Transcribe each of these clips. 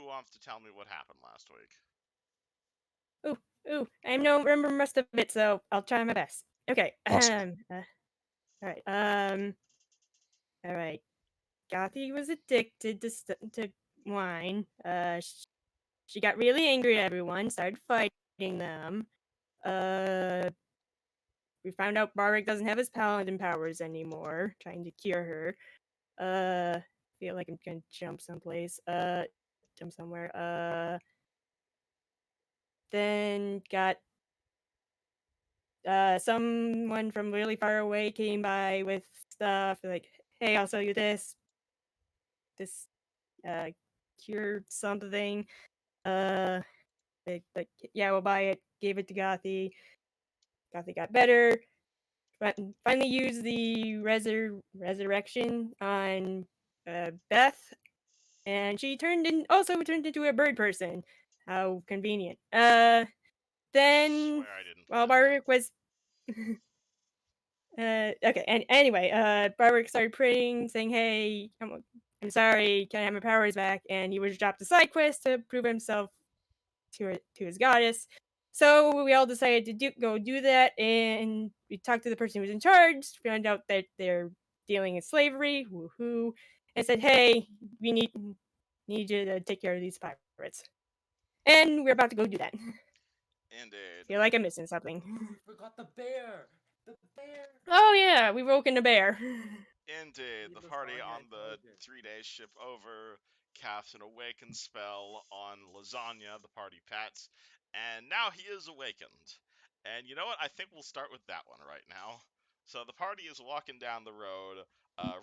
wants to tell me what happened last week? I don't remember most of it, so I'll try my best. Okay. Awesome. All right. All right. Gothy was addicted to wine. She got really angry at everyone, started fighting them. Uh, we found out Barwick doesn't have his paladin powers anymore. Trying to cure her. Feel like I'm gonna jump someplace. Jump somewhere. Then got someone from really far away came by with stuff like, "Hey, I'll sell you this uh cure something." Uh, like, yeah, we'll buy it. Gave it to Gothy. Gothy got better. Finally used the resurrection on Beth, and she also turned into a bird person. How convenient. I Then swear I didn't while plan that. Barwick was okay, and anyway, Barwick started praying, saying, "Hey, I'm sorry, can I have my powers back?" And he was dropped a side quest to prove himself to his goddess. So we all decided to go do that, and we talked to the person who was in charge. Found out that they're dealing in slavery. Woohoo! And said, "Hey, we need you to take care of these pirates." And we're about to go do that. Indeed. Feel like I'm missing something. We forgot the bear. The bear. Oh yeah, we woke in a bear. Indeed. Need The party lasagna. I on the told you. 3-day ship over casts an awaken spell on Lasagna, the party pets, and now he is awakened. And you know what? I think we'll start with that one right now. So the party is walking down the road.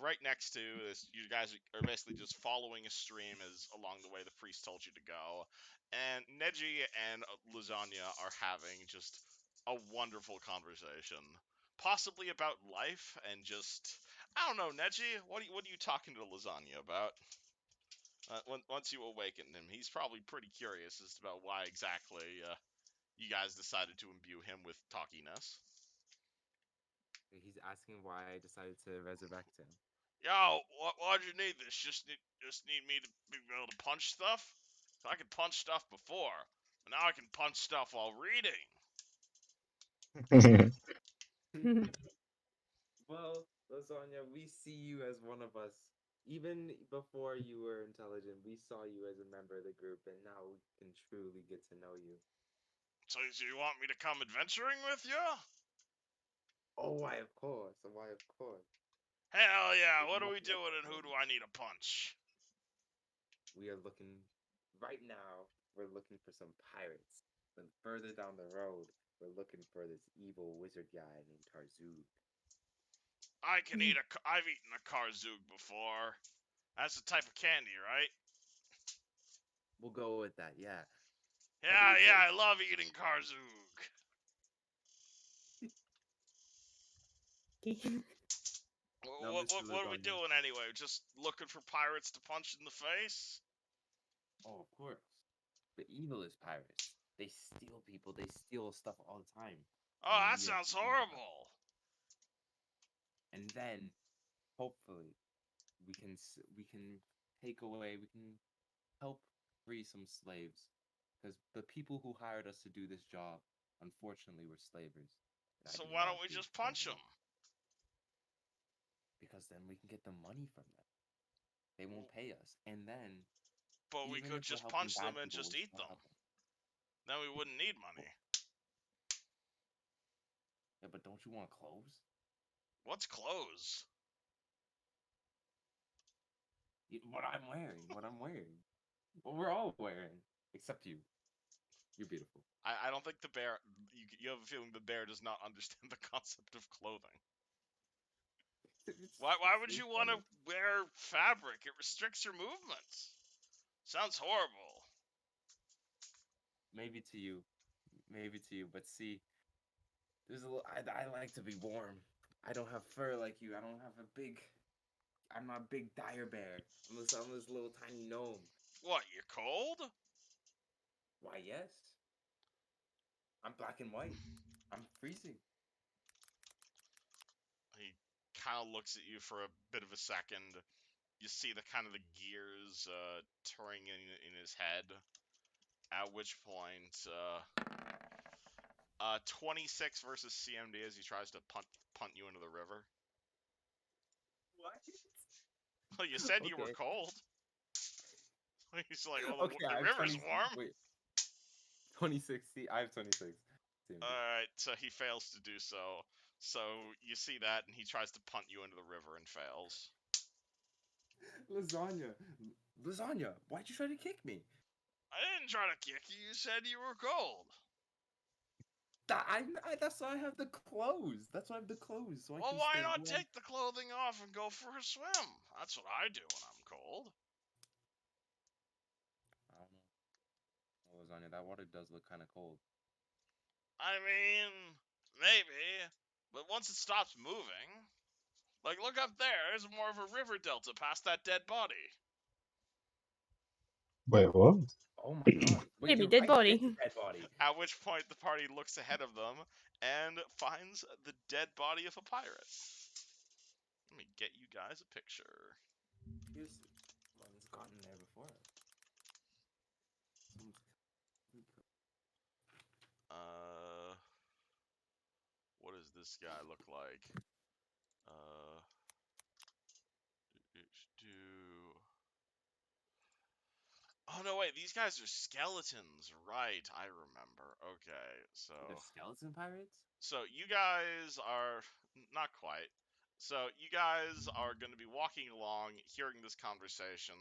Right next to this, you guys are basically just following a stream as along the way the priest told you to go. And Neji and Lasagna are having just a wonderful conversation, possibly about life and just I don't know, Neji. What are you talking to Lasagna about? Once you awakened him, he's probably pretty curious as to about why exactly you guys decided to imbue him with talkiness. He's asking why I decided to resurrect him. Yo, why'd you need this? Just need me to be able to punch stuff? So I could punch stuff before, but now I can punch stuff while reading. Well, Lasagna, we see you as one of us. Even before you were intelligent, we saw you as a member of the group, and now we can truly get to know you. So you want me to come adventuring with you? Oh, why, of course. Oh, why, of course. Hell yeah! But What are we most doing, and who importantly, do I need to punch? we are looking, right now, we're looking for some pirates. Then further down the road, we're looking for this evil wizard guy named Tarzoog. I can eat a. I've eaten a Karzoog before. That's the type of candy, right? We'll go with that, yeah. How do Yeah, we yeah, I taste? love eating Karzoog. Now, What, Mr. what, what are we Lasagna. doing anyway? Just looking for pirates to punch in the face? Oh, of course. The evil is pirates. They steal people. They steal stuff all the time, Oh, and that we are sounds taking them out. horrible. And then, hopefully, we can take away. We can help free some slaves, because the people who hired us to do this job, unfortunately, were slavers. And I So do why not don't we approve just of them punch them? anymore. Because then we can get the money from them. They won't pay us, and then But we even could if we're just helping punch them bad and people, just we'll eat still them. help them. Then we wouldn't need money. Yeah, but don't you want clothes? What's clothes? What I'm wearing, what I'm wearing. What we're all wearing, except you. You're beautiful. I don't think the bear. You have a feeling the bear does not understand the concept of clothing. Why would you want Funny. to wear fabric? It restricts your movements. Sounds horrible. Maybe to you, maybe to you, but see, there's a little. I like to be warm. I don't have fur like you. I don't have a big. I'm not a big dire bear. I'm this little tiny gnome. What, you're cold? Why, yes. I'm black and white. I'm freezing. He kind of looks at you for a bit of a second, You see the kind of the gears turning in his head. At which point, 26 versus CMD as he tries to punt you into the river. What? Well, you said you were Okay. cold. He's like, well, Okay, I the have river's 20. warm. Wait, 26. See, I have 26. CMD. Alright, so he fails to do so. So you see that, and he tries to punt you into the river and fails. Lasagna. Lasagna, why'd you try to kick me? I didn't try to kick you. You said you were cold. That's why I have the clothes. That's why I have the clothes, so I Well, can why stay not warm. take the clothing off and go for a swim? That's what I do when I'm cold. I don't know. Oh, Lasagna, that water does look kind of cold. I mean, maybe. But once it stops moving, like, look up there. There's more of a river delta past that dead body. Wait, what? Oh my god. Wait, Maybe you're dead right. It's a body. dead body. At which point, the party looks ahead of them and finds the dead body of a pirate. Let me get you guys a picture. Seriously. Someone's gotten there before us. Someone's... Uh, what does this guy look like? Uh, do. Oh no, wait, these guys are skeletons, right? I remember. Okay, They're skeleton pirates? so you guys are not quite. So you guys are going to be walking along, hearing this conversation,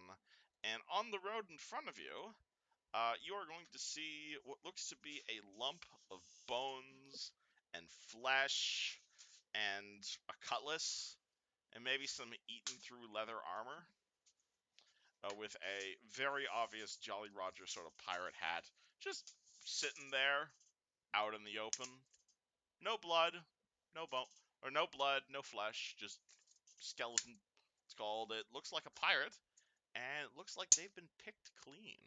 and on the road in front of you, you are going to see what looks to be a lump of bones and flesh and a cutlass and maybe some eaten through leather armor with a very obvious Jolly Roger sort of pirate hat just sitting there out in the open. No blood, no bone, or no blood, no flesh, just skeleton skulled. It looks like a pirate, and it looks like they've been picked clean.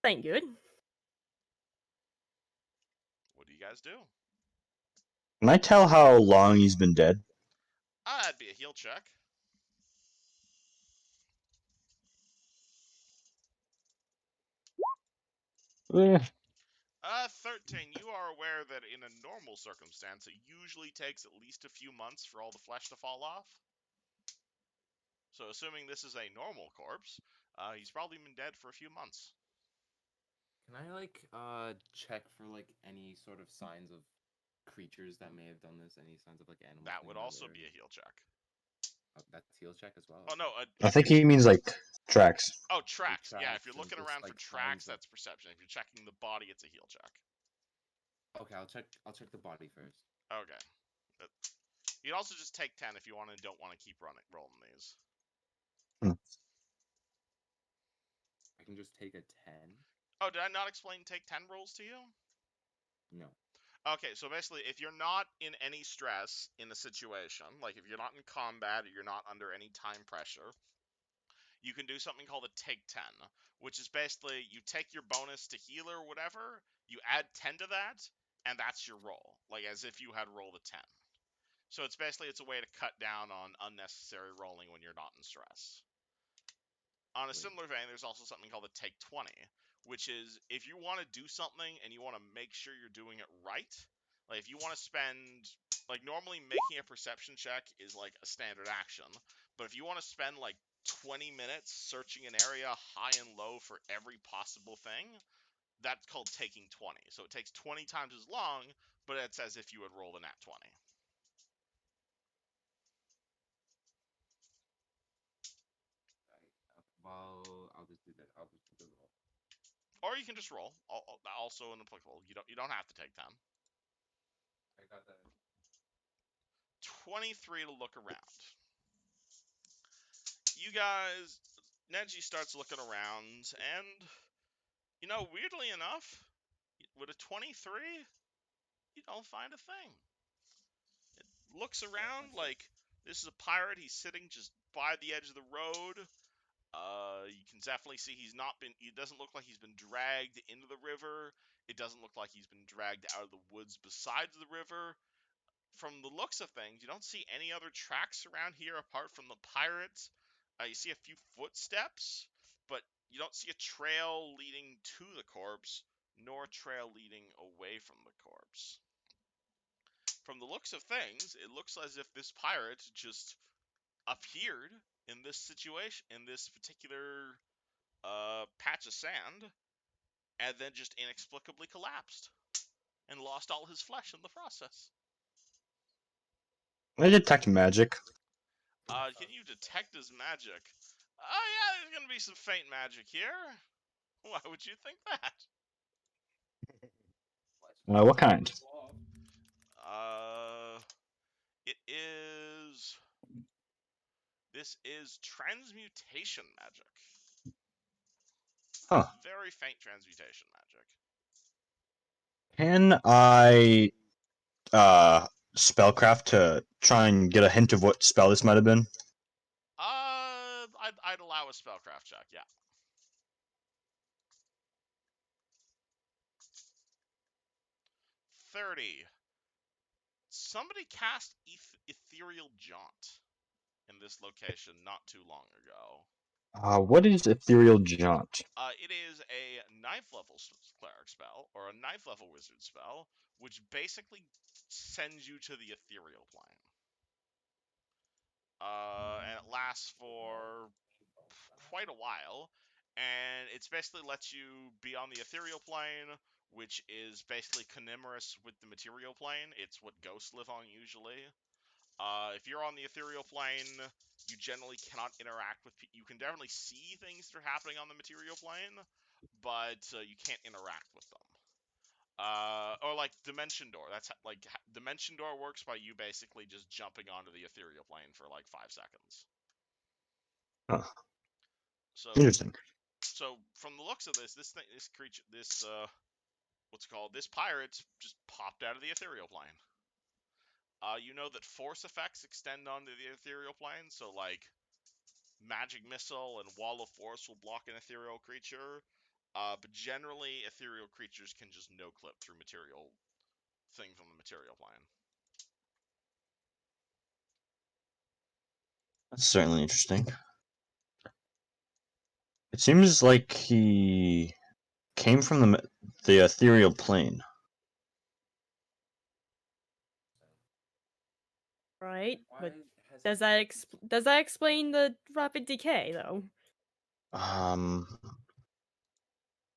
Ain't good. What do you guys do? Can I tell how long he's been dead? That'd be a heal check. Eh, 13. You are aware that in a normal circumstance, it usually takes at least a few months for all the flesh to fall off. So, assuming this is a normal corpse, he's probably been dead for a few months. Can I check for any sort of signs of creatures that may have done this? Any signs of animals? That being would in the also water? be a heal check. Oh, that's heal check as well. Oh Okay. no, I think he means like tracks. oh tracks. Yeah, if Tracks you're and looking just around for tracks, signs of. that's perception. If you're checking the body, it's a heal check. Okay, I'll check. I'll check the body first. Okay. You'd also just take 10 if you want and don't want to keep rolling these. I can just take a 10. Oh, did I not explain take 10 rolls to you? No. Okay, so basically, if you're not in any stress in a situation, like if you're not in combat or you're not under any time pressure, you can do something called a take 10, which is basically you take your bonus to heal or whatever, you add 10 to that, and that's your roll, like as if you had rolled a 10. So it's a way to cut down on unnecessary rolling when you're not in stress. On a Wait. similar vein, there's also something called a take 20, which is if you want to do something and you want to make sure you're doing it right, like if you want to spend, like normally making a perception check is like a standard action, but if you want to spend like 20 minutes searching an area high and low for every possible thing, that's called taking 20. So it takes 20 times as long, but it's as if you had rolled a nat 20. Well, I'll just do that. I'll just do the roll. Or you can just roll. Also inapplicable. You don't have to take 10. I got that. 23 to look around. You guys, Neji starts looking around, and weirdly enough, with a 23, you don't find a thing. It looks around like this is a pirate. He's sitting just by the edge of the road. You can definitely see he's not been. It doesn't look like he's been dragged into the river. It doesn't look like he's been dragged out of the woods beside the river. from the looks of things, you don't see any other tracks around here apart from the pirates. You see a few footsteps, but you don't see a trail leading to the corpse, nor a trail leading away from the corpse. From the looks of things, it looks as if this pirate just appeared in this situation, in this particular patch of sand, and then just inexplicably collapsed and lost all his flesh in the process. I detect magic. Can you detect his magic? Oh yeah, there's gonna be some faint magic here. Why would you think that? What kind? Uh, it is. This is transmutation magic. Huh. Very faint transmutation magic. Can I spellcraft to try and get a hint of what spell this might have been? I'd allow a spellcraft check. Yeah. 30. Somebody cast Ethereal Jaunt in this location not too long ago. What is Ethereal Jaunt? It is a 9th level cleric spell, or a 9th level wizard spell, which basically sends you to the ethereal plane. And it lasts for quite a while, and it's basically lets you be on the ethereal plane, which is basically conimerous with the material plane. It's what ghosts live on usually. If you're on the ethereal plane, you generally cannot interact with you can definitely see things that are happening on the material plane, but you can't interact with them. Or like Dimension Door. That's like Dimension Door works by you basically just jumping onto the ethereal plane for like 5 seconds. Huh. So Interesting. so from the looks of this creature, what's it called? This pirate just popped out of the ethereal plane. You know that force effects extend onto the ethereal plane, so like magic missile and wall of force will block an ethereal creature. But generally, ethereal creatures can just no clip through material things on the material plane. That's certainly interesting. It seems like he came from the ethereal plane. Right? Why But has does that does that explain the rapid decay though? Um,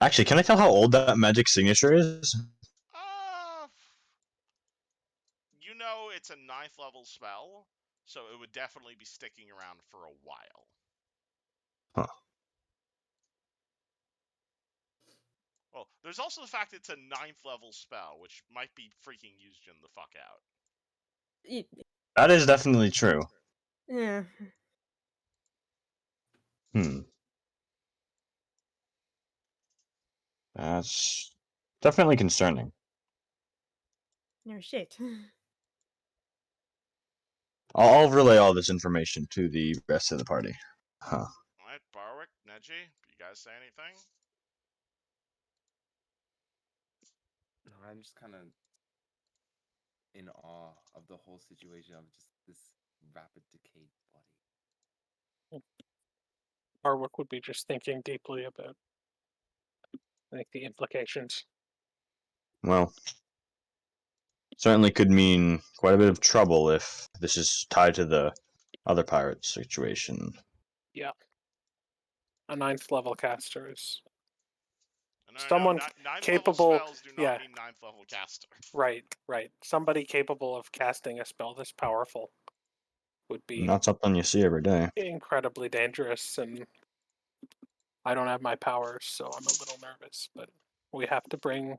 Actually, can I tell how old that magic signature is? Uh, you know it's a 9th level spell, so it would definitely be sticking around for a while. Huh. Well, there's also the fact it's a 9th level spell, which might be freaking Yuzjin the fuck out. That is definitely true. Yeah. That's definitely concerning. No shit. I'll relay all this information to the rest of the party. Huh. Alright, Barwick, Neji, you guys say anything? No, I'm just kind of in awe of the whole situation of just this rapid decay body. Harwick would be just thinking deeply about, like, the implications. Well, certainly could mean quite a bit of trouble if this is tied to the other pirate situation. Yeah. A 9th level caster is No, someone 9th level capable. spells do not Yeah, mean 9th level caster. right. Somebody capable of casting a spell this powerful would be Not something you see every day. incredibly dangerous, and I don't have my powers, so I'm a little nervous. But we have to bring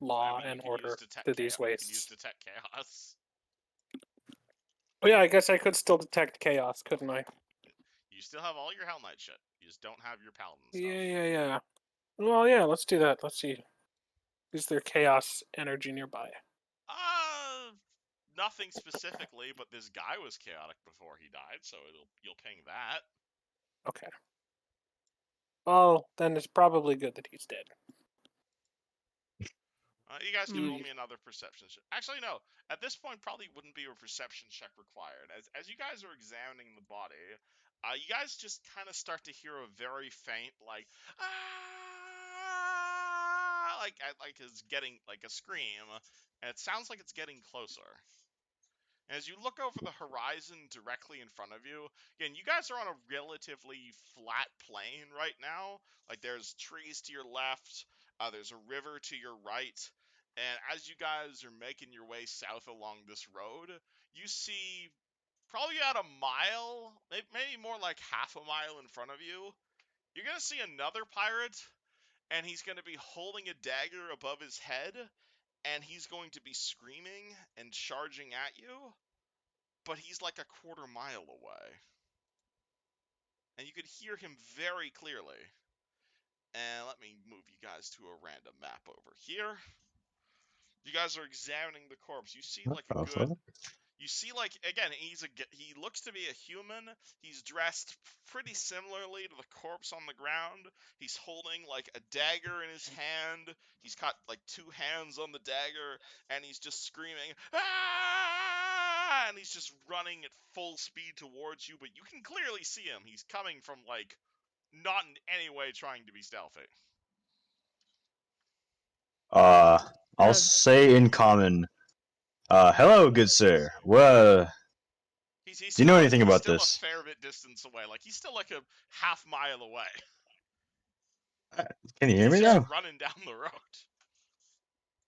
law I mean, and order to you these can use wastes. detect chaos. Oh yeah, I guess I could still detect chaos, couldn't I? You still have all your Hell Knight shit. You just don't have your paladin stuff. Yeah. Well, yeah. Let's do that. Let's see. Is there chaos energy nearby? Nothing specifically, but this guy was chaotic before he died, so you'll ping that. Okay. Well, then it's probably good that he's dead. You guys can roll Mm. me another perception check. Actually, no. At this point, probably wouldn't be a perception check required. As you guys are examining the body, you guys just kind of start to hear a very faint, like, ah, like it's getting like a scream, and it sounds like it's getting closer. As you look over the horizon directly in front of you, again, you guys are on a relatively flat plain right now. Like, there's trees to your left, there's a river to your right, and as you guys are making your way south along this road, you see probably about a mile, maybe more like half a mile in front of you, you're going to see another pirate, and he's going to be holding a dagger above his head, and he's going to be screaming and charging at you. But he's like a quarter mile away. And you could hear him very clearly. And let me move you guys to a random map over here. You guys are examining the corpse. You see like a good... You see, like, again, he looks to be a human. He's dressed pretty similarly to the corpse on the ground. He's holding, like, a dagger in his hand. He's got, like, 2 hands on the dagger, and he's just screaming, "Ah!" And he's just running at full speed towards you, but you can clearly see him. He's coming from, like, not in any way trying to be stealthy. I'll say in common, hello, good sir. He's Do you know anything he's about still this? a fair bit distance away. Like, he's still, like, a half mile away. Can you hear He's me just now? running down the road.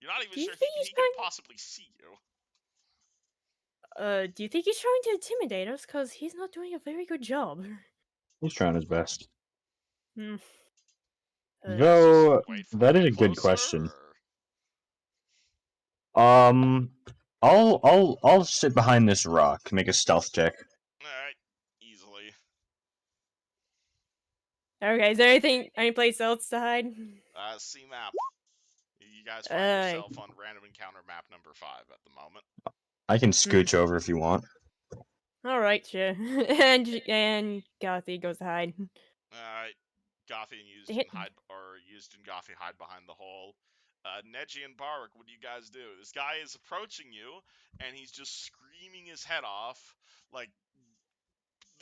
You're not even Do you sure think he he's can trying? possibly see you. Do you think he's trying to intimidate us? Cause he's not doing a very good job. He's trying his best. Hmm. Though, Wait for him that to is get a good closer, question. or... I'll sit behind this rock, make a stealth check. Alright, easily. Okay, is there any place else to hide? C map. You guys find Uh, yourself on random encounter map number 5 at the moment. I can scooch over if you want. Alright, sure. and Gothy goes to hide. Alright, Gothy and They hit. Used and Gothy hide behind the hole. Neji and Barak, what do you guys do? This guy is approaching you, and he's just screaming his head off, like,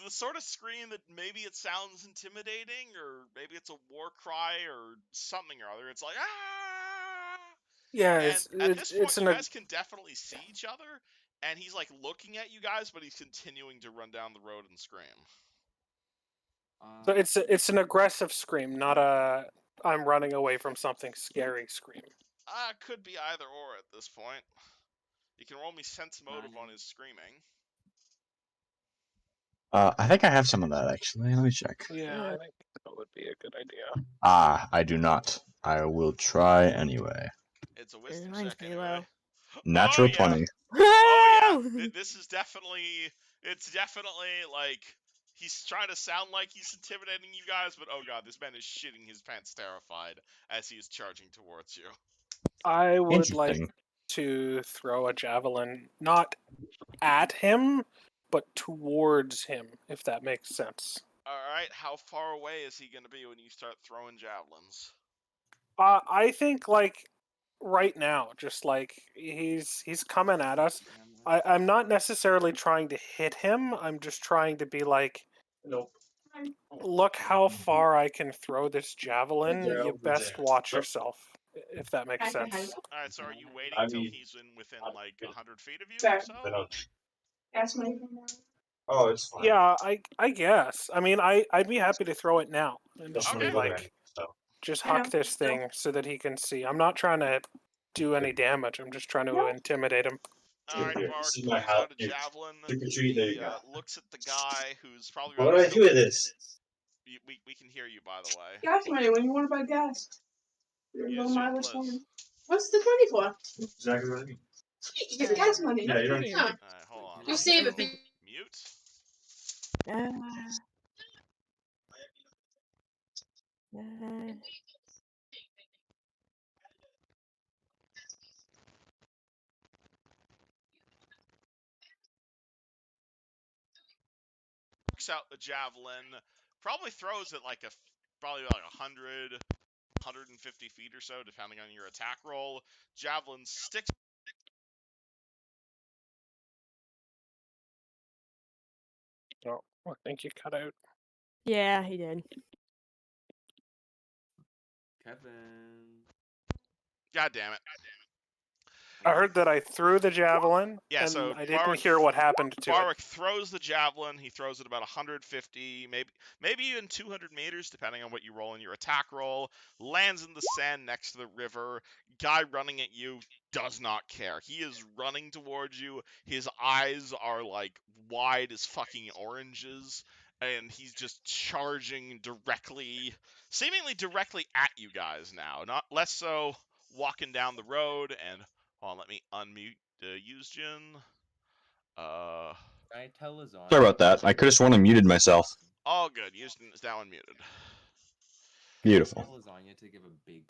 the sort of scream that maybe it sounds intimidating, or maybe it's a war cry, or something or other. It's like, ah! Yeah, And at this point, it's you an guys can definitely see each other, and he's, like, looking at you guys, but he's continuing to run down the road and scream. so it's an aggressive scream, not a I'm running away from something scary scream. Could be either or at this point. You can roll me sense motive on his screaming. I think I have some of that, actually. Let me check. Yeah, I think that would be a good idea. I do not. I will try anyway. It's a wisdom Mine's check pretty anyway. low. Oh, Natural yeah. 20. Oh, yeah. This is definitely... It's definitely, like... He's trying to sound like he's intimidating you guys, but oh god, this man is shitting his pants terrified as he is charging towards you. I would like Interesting. to throw a javelin, not at him, but towards him, if that makes sense. Alright, how far away is he gonna be when you start throwing javelins? I think like right now, just like he's coming at us. I'm not necessarily trying to hit him. I'm just trying to be like, look how far I can throw this javelin. You best watch yourself, if that makes sense. Alright, so are you waiting till he's within like 100 feet of you or so? Oh, it's fine. Yeah, I guess. I mean, I'd be happy to throw it now and just be Okay. like, just huck this thing so that he can see. I'm not trying to do any damage. I'm just trying to intimidate him. Alright, Here, Mark this is my pulls house. out a javelin. Trick or treat, there you He go. looks at the guy who's probably What about do I do with this? We can hear you, by the way. Gas money when you want to buy gas. Use your bliss. What's the money for? Exactly what I mean. You get gas money. Yeah, you don't. Yeah. Alright, hold on. You save it. Mute. Works out the javelin. Probably throws it like probably like 100, 150 feet or so, depending on your attack roll. Javelin sticks. Oh, I think you cut out. Yeah, he did. Kevin. God damn it. I heard that I threw the javelin, Yeah, and so I didn't hear what happened to it. Barwick throws the javelin. He throws it about 150, maybe even 200 meters, depending on what you roll in your attack roll. Lands in the sand next to the river. Guy running at you does not care. He is running towards you. His eyes are like wide as fucking oranges, and he's just charging seemingly directly at you guys now. Not less so walking down the road. And hold on, let me unmute Yuzjin. Can I tell Lasagna? Sorry about that. I could have sworn I muted myself. All good. Yuzjin is now unmuted. Beautiful. Tell Lasagna to give a big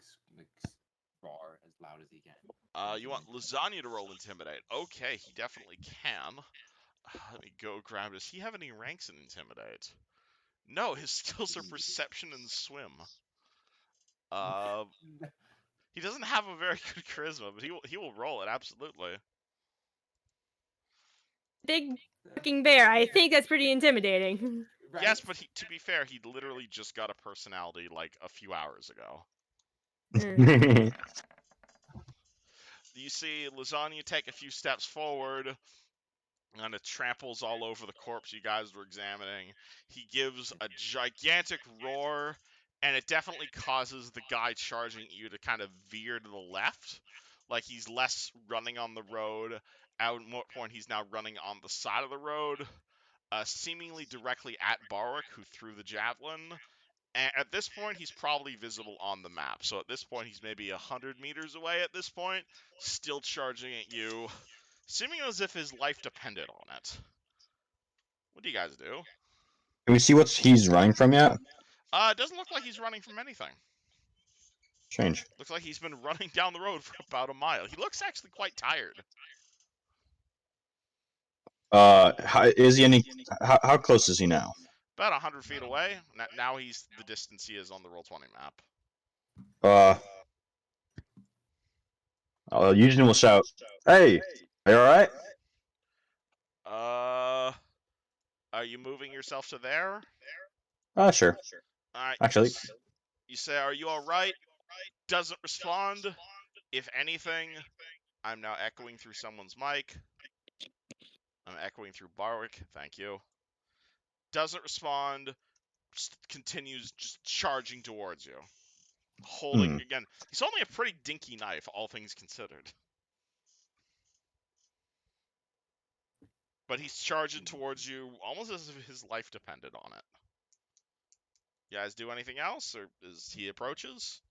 roar as loud as he can. You want Lasagna to roll Intimidate. Okay, he definitely can. Let me go grab. Does he have any ranks in Intimidate? No, his skills are Perception and Swim. He doesn't have a very good charisma, but he will roll it, absolutely. Big fucking bear. I think that's pretty intimidating. Right? Yes, but to be fair, he literally just got a personality like a few hours ago. You see Lasagna take a few steps forward, and it tramples all over the corpse you guys were examining. He gives a gigantic roar, and it definitely causes the guy charging you to kind of veer to the left. Like he's less running on the road. At one point, he's now running on the side of the road, seemingly directly at Barwick, who threw the javelin. And at this point, he's probably visible on the map. So at this point, he's maybe 100 meters away at this point, still charging at you, seeming as if his life depended on it. What do you guys do? Can we see what he's running from yet? It doesn't look like he's running from anything. Strange. Looks like he's been running down the road for about a mile. He looks actually quite tired. Is he any? How close is he now? About 100 feet away. Now he's the distance he is on the Roll20 map. Eugene will shout, "Hey, are you all right?" Are you moving yourself to there? Sure. All right. Actually, You say, "Are you all right?" Doesn't respond. If anything, I'm now echoing through someone's mic. I'm echoing through Barwick. Thank you. Doesn't respond. Continues just charging towards you. Holding, again, he's only a pretty dinky knife, all things considered. But he's charging towards you almost as if his life depended on it. You guys do anything else, or as he approaches?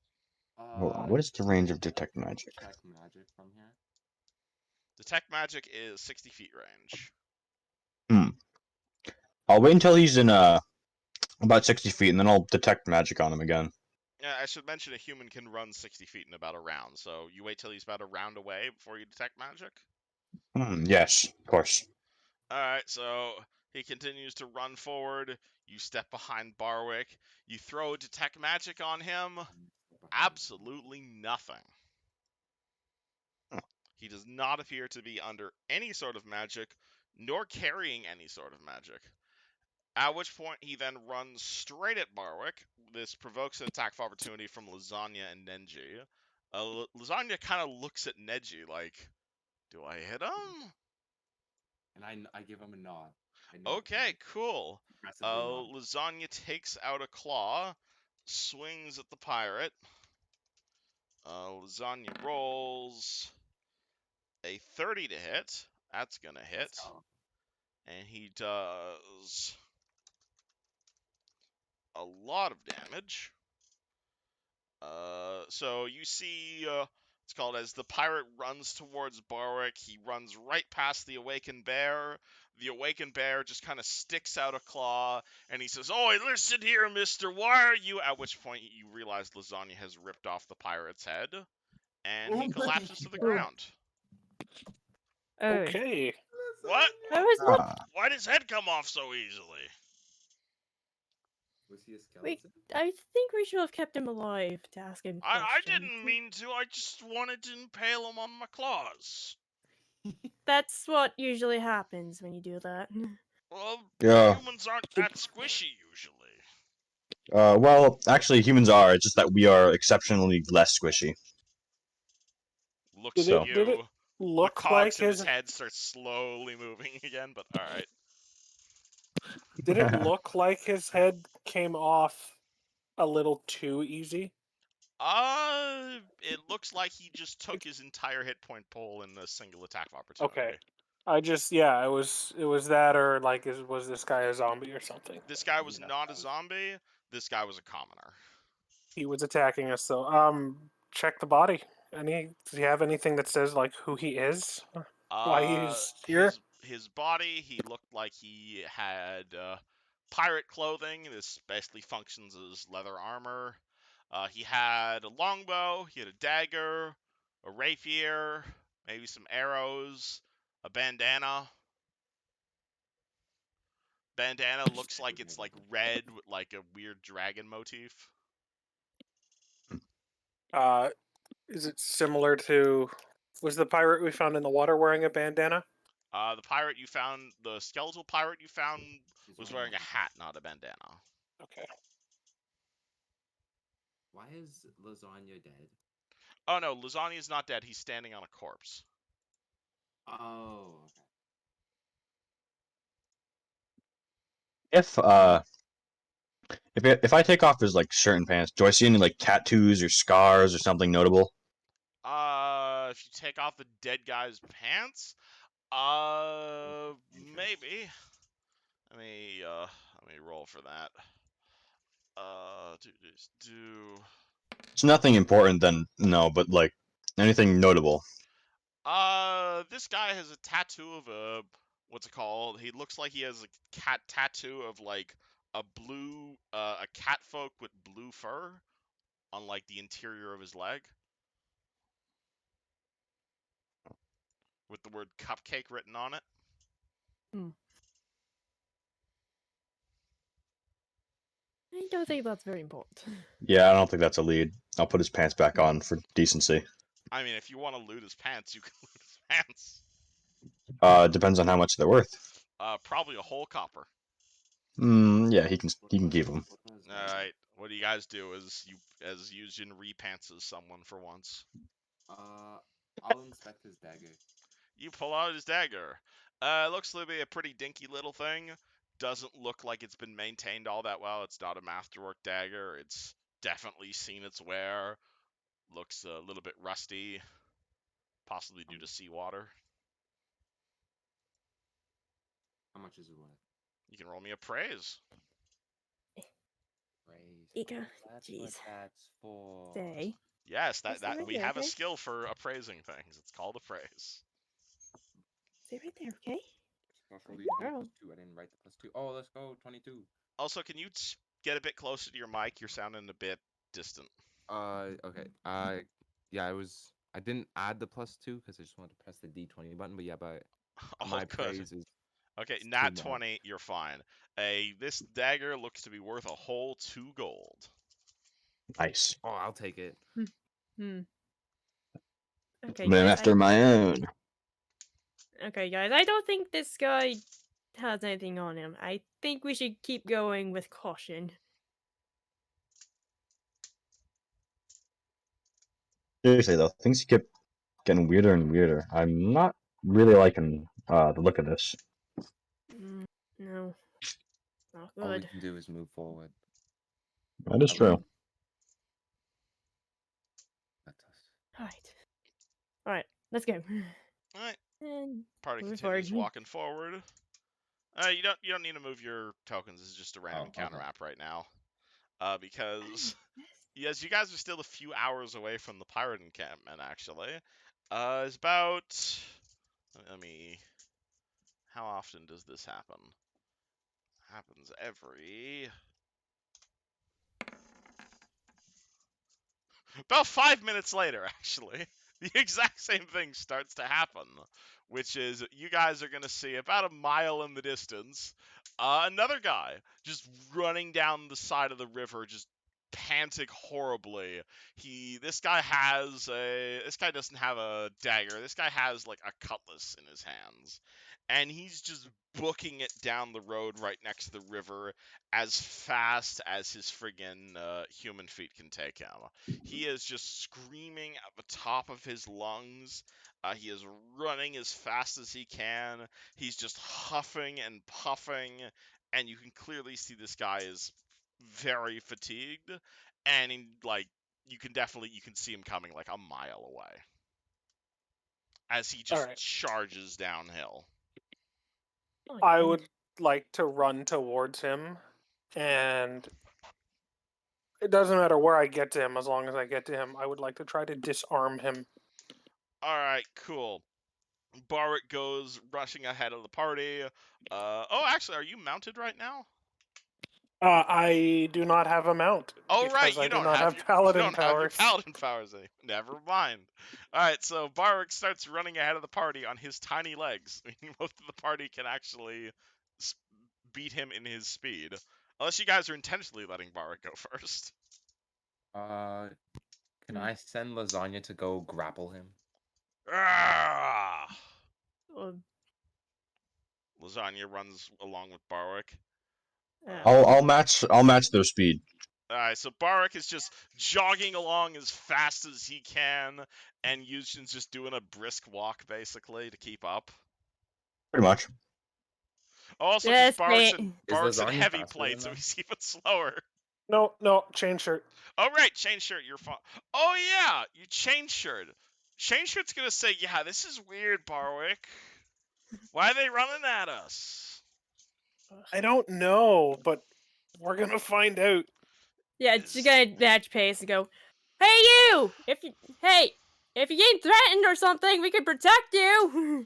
hold on. What is the range of detect magic? Detect magic from here. Detect magic is 60 feet range. I'll wait until he's in about 60 feet, and then I'll detect magic on him again. Yeah, I should mention a human can run 60 feet in about a round, so you wait till he's about a round away before you detect magic? Yes, of course. Alright, so he continues to run forward. You step behind Barwick. You throw detect magic on him. Absolutely nothing. He does not appear to be under any sort of magic, nor carrying any sort of magic. At which point he then runs straight at Barwick. This provokes an attack of opportunity from Lasagna and Nenji. Lasagna kind of looks at Neji like, do I hit him? And I give him a nod. Okay, cool. Nod. Lasagna takes out a claw, swings at the pirate. Lasagna rolls a 30 to hit. That's going to hit. And he does a lot of damage. So you see, it's called as the pirate runs towards Barwick. He runs right past the awakened bear. The awakened bear just kind of sticks out a claw, and he says, "Oh, listen here, mister, why are you?" At which point you realize Lasagna has ripped off the pirate's head, and he collapses to the ground. Okay. What? I was Why'd his head come off so easily? Was he a We, skeleton? I think we should have kept him alive to ask him questions. I didn't mean to. I just wanted to impale him on my claws. That's what usually happens when you do that. Well, Yeah. humans aren't that squishy usually. Well, actually, humans are. It's just that we are exceptionally less squishy. Looks Did at So, it did it you. The look like cogs in his his head start slowly moving again, but alright. did it look like his head came off a little too easy? It looks like he just took his entire hit point pull in a single attack of opportunity. Okay. I just it was that, or like was this guy a zombie or something? This guy was Yeah, not a that was- zombie. This guy was a commoner. He was attacking us, so check the body. Does he have anything that says like who he is? Why he's here? His body, he looked like he had pirate clothing. This basically functions as leather armor. He had a longbow, he had a dagger, a rapier, maybe some arrows, a bandana. Bandana looks like it's like red with like a weird dragon motif. Is it similar to was the pirate we found in the water wearing a bandana? The skeletal pirate you found He's was wearing a hat, not a bandana. Okay. Why is Lasagna dead? Oh no, Lasagna's not dead. He's standing on a corpse. Oh, okay. if if I take off his like shirt and pants, do I see any like tattoos or scars or something notable? If you take off the dead guy's pants, maybe. Let me roll for that. Do. It's nothing important then, no, but like anything notable. This guy has a tattoo of what's it called? He looks like he has a cat tattoo of like a cat folk with blue fur on like the interior of his leg, with the word cupcake written on it. I don't think that's very important. Yeah, I don't think that's a lead. I'll put his pants back on for decency. I mean, if you want to loot his pants, you can loot his pants. Depends on how much they're worth. Probably a whole copper. Yeah, he can keep them. All right. What do you guys do as Yujin repantses someone for once? I'll inspect his dagger. You pull out his dagger. Looks to be a pretty dinky little thing. Doesn't look like it's been maintained all that well. It's not a masterwork dagger. It's definitely seen its wear. Looks a little bit rusty, possibly due to seawater. How much is it worth? You can roll me a praise. Praise. Ika, That's jeez. what that's for. Say. Yes, Stay that right we there, have a okay? skill for appraising things. It's called appraise. Stay right there, okay? Preferably Good 20 girl. plus 2. I didn't write the plus 2. Oh, let's go. 22. Also, can you get a bit closer to your mic? You're sounding a bit distant. Okay. Yeah, I didn't add the plus 2 because I just wanted to press the D20 button. But yeah, but Oh, my good. praise is Okay, it's nat too much. 20, you're fine. This dagger looks to be worth a whole 2 gold. Nice. Oh, I'll take it. Okay, But I'm guys. after my own. Okay, guys. I don't think this guy has anything on him. I think we should keep going with caution. Seriously though, things keep getting weirder and weirder. I'm not really liking the look of this. No. Not All we good. can do is move forward. That is true. Let us. Alright, let's go. Alright, And party move continues forward. walking forward. You don't need to move your tokens. This is just a random encounter okay. map right now. Because yes, you guys are still a few hours away from the pirate encampment. Actually, it's about. Let me. How often does this happen? Happens every. About 5 minutes later, actually, the exact same thing starts to happen, which is you guys are going to see about a mile in the distance another guy just running down the side of the river, just panting horribly. This guy doesn't have a dagger. This guy has like a cutlass in his hands, and he's just booking it down the road right next to the river as fast as his friggin' human feet can take him. He is just screaming at the top of his lungs. He is running as fast as he can. He's just huffing and puffing, and you can clearly see this guy is very fatigued, and you can see him coming like a mile away as he just Alright. charges downhill. I would like to run towards him, and it doesn't matter where I get to him as long as I get to him. I would like to try to disarm him. All right, cool. Barwick goes rushing ahead of the party. Actually, are you mounted right now? I do not have a mount Oh right, because I do not have you paladin don't have your powers. paladin powers. Never mind. All right, so Barwick starts running ahead of the party on his tiny legs. Most of the party can actually beat him in his speed, unless you guys are intentionally letting Barwick go first. Can I send Lasagna to go grapple him? Ah! Well, Lasagna runs along with Barwick. I'll match their speed. Alright, so Barwick is just jogging along as fast as he can, and Yushin's just doing a brisk walk, basically, to keep up. Pretty much. Also, because Yes, Barwick's mate. in Lasagna heavy faster plate, than so that? he's even slower. No, chain shirt. Oh, right, chain shirt, you're fine. Oh, yeah, you chain shirt. Chain shirt's gonna say, yeah, this is weird, Barwick. Why are they running at us? I don't know, but we're gonna find out. Yeah, she's gonna match pace and go, "Hey you! If you get threatened or something, we can protect you."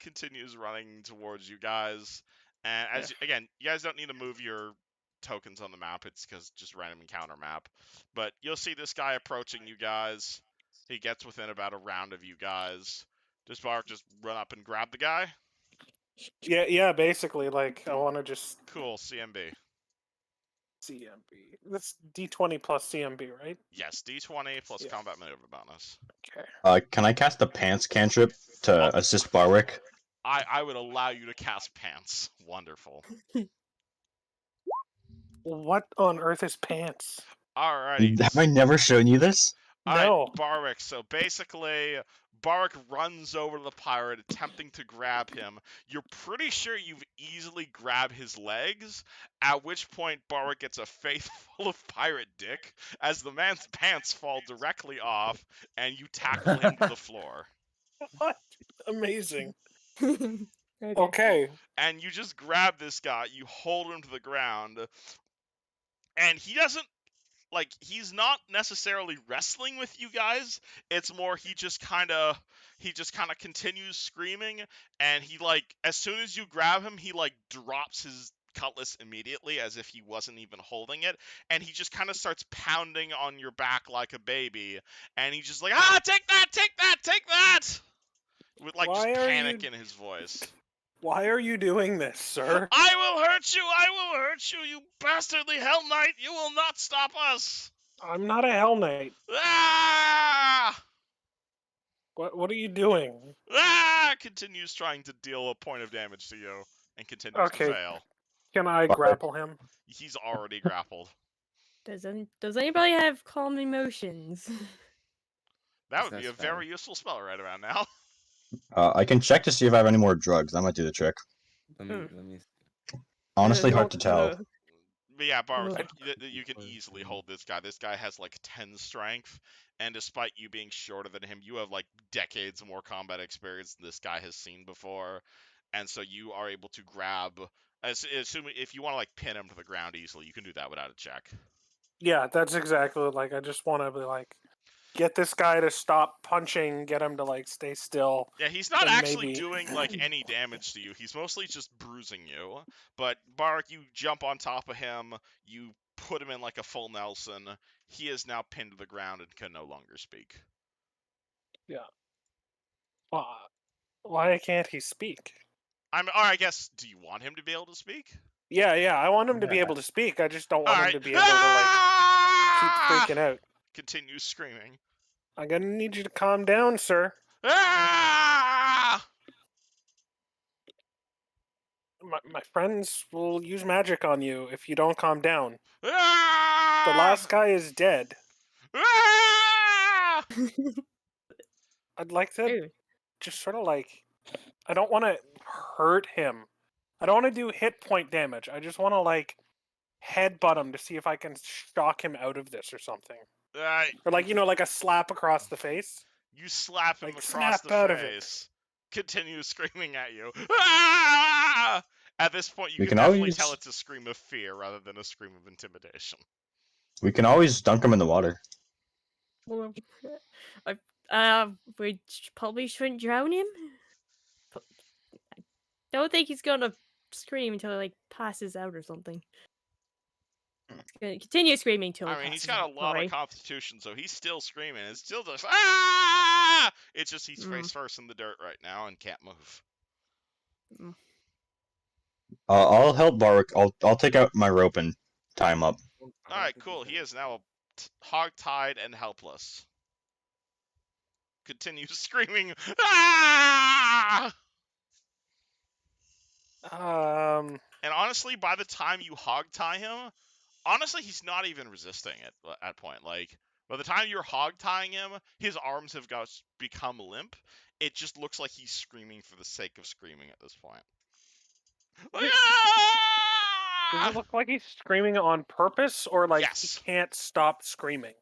Continues running towards you guys. And again, you guys don't need to move your tokens on the map. It's because just random encounter map. But you'll see this guy approaching you guys. He gets within about a round of you guys. Does Bark just run up and grab the guy? Yeah, basically, like, I want to just Cool, CMB. CMB. That's D20 plus CMB, right? Yes, D20 plus Yeah. combat maneuver bonus. Okay. Can I cast the pants cantrip to assist Barwick? I would allow you to cast pants. Wonderful. What on earth is pants? Alrighty. Have I never shown you this? Alright, No. Barwick. So basically, Barwick runs over to the pirate, attempting to grab him. You're pretty sure you've easily grabbed his legs, at which point Barwick gets a face full of pirate dick as the man's pants fall directly off, and you tackle him to the floor. What? Amazing. Okay. Okay. And you just grab this guy, you hold him to the ground, and he doesn't he's not necessarily wrestling with you guys. It's more he just kind of continues screaming, and he as soon as you grab him, he drops his cutlass immediately as if he wasn't even holding it, and he just kind of starts pounding on your back like a baby, and he's just like, take that, with just panic in his voice. Why are you doing this, sir? I will hurt you, you bastardly hell knight! You will not stop us! I'm not a Hell Knight. Ah! What are you doing? Continues trying to deal a point of damage to you, and continues to Okay. fail. Can I grapple him? He's already grappled. Does anybody have calm emotions? That would be That's a very useful spell right around now. I can check to see if I have any more drugs. That might do the trick. Let me. Honestly, hard don't- to tell. But yeah, Barwick, Ugh. you can easily hold this guy. This guy has 10 strength, and despite you being shorter than him, you have decades more combat experience than this guy has seen before, and so you are able to grab. Assuming if you want to pin him to the ground easily, you can do that without a check. Yeah, that's exactly I just want to be get this guy to stop punching, get him to stay still. Yeah, he's not and actually maybe- doing any damage to you. He's mostly just bruising you. But Bark, you jump on top of him, you put him in a full Nelson. He is now pinned to the ground and can no longer speak. Yeah. Why can't he speak? Or I guess, do you want him to be able to speak? Yeah, I want him to be Yeah. able to speak. I just don't All want him right. to be able to keep freaking out. Continue screaming. I'm gonna need you to calm down, sir. Ah! My friends will use magic on you if you don't calm down. Ah! The last guy is dead. Ah! I'd like to Ooh. just sort of I don't want to hurt him. I don't want to do hit point damage. I just want to headbutt him to see if I can shock him out of this or something. Or like a slap across the face. You slap him Like, across snap the out of it. face. Continue screaming at you. Ah! At this point, you We can can definitely always- tell it's a scream of fear rather than a scream of intimidation. We can always dunk him in the water. Well, we probably shouldn't drown him. I don't think he's gonna scream until he like passes out or something. He's gonna continue screaming till he I mean, passes he's got out, a lot of right? constitution, so he's still screaming. It's still just ah! It's just he's face first in the dirt right now and can't move. I'll help Varric. I'll take out my rope and tie him up. All right, cool. He is now hog-tied and helpless. Continue screaming. Ah! And honestly, by the time you hog-tie him, honestly, he's not even resisting it at point. Like, by the time you're hog-tying him, his arms have become limp. It just looks like he's screaming for the sake of screaming at this point. Does Ah! it look like he's screaming on purpose, or like Yes. he can't stop screaming?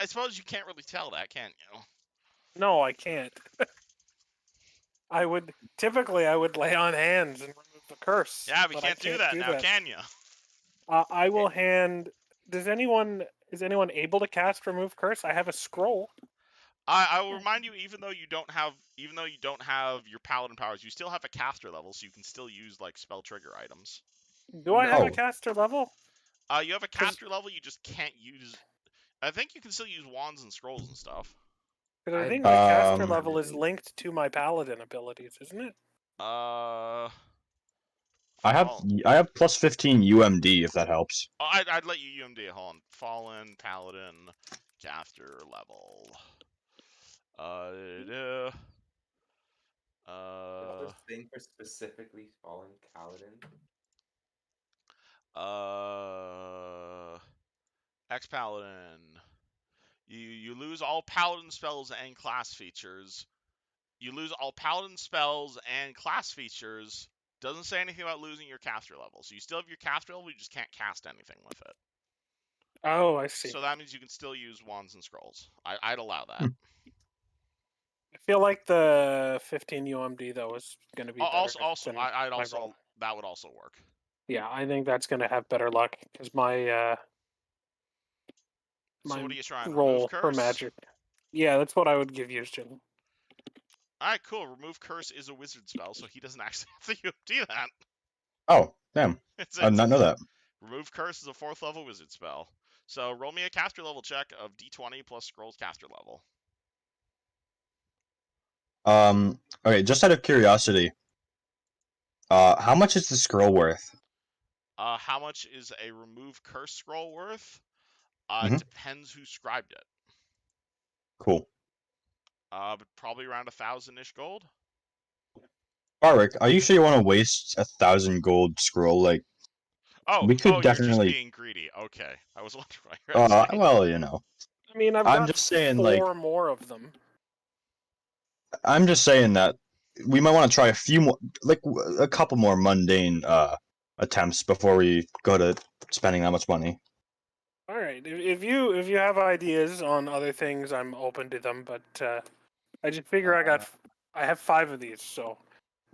I suppose you can't really tell that, can you? No, I can't. I would lay on hands and remove the curse. Yeah, we but I can't do that now, can you? I will hand. Is anyone able to cast remove curse? I have a scroll. I will remind you, even though you don't have your paladin powers, you still have a caster level, so you can still use like spell trigger items. Do I have a No. caster level? You have a caster level, you just can't use. I think you can still use wands and scrolls and stuff. Because I I- think my caster Um, level is linked to my paladin abilities, isn't it? I have plus 15 UMD if that helps. I'd let you UMD. Hold on. Fallen paladin caster level. This thing for specifically fallen paladin. Ex-paladin. You lose all paladin spells and class features. You lose all paladin spells and class features. Doesn't say anything about losing your caster level. So you still have your caster level, you just can't cast anything with it. Oh, I see. So that means you can still use wands and scrolls. I'd allow that. I feel like the 15 UMD though is going to be better. That would also work. Yeah, I think that's going to have better luck because my So what are you trying? roll Remove for curse? magic. Yeah, that's what I would give you, Jim. Alright, cool. Remove curse is a wizard spell, so he doesn't actually have to UMD that. Oh, damn. I did not know that. Remove curse is a 4th level wizard spell. So roll me a caster level check of D20 plus scrolls caster level. Okay, just out of curiosity, how much is the scroll worth? How much is a remove curse scroll worth? Mhm. Depends who scribed it. Cool. But probably around 1,000-ish gold. Varric, are you sure you want to waste 1,000 gold scroll? Like, we could you're just definitely. being greedy. Okay, I was wondering why you're asking. Well, you know. I mean, I'm just saying, like, 4 more of them. I'm just saying that we might want to try a few more, like a couple more mundane attempts before we go to spending that much money. All right, if you have ideas on other things, I'm open to them. But I just figure I have 5 of these, so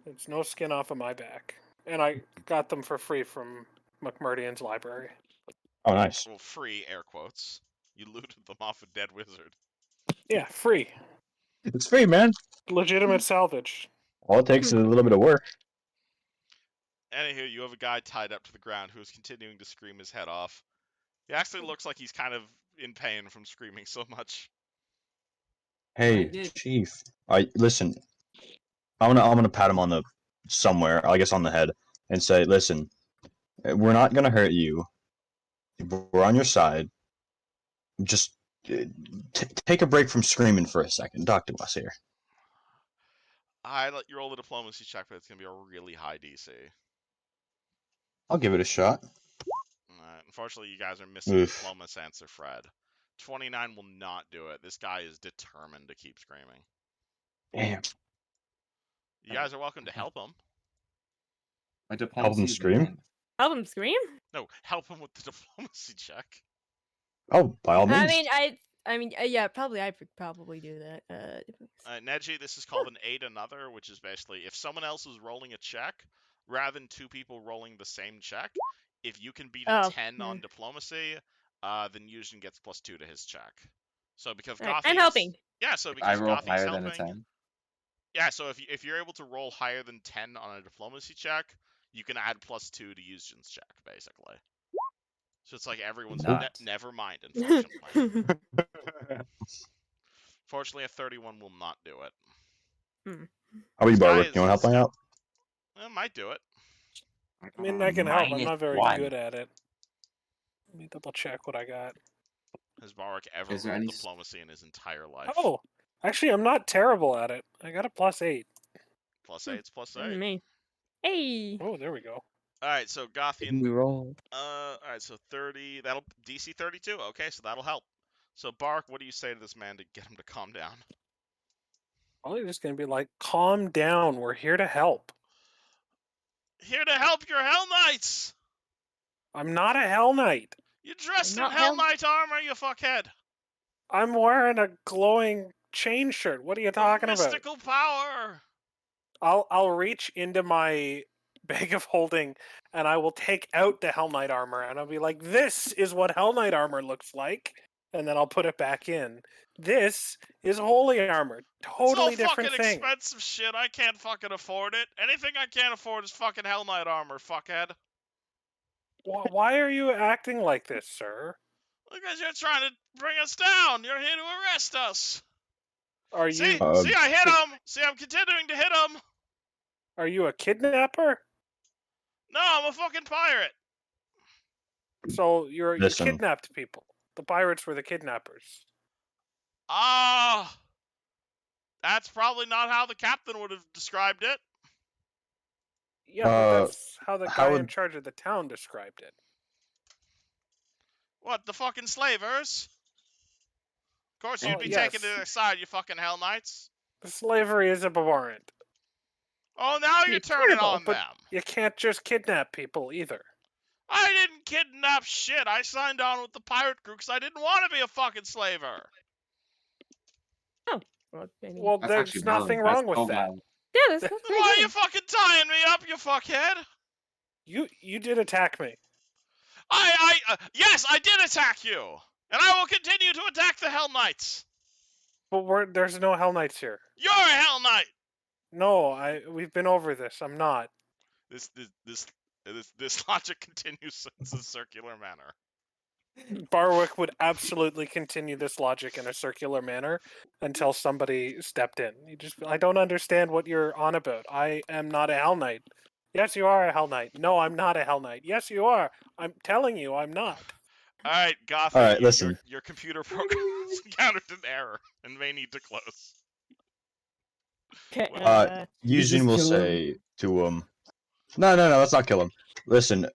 it's no skin off of my back, and I got them for free from McMurdian's library. Oh, nice. Well, free air quotes. You looted them off a dead wizard. Yeah, free, It's free, man. legitimate salvage. All it takes is a little bit of work. Anywho, you have a guy tied up to the ground who is continuing to scream his head off. He actually looks like he's kind of in pain from screaming so much. Hey, did. Chief. Listen. I'm gonna pat him on the somewhere, I guess on the head, and say, listen, we're not gonna hurt you. We're on your side. Just take a break from screaming for a second. Talk to us here. I let you roll the diplomacy check, but it's gonna be a really high DC. I'll give it a shot. Unfortunately, you guys are missing Oof. diplomacy answer, Fred. 29 will not do it. This guy is determined to keep screaming. Damn. You guys are welcome to help him. My Help him diplomacy is scream? 9. Help him scream. No, help him with the diplomacy check. Oh, by all means. Yeah, probably I could probably do that. Neji, this is called an aid another, which is basically if someone else is rolling a check, rather than 2 people rolling the same check, if you can beat a 10 on diplomacy, then Yujin gets +2 to his check. So because Alright, Gothi's... I'm helping. Yeah, so If I because roll Gothi's higher helping... than a 10. Yeah, so if you're able to roll higher than 10 on a diplomacy check, you can add +2 to Yujin's check, basically. So it's like everyone's never mind, unfortunately. Fortunately, a 31 will not do it. How are you, This guy Barwick? You want to help me out? Might do it. I mean, I can help. I'm not very -1. good at it. Let me double check what I got. Has Barwick ever Is there rolled any diplomacy in his entire life? Oh, actually, I'm not terrible at it. I got a +8. +8's +8. Me. Hey. Oh, there we go. Alright, so Gothian. We roll. Alright, so 30. That'll DC 32. Okay, so that'll help. So Bark, what do you say to this man to get him to calm down? Probably just gonna be like, calm down. We're here to help. Here to help your Hell Knights! I'm not a Hell Knight. You dressed in Not Hell Hell- Knight armor, you fuckhead! I'm wearing a glowing chain shirt. What are you talking about? Mystical power! I'll reach into my bag of holding and I will take out the Hell Knight armor and I'll be like, this is what Hell Knight armor looks like. And then I'll put it back in. This is holy armor. Totally it's all different fucking thing. expensive shit. I can't fucking afford it. Anything I can't afford is fucking Hell Knight armor, fuckhead. Why are you acting like this, sir? Because you're trying to bring us down. You're here to arrest us. Are See, you see, I hit him. See, I'm continuing to hit him. are you a kidnapper? No, I'm a fucking pirate. So you Listen. kidnapped people. The pirates were the kidnappers. Ah, that's probably not how the captain would have described it. Yeah, but Uh, that's how the how guy in would- charge of the town described it. What, the fucking slavers? Of course, you'd Well, be yes. taken to their side, you fucking Hell Knights. Slavery is abhorrent. Oh, now you're It's turning terrible, on but- them. You can't just kidnap people either. I didn't kidnap shit. I signed on with the pirate crew because I didn't want to be a fucking slaver. Well, I mean, Well, That's there's actually nothing valid. wrong That's with so that. valid. yeah, that's Then pretty why are good. you fucking tying me up, you fuckhead? You did attack me. Yes, I did attack you, and I will continue to attack the Hell Knights. But there's no Hell Knights here. You're a Hell Knight. No, we've been over this. I'm not. This logic continues in a circular manner. Barwick would absolutely continue this logic in a circular manner until somebody stepped in. I don't understand what you're on about. I am not a Hell Knight. Yes, you are a Hell Knight. No, I'm not a Hell Knight. Yes, you are. I'm telling you, I'm not. All right, Gotham. All right, listen. Your computer program has encountered an error and may need to close. Okay, Eugene just will kill say to him, no, let's not kill him. Listen,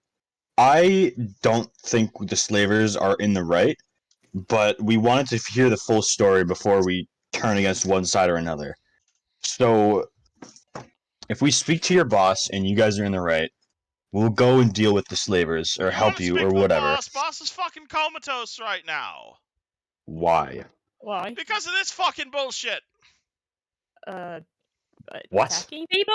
I don't think the slavers are in the right, but we wanted to hear the full story before we turn against one side or another. So, if we speak to your boss and you guys are in the right, we'll go and deal with the slavers or help wanna you speak or to the whatever. Boss is fucking comatose right now Why? why? because of this fucking bullshit. What? Attacking people?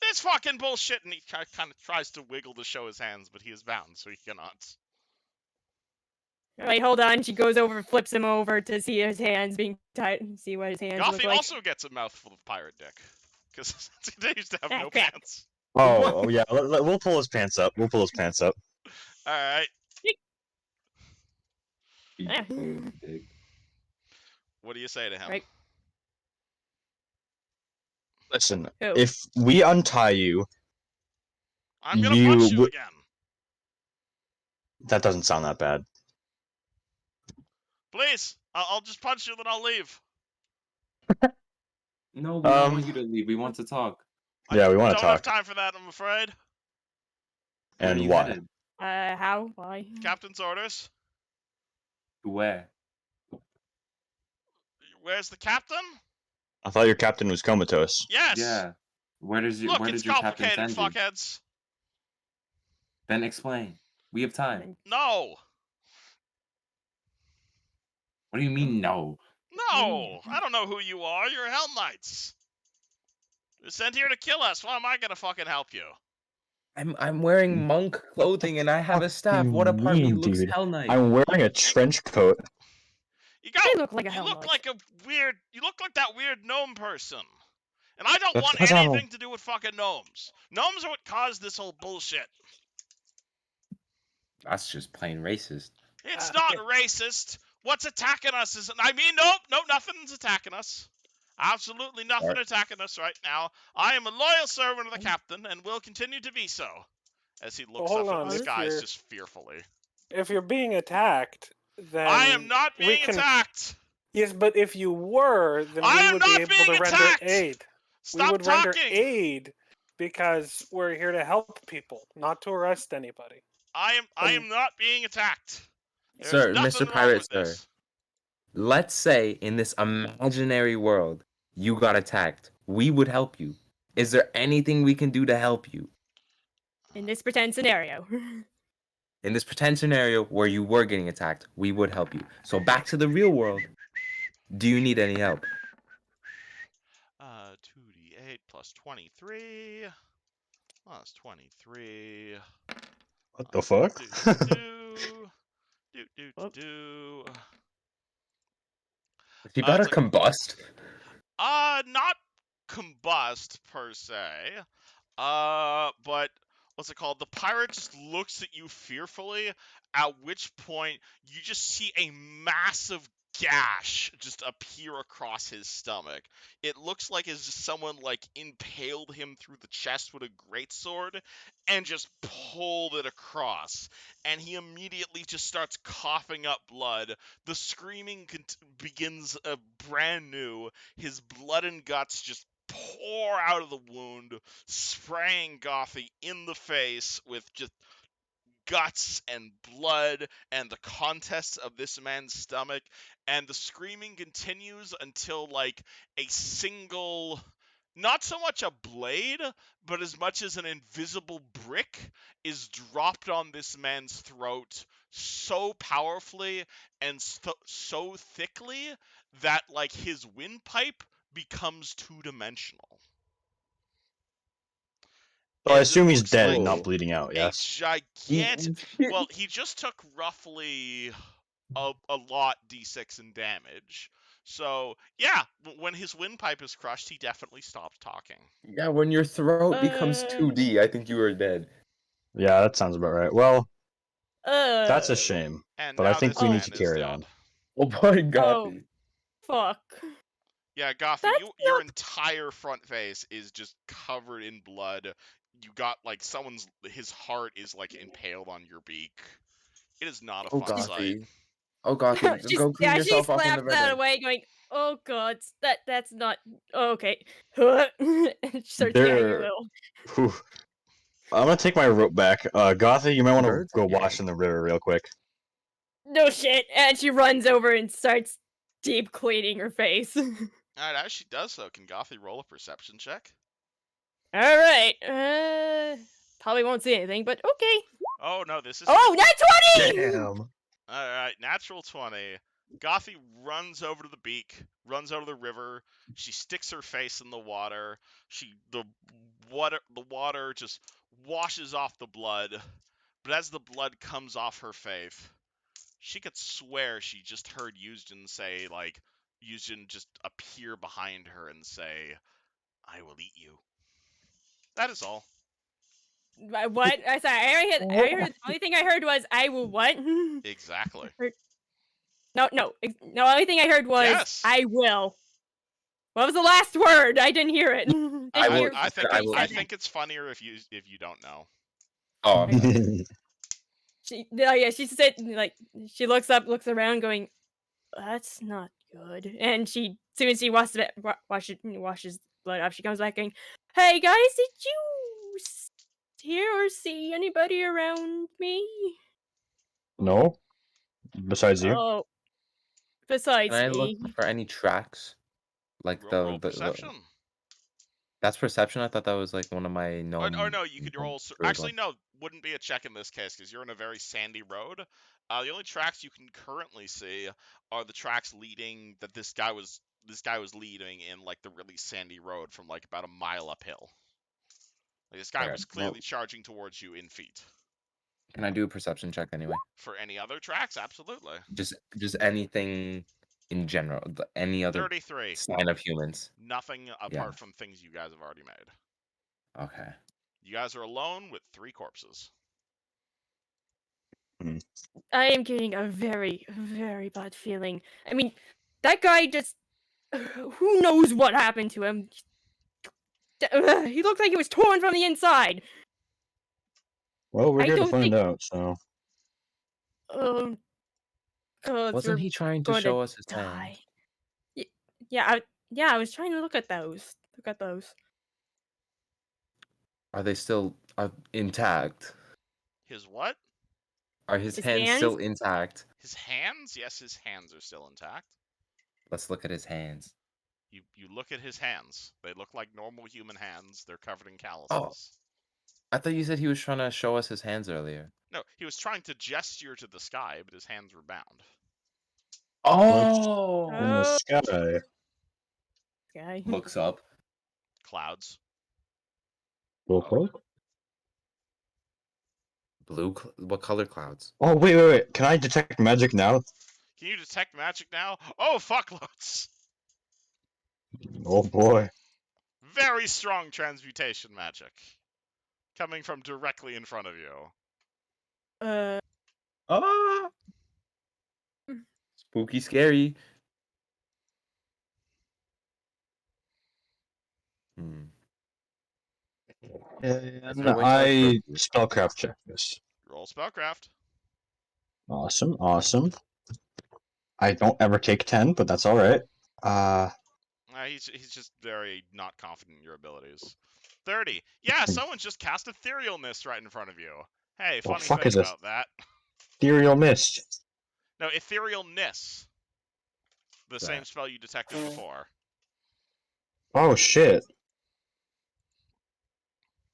This fucking bullshit, and he kind of tries to wiggle to show his hands, but he is bound, so he cannot. Alright, hold on. She goes over, flips him over to see his hands being tied, see what his hands look Goffy like. also gets a mouthful of pirate dick because he continues to have Ah, no crap. pants. Oh yeah, we'll pull his pants up. We'll pull his pants up. All right, Ah. Big. what do you say to him? Right. Listen, Who? if we untie you, I'm gonna punch you you again. that doesn't sound that bad. Please, I'll just punch you, then I'll leave. No, we don't Um, want you to leave. We want to talk. yeah, we want to Don't have talk. time for that, I'm afraid. Where are And you why? headed? How? Why? Captain's orders. To where? Where's the captain? I thought your captain was comatose. Yes. Yeah. Where Look, did it's your captain complicated, send you? fuckheads. Then explain. We have time. Then- No. What do you mean no? No. I don't know who you are. You're Hell Knights. You're sent here to kill us. Why am I gonna fucking help you? I'm wearing monk clothing and I have a staff. What a part of me looks dude? Hell Knight. I'm wearing a trench coat. I look like a You Hell look Knight. like a weird. You look like that weird gnome person. And I don't That's want 'cause I'm a- anything to do with fucking gnomes. Gnomes are what caused this whole bullshit. That's just plain racist. It's not racist. What's attacking us is. I mean, nope, nothing's attacking us. Absolutely nothing Alright. attacking us right now. I am a loyal servant of the captain and will continue to be so. As he looks hold up on, at the if skies you're- just fearfully. If you're being attacked, then I am not we being can- attacked! Yes, but if you were, then I we am would be not able being to render attacked! aid. We Stop would render talking! aid because we're here to help people, not to arrest anybody. I am not being attacked. There's Sir, nothing Mr. wrong Pirate with Sir. this. Let's say in this imaginary world you got attacked. We would help you. Is there anything we can do to help you? In this pretend scenario. In this pretend scenario where you were getting attacked, we would help you. So back to the real world. Do you need any help? 2d8 plus 23 plus 23. What the fuck? Do. If you better It's like, combust. not combust per se. But what's it called? The pirate just looks at you fearfully, at which point you just see a massive gash just appear across his stomach. It looks like as if someone like impaled him through the chest with a greatsword and just pulled it across. And he immediately just starts coughing up blood. The screaming begins brand new. His blood and guts just pour out of the wound, spraying Gothy in the face with just guts and blood and the contents of this man's stomach. And the screaming continues until like a single, not so much a blade, but as much as an invisible brick is dropped on this man's throat so powerfully and so thickly that like his windpipe becomes two-dimensional. So I As it assume he's looks dead, like not bleeding out. a Yes. gigantic. Well, he just took roughly a lot d6 in damage. So yeah, when his windpipe is crushed, he definitely stops talking. Yeah, when your throat becomes 2D, I think you are dead. Yeah, that sounds about right. Well, that's a Uh. shame. And But I now think this we need man to is carry dead. on. Oh boy, Gothy. Fuck. Yeah, Gothy, That's your not- entire front face is just covered in blood. You got like his heart is like impaled on your beak. It is not a Oh fun sight. Gothy. Oh Gothy, go clean she yourself off in the slaps that river. away, going, "Oh God, that's not okay." And she starts carrying her There. little. Whew. I'm gonna take my rope back. Gothy, you might want to Birds go are wash gay. in the river real quick. No shit, and she runs over and starts deep cleaning her face. Alright, as she does so, can Gothy roll a perception check? All right, probably won't see anything, but okay. Oh no, this is. Oh, nat 20! Damn. Alright, natural 20. Gothy runs over to the beak, runs out of the river. She sticks her face in the water. The water just washes off the blood. But as the blood comes off her face, she could swear she just heard Yuzhin say, like, Yuzhin just appear behind her and say, "I will eat you." That is all. What? I sorry, I heard. The only thing I heard was, "I will what?" Exactly. No. The only thing I heard was, Yes. "I will." What was the last word? I didn't hear it. Didn't I will- hear I think what I you will- I said. think it's funnier if you don't know. Oh, I'm sorry. She said, like, she looks up, looks around, going, "That's not good." And she, soon as she washes blood off, she comes back going, "Hey guys, did you hear or see anybody around me?" No. Besides you. Oh, Can besides I look me. for any tracks? Like Roll perception. that's perception. I thought that was like one of my Or no, you could roll. skills Actually, ones. no, wouldn't be a check in this case because you're in a very sandy road. The only tracks you can currently see are the tracks leading that this guy was leading in like the really sandy road from like about a mile uphill. Like, this guy Okay. was Well, clearly charging towards you in feet. can I do a perception check anyway? For any other tracks, absolutely. Just anything in general. Any other 33. sign of humans. Nothing Yeah. apart from things you guys have already made. Okay. You guys are alone with 3 corpses. I am getting a very, very bad feeling. I mean, that guy just. Who knows what happened to him? He looked like he was torn from the inside. Well, we're I here to don't find think. out, so. Oh, God, Wasn't we're he trying to gonna show us his die. hand? Yeah, I was trying to look at those. Look at those. Are they still intact? His what? Are his His hands hands? still intact? His hands? Yes, his hands are still intact. Let's look at his hands. You look at his hands. They look like normal human hands. They're covered in calluses. Oh. I thought you said he was trying to show us his hands earlier. No, he was trying to gesture to the sky, but his hands were bound. Oh! In the Oh, sky. guy. Looks up. Clouds. Blue cloak? What color clouds? Oh, wait. Can I detect magic now? Can you detect magic now? Oh, fuckloads! Oh boy. Very strong transmutation magic. Coming from directly in front of you. Ah! Spooky, scary. Hmm. And there a way to, I spellcraft check this. Roll spellcraft. Awesome. I don't ever take 10, but that's alright. He's just very not confident in your abilities. 30. Yeah, someone just cast Ethereal Mist right in front of you. Hey, What funny the fuck thing is this? about that. Ethereal mist. No, Ethereal Ness. The same That. spell you detected before. Oh shit.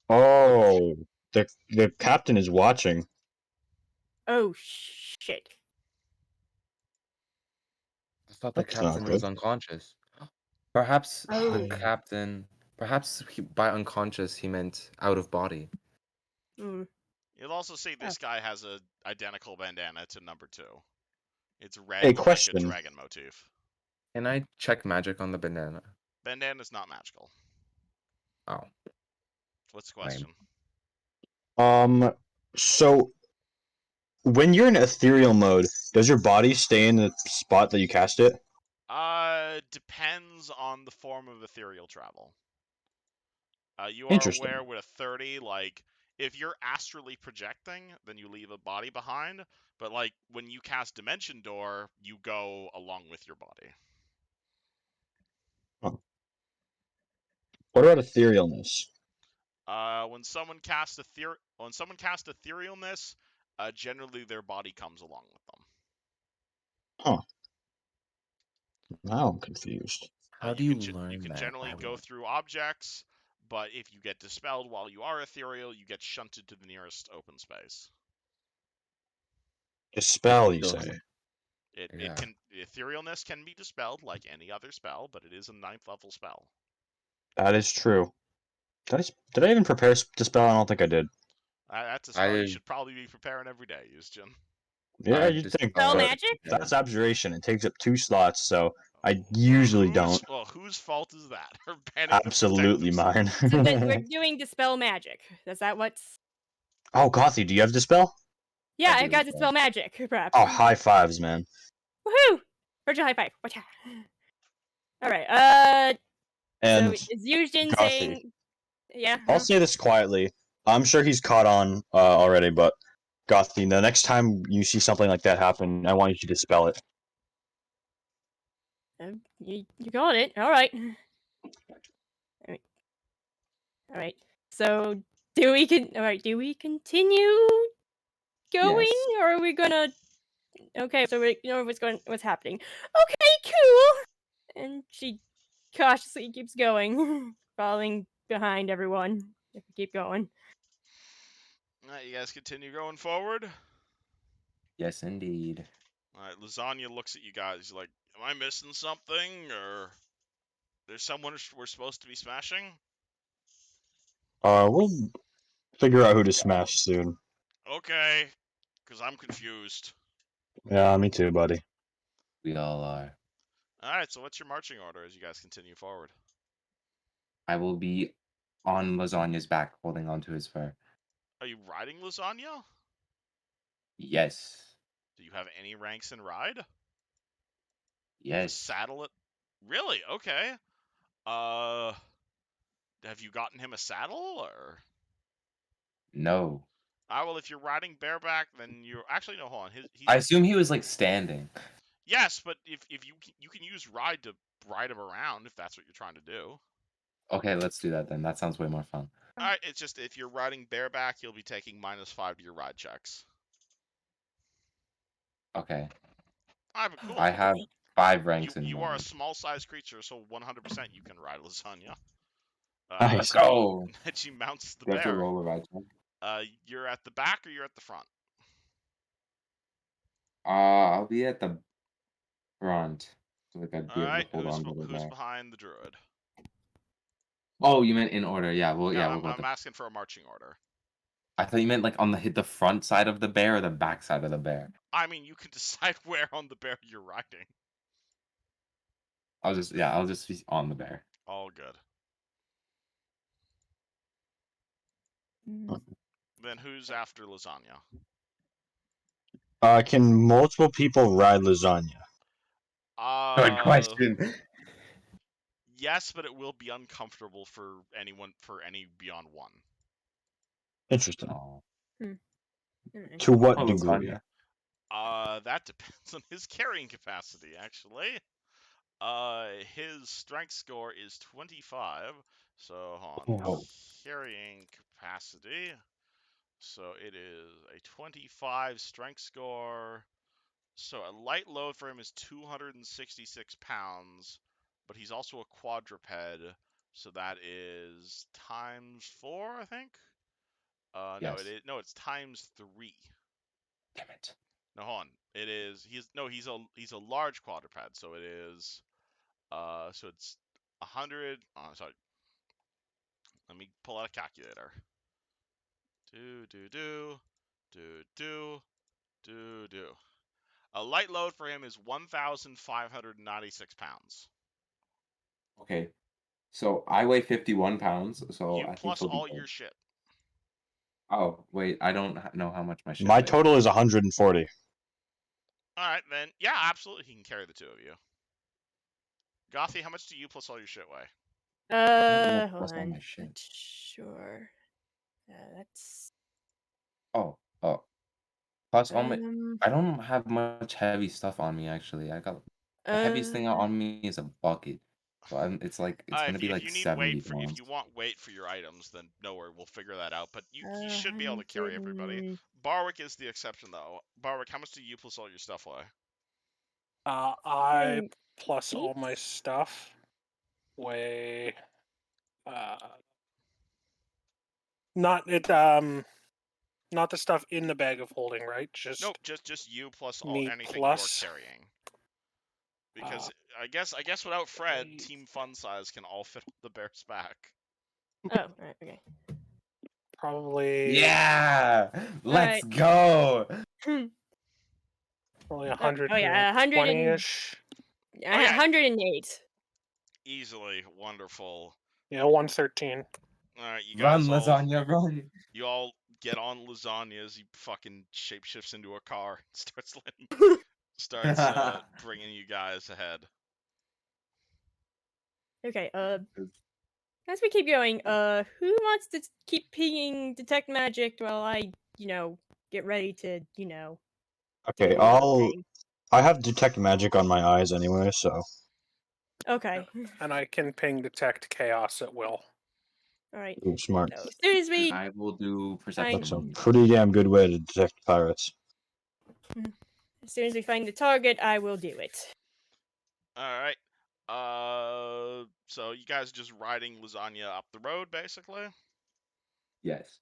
Oh, the captain is watching. Oh, shit. I thought the That's not captain was good. unconscious. Perhaps Oh. the captain. Perhaps by unconscious he meant out of body. Mm. You'll also see this guy has a identical bandana to number 2. It's red Hey, with like a question. dragon motif. Can I check magic on the banana? Bandana's not magical. Oh. What's the Lame. question? So when you're in ethereal mode, does your body stay in the spot that you cast it? Depends on the form of ethereal travel. You are Interesting. aware with a 30, like, if you're astrally projecting, then you leave a body behind. But, like, when you cast Dimension Door, you go along with your body. What about etherealness? When someone casts etherealness, generally their body comes along with them. Huh. Now I'm confused. How do you You learn can that? generally go through objects, but if you get dispelled while you are ethereal, you get shunted to the nearest open space. Dispel, you Still- say? It can etherealness can be dispelled like any other spell, but it is a 9th level spell. That is true. Did I even prepare dispel? I don't think I did. That's a spell you should probably be preparing every day, Yusjin. Yeah, I've you'd think. Spell but magic? That's abjuration. It takes up 2 slots, so I usually don't. Well, whose fault is that? Or banning the Absolutely pretenders? mine. So that we're doing dispel magic. Is that what's? Oh, Gothy, do you have dispel? Yeah, I I've do got as well. dispel magic. Perhaps. Oh, high fives, man. Woohoo! Virtual high five. Watch out. All right. And So is Yujin Gothy. saying, yeah? I'll say this quietly. I'm sure he's caught on already, but Gothy, the next time you see something like that happen, I want you to dispel it. You got it. All right. All right. So do we continue going, Yes. or are we gonna? Okay, so we know what's happening. Okay, cool. And she cautiously keeps going, following behind everyone. If we keep going. Alright, you guys continue going forward. Yes, indeed. Alright, Lasagna looks at you guys like, am I missing something? Or there's someone we're supposed to be smashing? We'll figure out who to smash soon. Okay, because I'm confused. Yeah, me too, buddy. We all are. Alright, so what's your marching order as you guys continue forward? I will be on Lasagna's back, holding onto his fur. Are you riding Lasagna? Yes. Do you have any ranks in ride? You have a Yes. saddle it? Really? Okay. Uh, have you gotten him a saddle, or? No. Well, if you're riding bareback, then you're actually no. Hold on. He's I assume he was like standing. yes, but if you can use ride to ride him around if that's what you're trying to do. Okay, let's do that then. That sounds way more fun. All right, it's just if you're riding bareback, you'll be taking -5 to your ride checks. Okay. All right, but cool. I have 5 ranks in You are a mind. small-sized creature, so 100% you can ride Lasagna. Nice. Let's go. She mounts the Do I have to bear. roll a ride check? You're at the back or you're at the front? I'll be at the front. I feel like I'd All be able right, to hold on better who's there. behind the druid? Oh, you meant in order. Yeah, well, No, yeah, we'll go I'm with asking for a marching order. I thought you meant like on the front side of the bear or the back side of the bear. I mean, you can decide where on the bear you're riding. I'll just be on the bear. All good. Mm. Then who's after Lasagna? Can multiple people ride lasagna? Good question. Yes, but it will be uncomfortable for any beyond one. Interesting. Oh. Alright. To what Oh, degree? lasagna. That depends on his carrying capacity, actually. His strength score is 25. So, hold on. Oh. Carrying capacity. So, it is a 25 strength score. So, a light load for him is 266 pounds. But he's also a quadruped. So, that is times 4, I think? Yes. No, it's times 3. Damn it. No, hold on. He's a large quadruped, so it is so it's 100. Oh, sorry. Let me pull out a calculator. Do. A light load for him is 1,596 pounds. Okay. So I weigh 51 pounds, so You I think plus he'll be all good. your shit. Oh, wait, I don't know how much my shit My weighs. total is 140. All right, then. Yeah, absolutely. He can carry the two of you. Gothy, how much do you plus all your shit weigh? Hold Plus all on. my shit. Not sure. That's Oh. Plus all my um I don't have much heavy stuff on me actually. I got the heaviest thing on me is a bucket. So it's gonna be If like you need 70 if pounds. you want weight for your items, then no worry, we'll figure that out. But he should be able to carry 100 everybody. and- Barwick is the exception, though. Barwick, how much do you plus all your stuff weigh? I plus all 108? my stuff weigh not the stuff in the bag of holding, right? Just Nope, just you plus me anything plus. you're carrying. Because I guess without Fred, eight. Team Fun Size can all fit on the bear's back. Oh, right, okay. Probably Yeah! Let's Alright. go! probably Oh yeah, 120-ish. yeah. 108. Easily wonderful. Yeah, 113. All right, you Run, guys all lasagna, run! you all get on Lasagna as he fucking shapeshifts into a car, starts bringing you guys ahead. Okay, as we keep going, who wants to keep pinging detect magic while I, get ready to, Okay, do another thing? I have detect magic on my eyes anyway, so Okay. And I can ping detect chaos at will. Alright. ooh, smart. So, as soon as And we I will do Fine. That's a perception. pretty damn good way to detect pirates. find the target, I will do it. All right. So you guys just riding lasagna up the road, basically. Yes.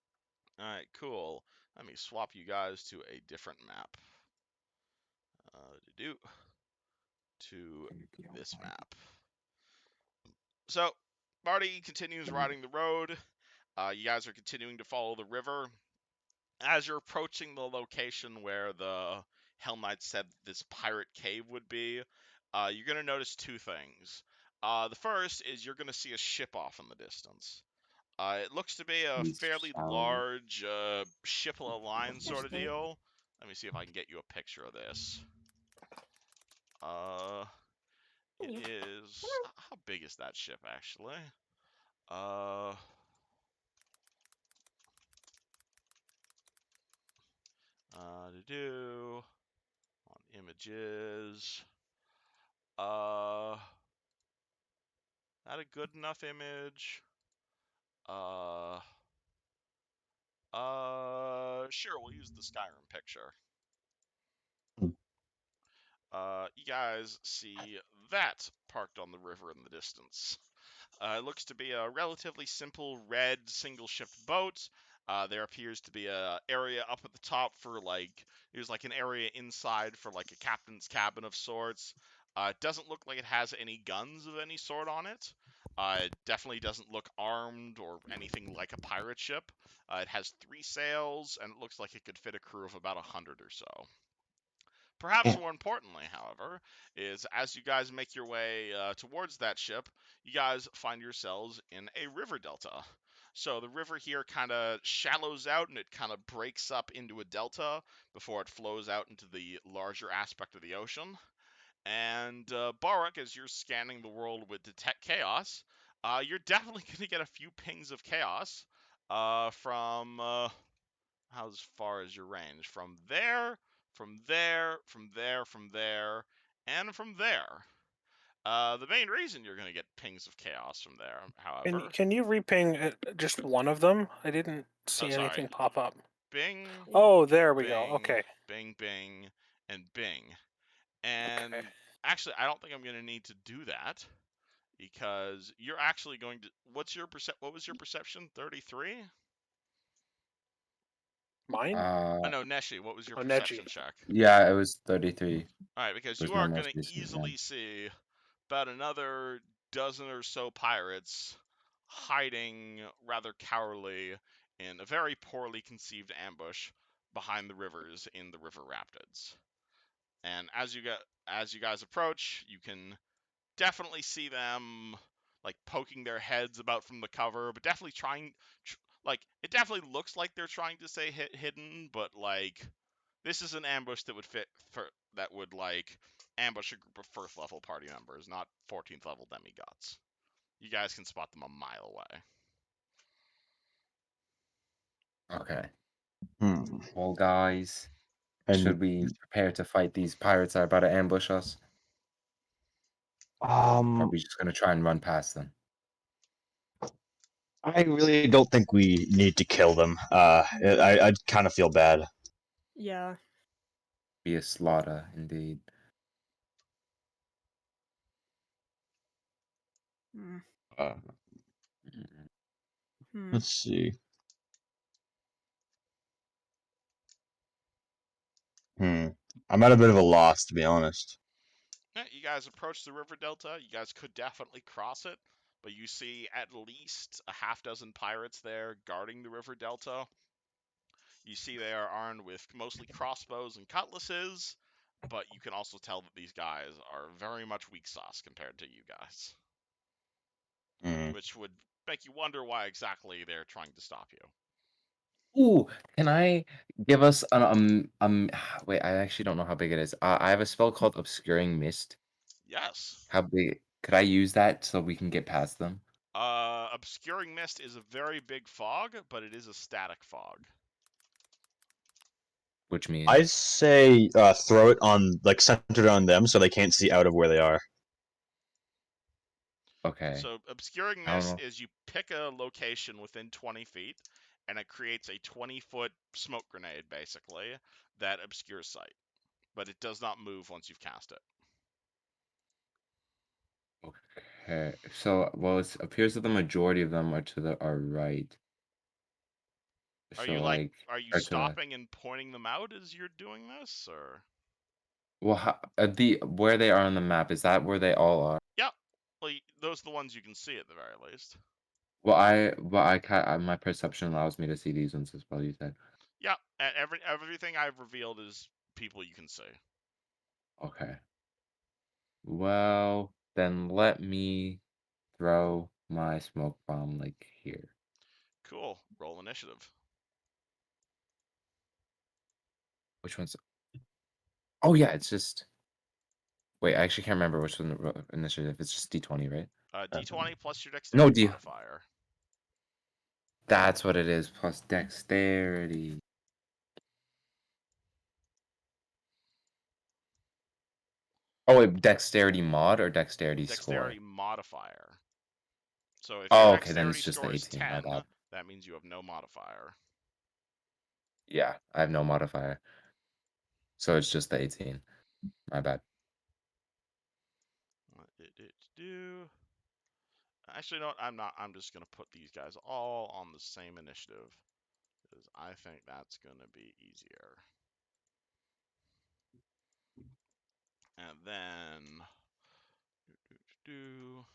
All right, cool. Let me swap you guys to a different map. To this map. So Marty continues riding the road. You guys are continuing to follow the river. As you're approaching the location where the Hell Knight said this pirate cave would be, you're going to notice two things. The first is you're going to see a ship off in the distance. It looks to be a He's fairly shallow. large ship of the line sort of deal. Let me see if I can get you a picture of this. It is... How big is that ship, actually? On images. Not a good enough image. Sure, we'll use the Skyrim picture. You guys see that parked on the river in the distance. It looks to be a relatively simple red single-shipped boat. There appears to be a area up at the top for there's an area inside for a captain's cabin of sorts. It doesn't look like it has any guns of any sort on it. It definitely doesn't look armed or anything like a pirate ship. It has 3 sails, and it looks like it could fit a crew of about 100 or so. Perhaps more importantly, however, is as you guys make your way towards that ship, you guys find yourselves in a river delta. So the river here kind of shallows out and it kind of breaks up into a delta before it flows out into the larger aspect of the ocean. And Barak, as you're scanning the world with Detect Chaos, you're definitely going to get a few pings of chaos from how far is your range? From there, from there, from there, from there, and from there. The main reason you're going to get pings of chaos from there, however... Can you reping just one of them? I didn't see sorry. anything pop up. Bing, Oh, there we bing, go. Okay. bing, bing, and bing. And Okay. actually, I don't think I'm going to need to do that because you're actually going to... What was your perception? 33? Mine? Oh, no, Neshi, what was your Oh, perception Neji. check? Yeah, it was 33. All right, because Was you my are most going to recent easily one. see about another dozen or so pirates hiding rather cowardly in a very poorly conceived ambush behind the rivers in the river rapids. And as you guys approach, you can definitely see them poking their heads about from the cover, but definitely it definitely looks like they're trying to stay hidden, but this is an ambush that would ambush a group of first level party members, not 14th level demigods. You guys can spot them a mile away. Okay. Hmm. Well, guys, And should we prepare to fight these pirates that are about to ambush us? Or are we just gonna try and run past them? I really don't think we need to kill them. I kind of feel bad. Yeah. Be a slaughter, indeed. Hmm. Uh, Hmm. let's see. I'm at a bit of a loss, to be honest. Yeah, you guys approach the river delta. You guys could definitely cross it, but you see at least a half dozen pirates there guarding the river delta. You see they are armed with mostly crossbows and cutlasses, but you can also tell that these guys are very much weak sauce compared to you guys, which would make you wonder why exactly they're trying to stop you. Ooh, can I give us wait, I actually don't know how big it is. I have a spell called Obscuring Mist. Yes. How big Could I use that so we can get past them? Obscuring mist is a very big fog, but it is a static fog. Which means I say throw it on, like, centered on them so they can't see out of where they are. okay. So obscuring I don't mist know. is you pick a location within 20 feet, and it creates a 20-foot smoke grenade, basically, that obscures sight. But it does not move once you've cast it. Okay. So well, it appears that the majority of them are to our right. Are So you like, are you or to the stopping and pointing them out as you're doing this, or? well, where they are on the map, is that where they all are? Yeah, well, those are the ones you can see at the very least. Well, my perception allows me to see these ones as well. You said. Yeah, and everything I've revealed is people you can see. Okay. Well, then let me throw my smoke bomb like here. Cool. Roll initiative. Which one's? Oh yeah, it's just. Wait, I actually can't remember which one initiative. It's just D20, right? D20 plus your No, dexterity modifier. That's what it is. Plus dexterity. Oh wait, dexterity mod or dexterity Dexterity score? modifier. So if your Oh, okay, then dexterity it's just the score is 18. My 10, bad. that means you have no modifier. Yeah, I have no modifier. So it's just the 18. My bad. What did it do? Actually, no, I'm not. I'm just going to put these guys all on the same initiative, because I think that's going to be easier. And then... do...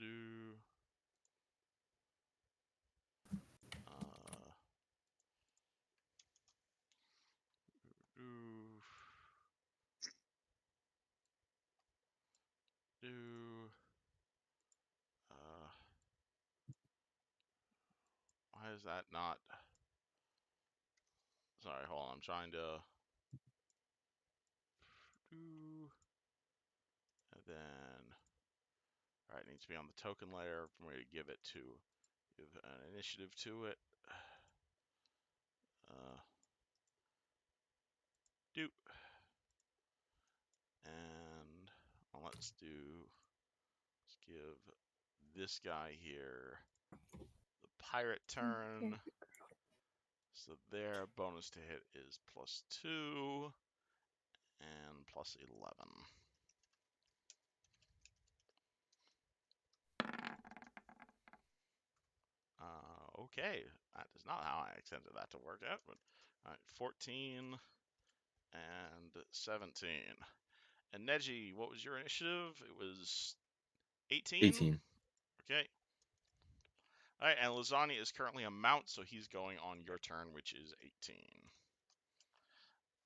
do... do... do... why is that not... Sorry, hold on. I'm trying to... do... And then... Alright, it needs to be on the token layer for me to give an initiative to it. Do. And let's give this guy here the pirate turn. So their bonus to hit is +2 and +11. Okay, that is not how I intended that to work out, but all right, 14 and 17. And Neji, what was your initiative? It was 18? 18. Okay. All right, and Lasagna is currently a mount, so he's going on your turn, which is 18.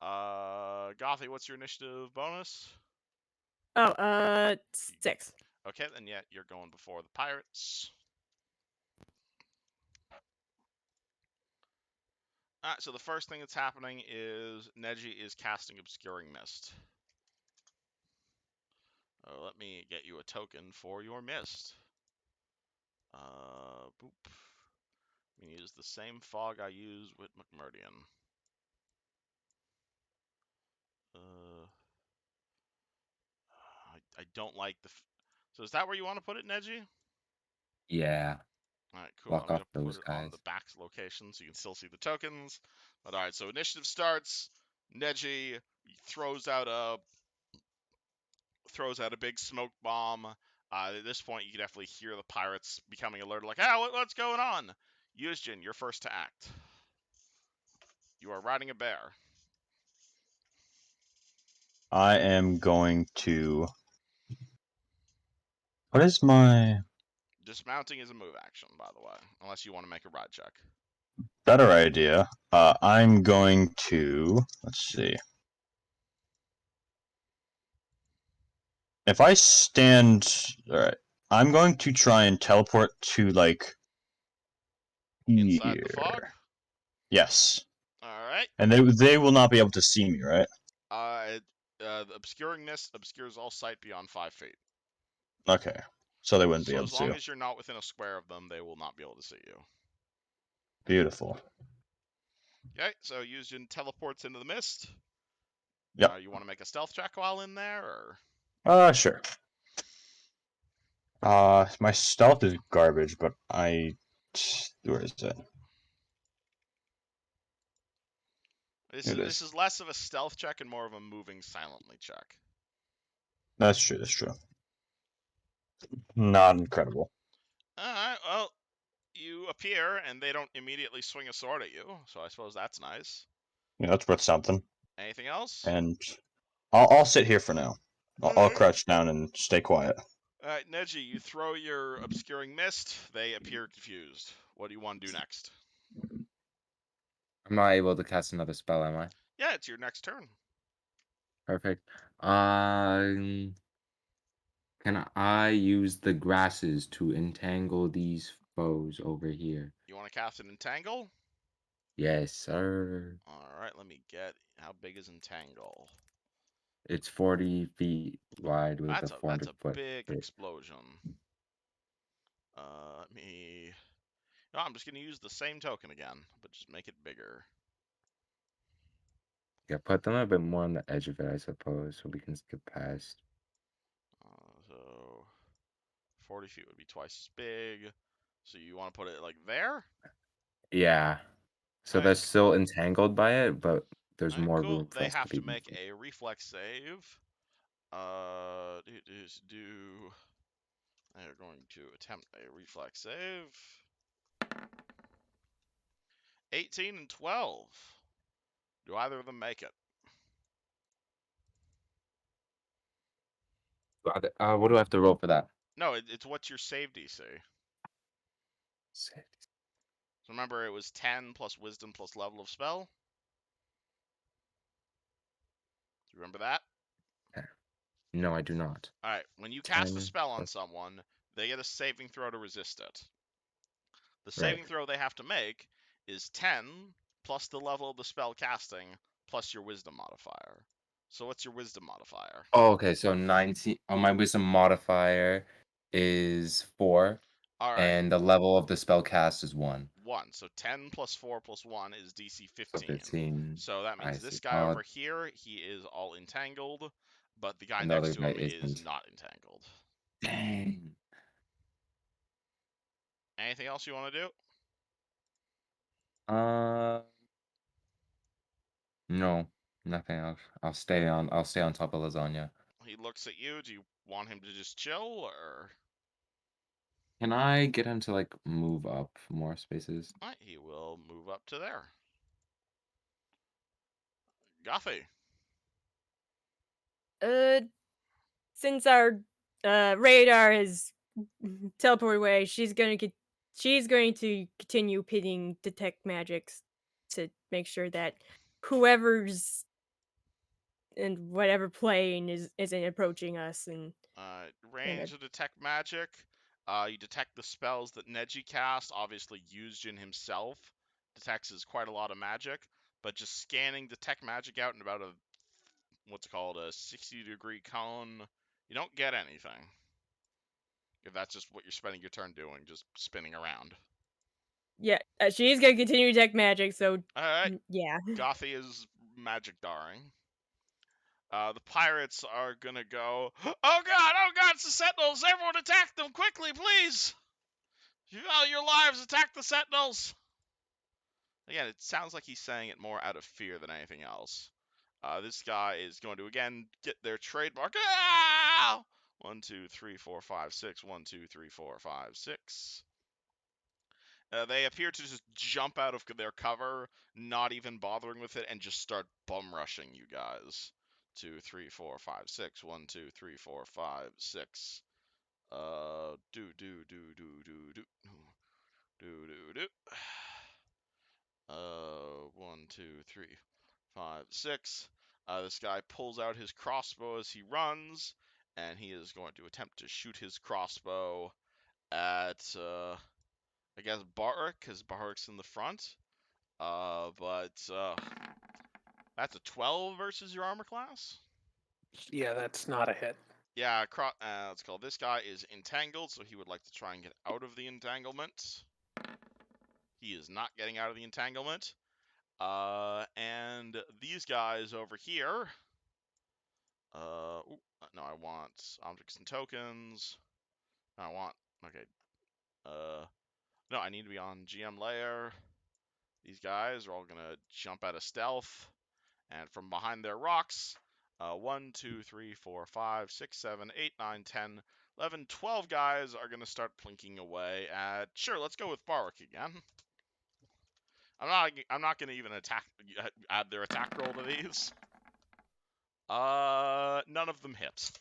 Gothy, what's your initiative bonus? Oh, 6. Okay, then yeah, you're going before the pirates. Alright, so the first thing that's happening is Neji is casting Obscuring Mist. Let me get you a token for your mist. Boop. We use the same fog I use with McMurdian. I don't like the... So is that where you want to put it, Neji? Yeah. Alright, cool. Block I'm going off to put those it on guys. the back location so you can still see the tokens. But alright, so initiative starts. Neji throws out a big smoke bomb. At this point, you can definitely hear the pirates becoming alerted, like, "Ah, what's going on?" Yuzjin, you're first to act. You are riding a bear. I am going to. What is my Dismounting is a move action, by the way, unless you want to make a ride check. better idea? I'm going to. Let's see. If I stand. Alright. I'm going to try and teleport to, like. Inside the fog? Here. Yes. All right. And they will not be able to see me, right? The obscuring mist obscures all sight beyond 5 feet. Okay. So they wouldn't be So able as long to. as you're not within a square of them, they will not be able to see you. Beautiful. Okay, so Yuzhin teleports into the mist. Yep. You want to make a stealth check while in there, or? Sure. My stealth is garbage, but where is it? It This is. is less of a stealth check and more of a moving silently check. That's true. That's true. Not incredible. Alright, well, you appear and they don't immediately swing a sword at you, so I suppose that's nice. Yeah, that's worth something. Anything else? And I'll sit here for now. I'll Alright. crouch down and stay quiet. Alright, Neji, you throw your obscuring mist. They appear confused. What do you want to do next? I'm not able to cast another spell, am I? Yeah, it's your next turn. Perfect. Can I use the grasses to entangle these foes over here? You want to cast an entangle? Yes, sir. Alright, let me get... How big is entangle? It's 40 feet wide with a That's 400 a foot. big Bit. explosion. Let me... No, I'm just going to use the same token again, but just make it bigger. Yeah, put them a bit more on the edge of it, I suppose, so we can skip past. So 40 feet would be twice as big. So you want to put it like there? Yeah. So they're Alright, still entangled by it, but there's alright, more cool. room for They us to have be to make moving. a reflex save. They're going to attempt a reflex save. 18 and 12. Do either of them make it? What do I have to roll for that? No, it's what's your save DC. So remember, it was 10 plus wisdom plus level of spell. Do you remember that? No, I do not. Alright, when you cast a 10 spell on plus. someone, they get a saving throw to resist it. The Right. saving throw they have to make is 10 plus the level of the spell casting plus your wisdom modifier. So what's your wisdom modifier? Oh, okay, so 19. Oh, my wisdom modifier is 4, Alright, and the level of the spell cast is 1. 1. So 10 plus 4 plus 1 is DC So 15. 15. So that I means see. this guy over here, he is all entangled, but the guy And the next other to guy him is isn't. not entangled. Dang. Anything else you want to do? No, nothing else. I'll stay on top of lasagna. He looks at you. Do you want him to just chill, or? Can I get him to like move up more spaces? Alright, he will move up to there. Goffy. Since our radar is teleported away, she's going to continue pitting detect magics to make sure that whoever's in whatever plane isn't approaching us and Range to detect magic. You detect the spells that Neji cast. Obviously, Yuzjin himself detects quite a lot of magic, but just scanning detect magic out in about what's called a 60-degree cone, you don't get anything. If that's just what you're spending your turn doing, just spinning around. yeah, she's gonna continue to detect magic. So Alright, yeah, Gothy is magic darring. The pirates are gonna go, oh god, it's the sentinels! Everyone attack them quickly, please! If you value your lives, attack the sentinels! Again, it sounds like he's saying it more out of fear than anything else. This guy is going to again get their trademark. Ah! 1, 2, 3, 4, 5, 6. 1, 2, 3, 4, 5, 6. They appear to just jump out of their cover, not even bothering with it, and just start bum rushing you guys. 2, 3, 4, 5, 6. 1, 2, 3, 4, 5, 6. Do do do do do do do do do. 1, 2, 3, 5, 6. This guy pulls out his crossbow as he runs, and he is going to attempt to shoot his crossbow at, I guess, Barak, because Barak's in the front. But that's a 12 versus your armor class. Yeah, that's not a hit. Yeah, let's call this guy is entangled, so he would like to try and get out of the entanglement. He is not getting out of the entanglement. And these guys over here. No, I want objects and tokens. Okay. No, I need to be on GM layer. These guys are all gonna jump out of stealth, and from behind their rocks, 1, 2, 3, 4, 5, 6, 7, 8, 9, 10, 11, 12 guys are gonna start plinking away at. Sure, let's go with Barwick again. I'm not gonna even add their attack roll to these. None of them hit.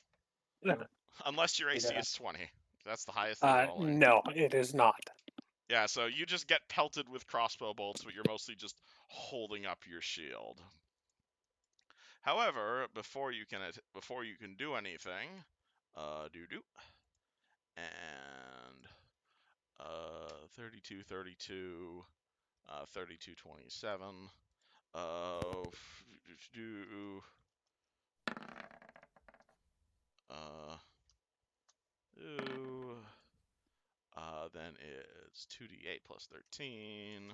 Unless your AC is 20. That's the highest they're rolling. No, it is not. Yeah, so you just get pelted with crossbow bolts, but you're mostly just holding up your shield. However, before you can do anything, and 32, 32, 32, 27, do then it's 2d8 plus 13.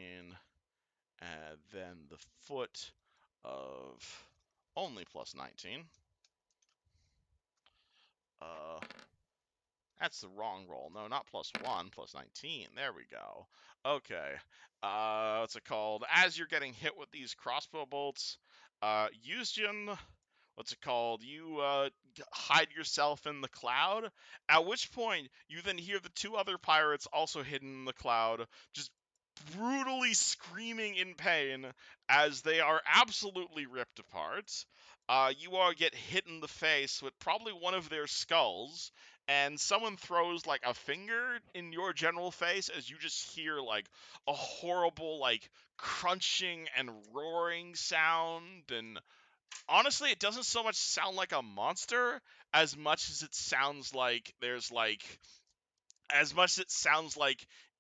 And then the foot of only plus 19. That's the wrong roll. No, not plus 1, plus 19. There we go. Okay. What's it called? As you're getting hit with these crossbow bolts, Yusjin, what's it called? You hide yourself in the cloud, at which point you then hear the two other pirates also hidden in the cloud just brutally screaming in pain as they are absolutely ripped apart. You all get hit in the face with probably one of their skulls, and someone throws like a finger in your general face as you just hear like a horrible like crunching and roaring sound. And honestly, it doesn't so much sound like a monster as much as it sounds like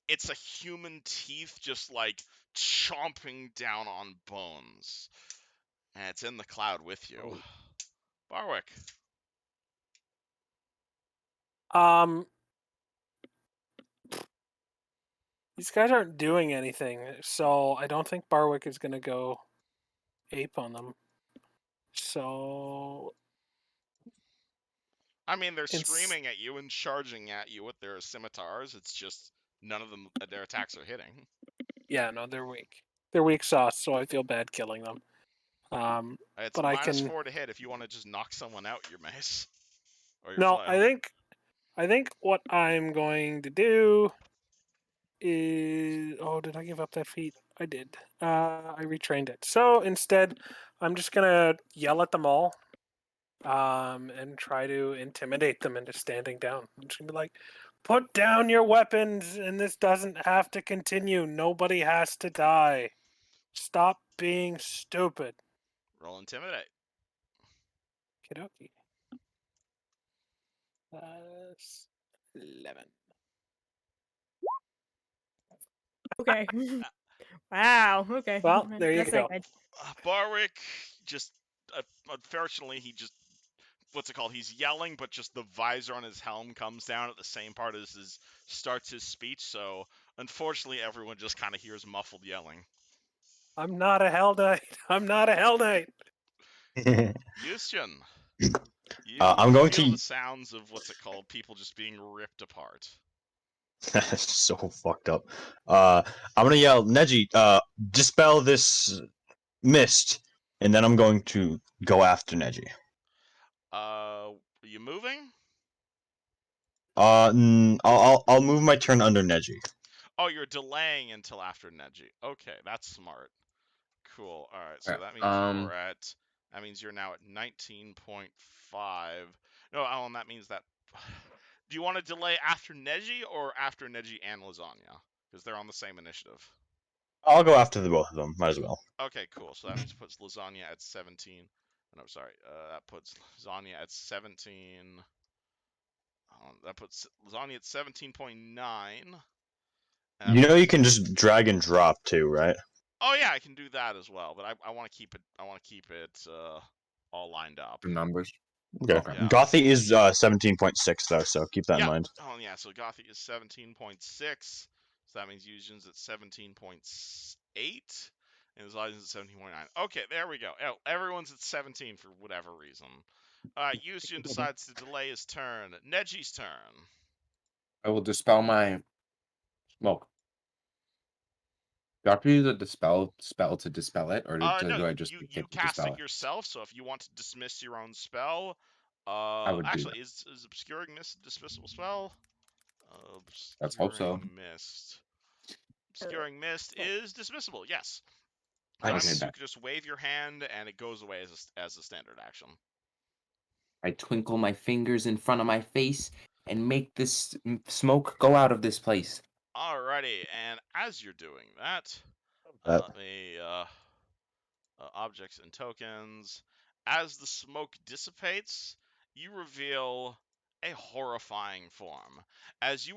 it's a human teeth just like chomping down on bones. And it's in the cloud with you. Oh. Barwick. These guys aren't doing anything, so I don't think Barwick is gonna go ape on them. So I mean, they're It's- screaming at you and charging at you with their scimitars. It's just none of them, their attacks are hitting. yeah, no, they're weak. They're weak sauce, so I feel bad killing them. It's But a I minus can. 4 to hit if you want to just knock someone out your mace or your No, flail. I think what I'm going to do is. Oh, did I give up that feat? I did. I retrained it. So instead, I'm just gonna yell at them all, and try to intimidate them into standing down. I'm just gonna be like, "Put down your weapons, and this doesn't have to continue. Nobody has to die. Stop being stupid." Roll intimidate. Kidoki. That's 11. Okay. Wow. Okay. Well, there you That's go. not good. Barwick just unfortunately he just what's it called? He's yelling, but just the visor on his helm comes down at the same part as his starts his speech. So unfortunately, everyone just kind of hears muffled yelling. I'm not a Hell Knight. I'm not a Hell Knight. Yushin, you I'm going feel to. the sounds of what's it called? People just being ripped apart. So fucked up. I'm gonna yell, Neji, dispel this mist, and then I'm going to go after Neji. Are you moving? I'll move my turn under Neji. Oh, you're delaying until after Neji. Okay, that's smart. Cool. All right, so Alright, that means that means you're now at 19.5. No, and that means that. Do you want to delay after Neji or after Neji and Lasagna? Because they're on the same initiative. I'll go after the both of them. Might as well. Okay, cool. So that means it puts Lasagna at 17. No, sorry. That puts Lasagna at 17. That puts Lasagna at 17.9. You know you can just drag and drop too, right? Oh yeah, I can do that as well, but I want to keep it. I want to keep it all lined up. The numbers. Okay. Okay. Yeah. Gothy is 17.6 though, so keep that in Yeah. mind. Oh yeah. So Gothic is 17.6. So that means Eugen's at 17.8. And Elijah's at 17.9. Okay, there we go. Oh, everyone's at 17 for whatever reason. Eugen decides to delay his turn. Neji's turn. I will dispel my smoke. Do I have to use a dispel spell to dispel it, or No, do I just you get to cast dispel it it? yourself. So if you want to dismiss your own spell, I would do actually, that. is obscuring mist a dismissible spell? Let's hope so. Obscuring mist. Obscuring mist is dismissible. Yes. So that Okay, means Nice. you bet. could just wave your hand and it goes away as a standard action. I twinkle my fingers in front of my face and make this smoke go out of this place. Alrighty, and as you're doing that, That. let me objects and tokens. As the smoke dissipates, you reveal a horrifying form. As you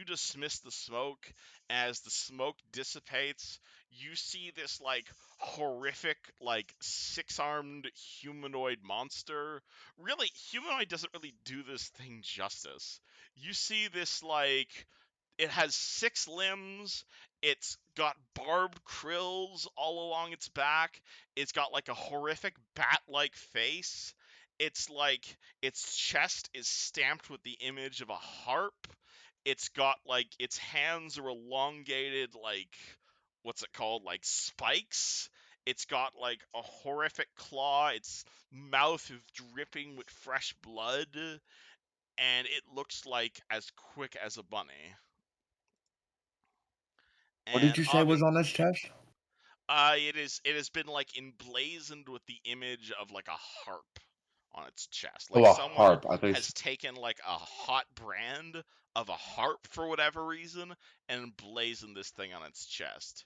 dismiss the smoke, as the smoke dissipates, you see this like horrific, like six-armed humanoid monster. Really, humanoid doesn't really do this thing justice. You see this like it has 6 limbs. It's got barbed krills all along its back. It's got like a horrific bat-like face. It's like its chest is stamped with the image of a harp. It's got like its hands are elongated like what's it called? Like spikes. It's got like a horrific claw. Its mouth is dripping with fresh blood and it looks like as quick as a bunny. What did And you say was on his chest? it has been like emblazoned with the image of like a harp on its chest. Oh, Like a someone harp. I thought has taken like a hot brand of a harp for whatever reason and emblazoned this thing on its chest.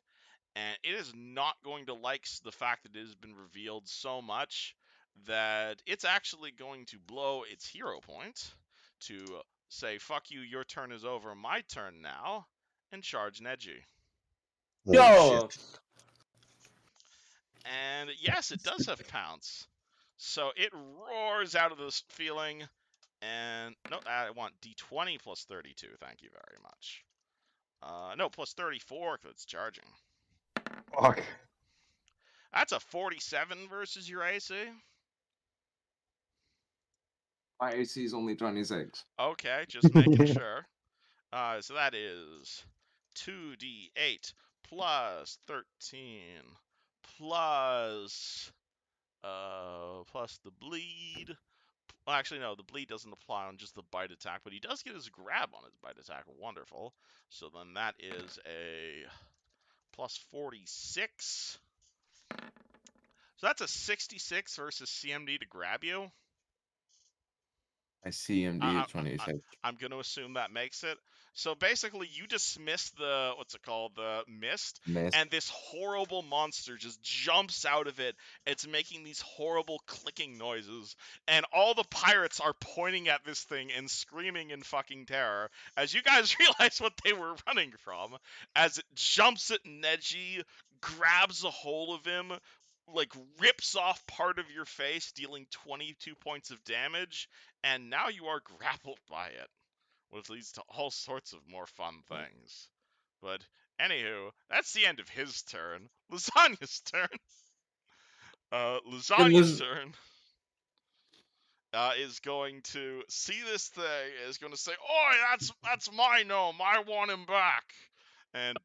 And it is not going to like the fact that it has been revealed so much that it's actually going to blow its hero point to say, fuck you, your turn is over, my turn now, and charge Neji. Holy shit. Yo, And yes, it does have pounce. So it roars out of this feeling. And no, I want d20 plus 32. Thank you very much. No, plus 34 because it's charging. Fuck. That's a 47 versus your AC. my AC is only 26. Okay, just making sure. So that is 2d8 plus 13 plus plus the bleed. Well, actually, no, the bleed doesn't apply on just the bite attack, but he does get his grab on his bite attack. Wonderful. So then that is a plus 46. So that's a 66 versus CMD to grab you. My CMD is 26. I'm going to assume that makes it. So basically, you dismiss the, what's it called, the mist, Miss. and this horrible monster just jumps out of it. It's making these horrible clicking noises, and all the pirates are pointing at this thing and screaming in fucking terror as you guys realize what they were running from. As it jumps at Neji, grabs a hold of him, like rips off part of your face, dealing 22 points of damage, and now you are grappled by it, which leads to all sorts of more fun things. But anywho, that's the end of his turn. Lasagna's turn. It Lasagna's was turn is going to see this thing. Is going to say, "Oi, that's my gnome. I want him back." And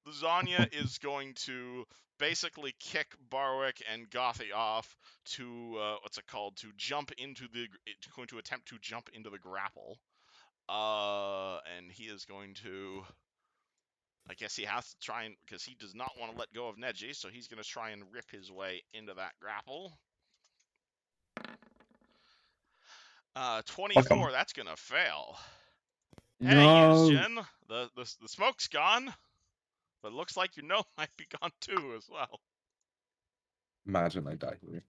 Lasagna is going to basically kick Barwick and Gothy off to what's it called? To jump into the going to attempt to jump into the grapple. And he is going to. I guess he has to try and because he does not want to let go of Neji, so he's going to try and rip his way into that grapple. 24. That's going to fail. Hey, no. Eugen, the smoke's gone, but it looks like your gnome might be gone too as well. Imagine I die here.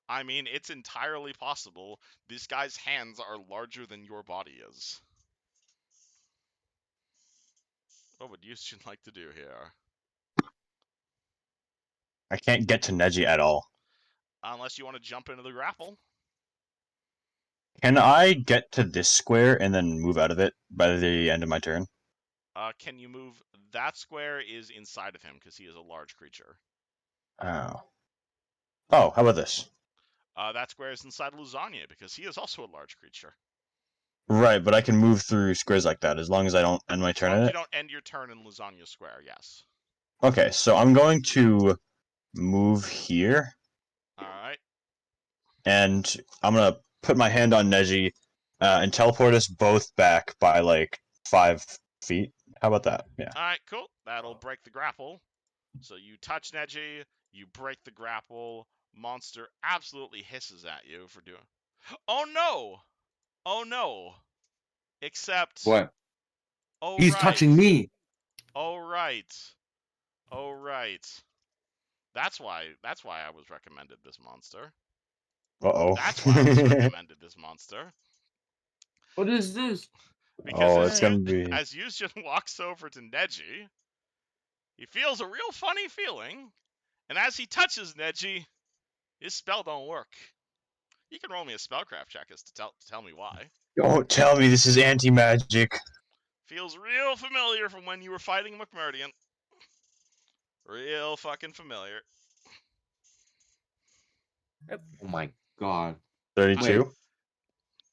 I mean, it's entirely possible. This guy's hands are larger than your body is. What would Eugen like to do here? I can't get to Neji at all. Unless you want to jump into the grapple. Can I get to this square and then move out of it by the end of my turn? Can you move? That square is inside of him because he is a large creature. Oh. Oh, how about this? That square is inside Lasagna because he is also a large creature. Right, but I can move through squares like that as long as I don't end my As turn long in as it. you don't end your turn in Lasagna Square, yes. Okay, so I'm going to move here, Alright. and I'm gonna put my hand on Neji and teleport us both back by like 5 feet. How about that? Yeah. Alright, cool. That'll break the grapple. So you touch Neji, you break the grapple. Monster absolutely hisses at you for doing. Oh no! Oh no! Except. What? Oh He's right. touching me. Oh right. Oh right. That's why I was recommended this monster. Uh-oh. That's why I was recommended this monster. What is this? Because Oh, it's gonna be... as Yushin walks over to Neji, he feels a real funny feeling, and as he touches Neji, his spell don't work. You can roll me a spellcraft check as to tell me why. Don't tell me this is anti-magic. Feels real familiar from when you were fighting McMurdian. Real fucking familiar. Oh my god. 32?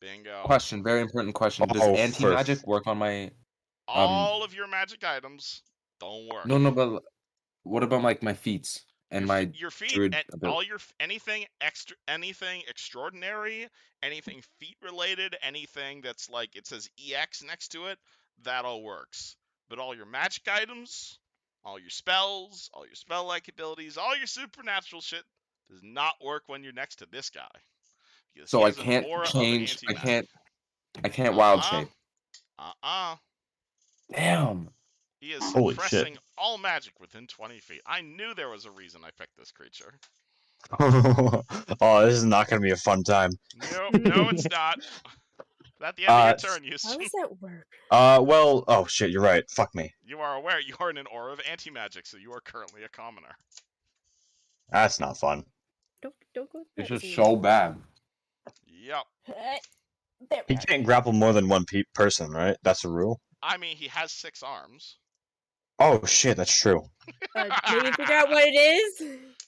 Bingo. Question, very important question. Does Oh, anti-magic work on my All of your magic items don't work. No, but what about like my feats and my Your feet druid and ability? all your anything extraordinary, anything feat related, anything that's like it says EX next to it, that all works. But all your magic items, all your spells, all your spell-like abilities, all your supernatural shit does not work when you're next to this guy. Because he So I is an can't aura of change. anti-magic. I can't wild shape. Damn. He is Holy shit. suppressing all magic within 20 feet. I knew there was a reason I picked this creature. Oh, this is not gonna be a fun time. Nope, no, it's not. At the end of your turn, How Houston, does that work? Well, oh shit, you're right. Fuck me. you are aware you are in an aura of anti-magic, so you are currently a commoner. That's not fun. Don't go It's that just so soon. bad. Yep. There we He are. can't grapple more than one person, right? That's a rule. I mean, he has 6 arms. Oh shit, that's true. Maybe figure out what it is.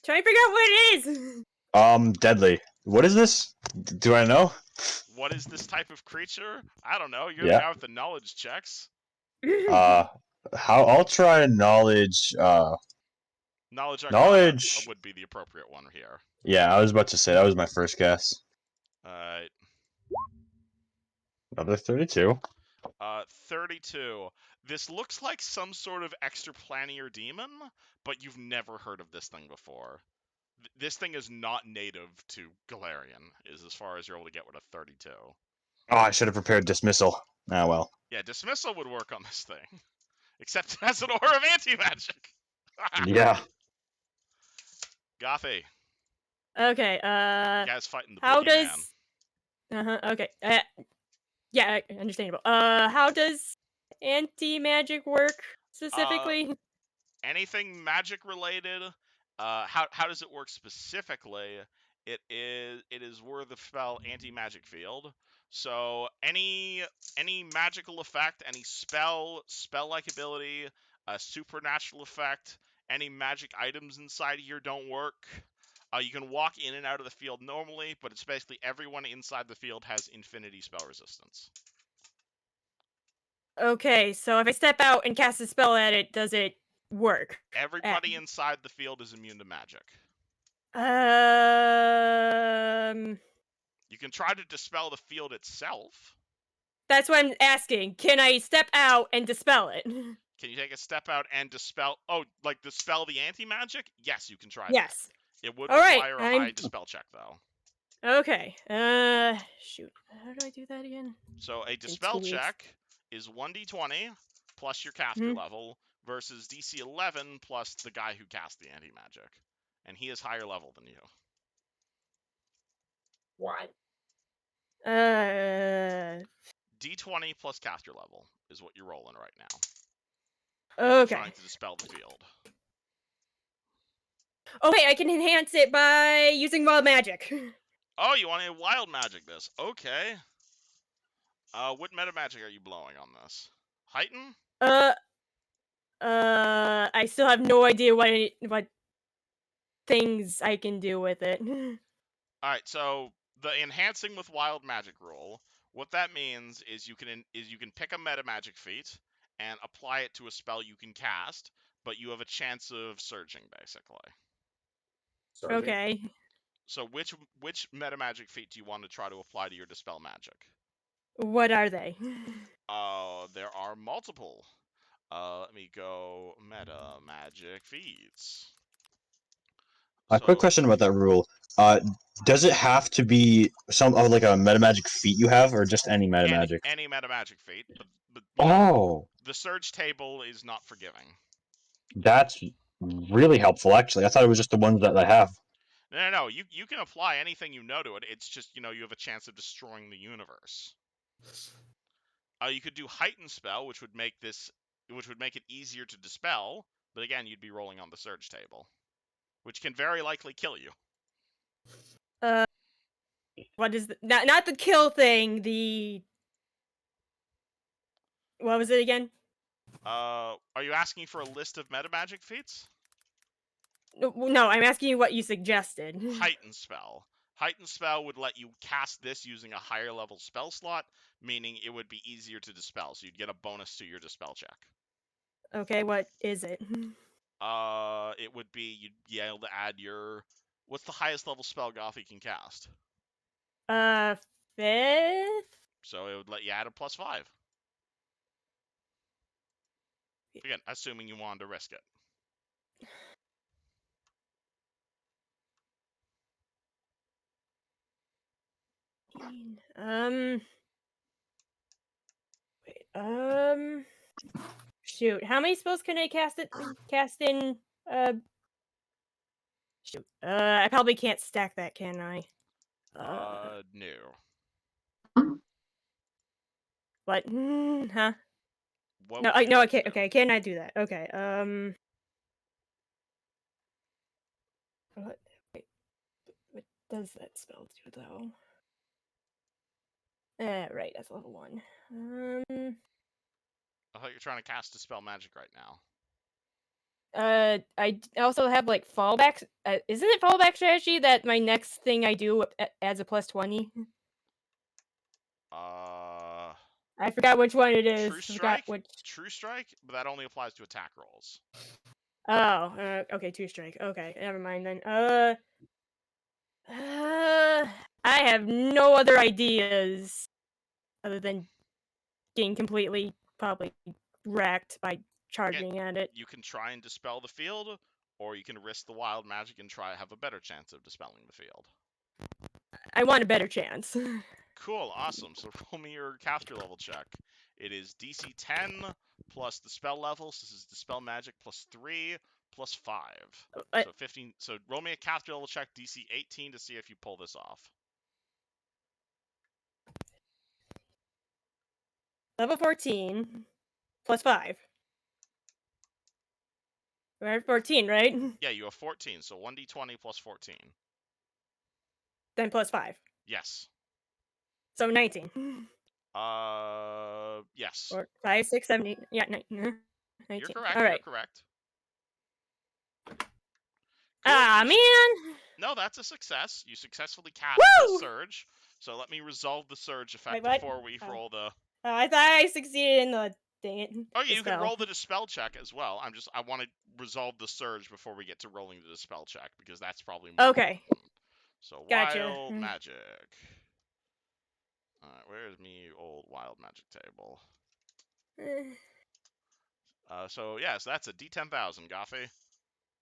Try and figure out what it is. Deadly. What is this? Do I know? What is this type of creature? I don't know. You're the Yeah. guy with the knowledge checks. I'll try knowledge. Knowledge Arcana Knowledge. would be the appropriate one here. Yeah, I was about to say that was my first guess. Alright. Another 32. 32. This looks like some sort of extraplanar demon, but you've never heard of this thing before. This thing is not native to Galarian, is as far as you're able to get with a 32. Oh, I should have prepared dismissal. Ah, well. Yeah, Dismissal would work on this thing. Except it has an aura of anti-magic. Yeah. Gothy, Okay. you guys fighting the How boogeyman. does? Okay. Yeah, understandable. How does anti-magic work specifically? Anything magic related, how does it work specifically? It is where the spell anti-magic field. So any magical effect, any spell-like ability, a supernatural effect, any magic items inside here don't work. You can walk in and out of the field normally, but it's basically everyone inside the field has infinity spell resistance. Okay, so if I step out and cast a spell at it, does it work? Everybody inside the field is immune to magic. You can try to dispel the field itself. That's what I'm asking. Can I step out and dispel it? Can you take a step out and dispel? Oh, like dispel the anti-magic? Yes, you can try Yes. that. It would All right, require a high dispel check, though. Okay. Shoot. How do I do that again? So a in dispel 2 weeks. check is 1d20 plus your caster level versus DC 11 plus the guy who cast the anti-magic. And he is higher level than you. What? D20 plus caster level is what you're rolling right now. Okay. Trying to dispel the field. Okay, I can enhance it by using wild magic. Oh, you want to wild magic this? Okay. What meta magic are you blowing on this? Heighten? Uh, I still have no idea what things I can do with it. All right, so the enhancing with wild magic rule, what that means is you can pick a meta magic feat and apply it to a spell you can cast, but you have a chance of surging basically. Okay. So which meta magic feat do you want to try to apply to your dispel magic? What are they? There are multiple. Let me go meta magic feats. A quick So question about that rule. Uh, does it have to be some of like a meta magic feat you have, or just any meta magic? any meta magic feat, but you know, Oh, the surge table is not forgiving. that's really helpful. Actually, I thought it was just the ones that I have. No. You can apply anything you know to it. It's just you have a chance of destroying the universe. You could do heighten spell, which would make it easier to dispel. But again, you'd be rolling on the surge table, which can very likely kill you. What is not the kill thing? What was it again? Are you asking for a list of meta magic feats? No, I'm asking you what you suggested. Heighten spell. Heighten spell would let you cast this using a higher level spell slot, meaning it would be easier to dispel, so you'd get a bonus to your dispel check. Okay, what is it? It would be you'd be able to add your what's the highest level spell Gothy can cast? 5th? So it would let you add a +5. Again, assuming you wanted to risk it. Wait, shoot. How many spells can I cast in, shoot. I probably can't stack that, can I? No. What? Huh? What No, would you no, like to do? okay, can I do that? Okay, wait, what does that spell do, though? Right, that's level 1. I thought you were trying to cast Dispel Magic right now. I also have, like, fallbacks. Isn't it fallback strategy that my next thing I do adds a +20? I forgot which one it is. True Forgot Strike? which. True Strike? But that only applies to attack rolls. Oh, okay, 2 strike. Okay, never mind then. I have no other ideas other than getting completely probably wrecked by charging at it. You can try and dispel the field, or you can risk the wild magic and try to have a better chance of dispelling the field. I want a better chance. Cool, awesome. So roll me your caster level check. It is DC 10 plus the spell level. So this is Dispel Magic plus 3 plus 5. So 15. So roll me a caster level check, DC 18, to see if you pull this off. Level 14 plus 5. We're at 14, right? Yeah, you have 14. So 1d20 plus 14. Then plus 5. Yes. So 19. Yes. Or 5, 6, 7, 8. Yeah, 19. You're correct. All right. You're correct. Cool. Ah, man. No, that's a success. You successfully cast the surge. So let me resolve the surge effect before we roll the. Oh, I thought I succeeded in the. Dang it. Oh yeah, you can roll the dispel check as well. I want to resolve the surge before we get to rolling the dispel check because that's probably more important. So gotcha. Wild magic. All right, where's me old wild magic table? So that's a D10,000, Gothy.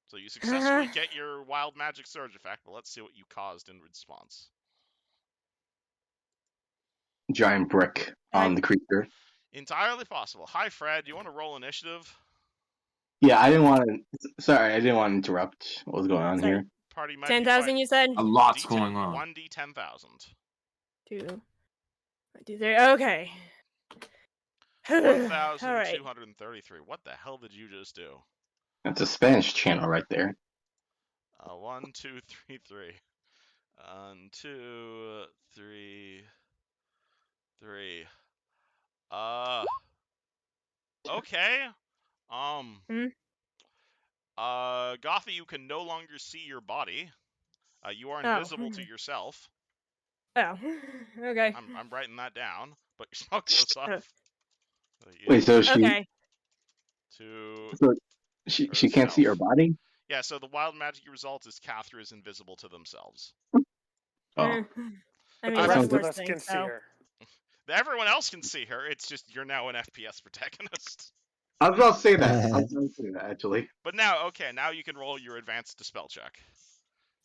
So you successfully get your wild magic surge effect, but let's see what you caused in response. Giant brick on the creature. Entirely possible. Hi, Fred. You want to roll initiative? Yeah, I didn't want to. Sorry, I didn't want to interrupt. What was going on here? Party might 10,000, you said? A lot's going on. 1d10,000. 2, 3. Okay. 1,233. What the hell did you just do? That's a Spanish channel right there. 1, 2, 3, 3. 1, 2, 3, 3. Okay. Hmm? Gothy, you can no longer see your body. You are Oh. invisible to yourself. Oh. Okay. I'm writing that down, but your smoke goes off. Wait, so Okay. To so she can't see her herself. body? Yeah, so the wild magic result is Catherine is invisible to themselves. Oh, I But mean, the that there's rest sounds of worse us can things, see so. her. Everyone else can see her. It's just you're now an FPS protagonist. I was about to say that. I was about to say that actually. But now, okay, now you can roll your advanced dispel check.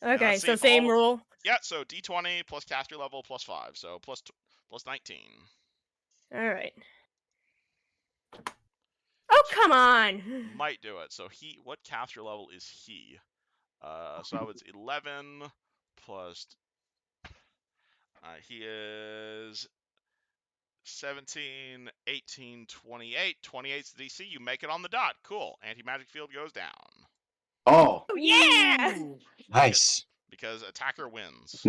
And Okay, let's see so if same all. rule. Yeah, so D20 plus caster level plus 5, so plus 19. All right. Oh, come on! Might do it. So what caster level is he? So it's 11 plus. He is 17, 18, 28. 28's the DC. You make it on the dot. Cool. Anti-magic field goes down. Oh, Oh, yeah! Ooh. Nice. Because attacker wins.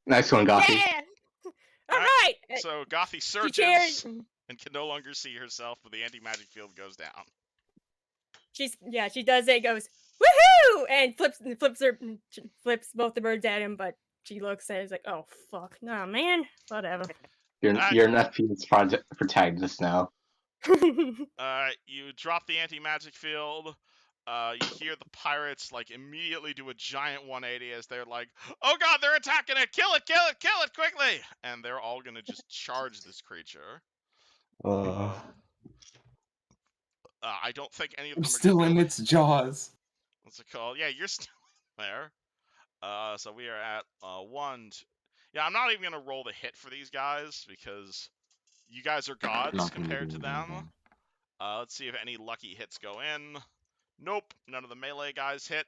nice one, Gothy. Yeah! All Alright, right! So Gothy She cheered. surges and can no longer see herself, but the anti-magic field goes down. She does it, goes, woohoo! And flips both the birds at him, but she looks at it, is like, oh, fuck. Nah, man. Whatever. You're an FPS protagonist now. You drop the anti-magic field. You hear the pirates like immediately do a giant 180 as they're like, "Oh god, they're attacking it! Kill it! Kill it! Kill it quickly!" And they're all gonna just charge this creature. I don't think any of I'm them are gonna still be in able. its jaws. What's it called? Yeah, you're still there. So we are at 1. Yeah, I'm not even gonna roll the hit for these guys because you guys are gods Not gonna compared do to it them. again. Let's see if any lucky hits go in. Nope, none of the melee guys hit.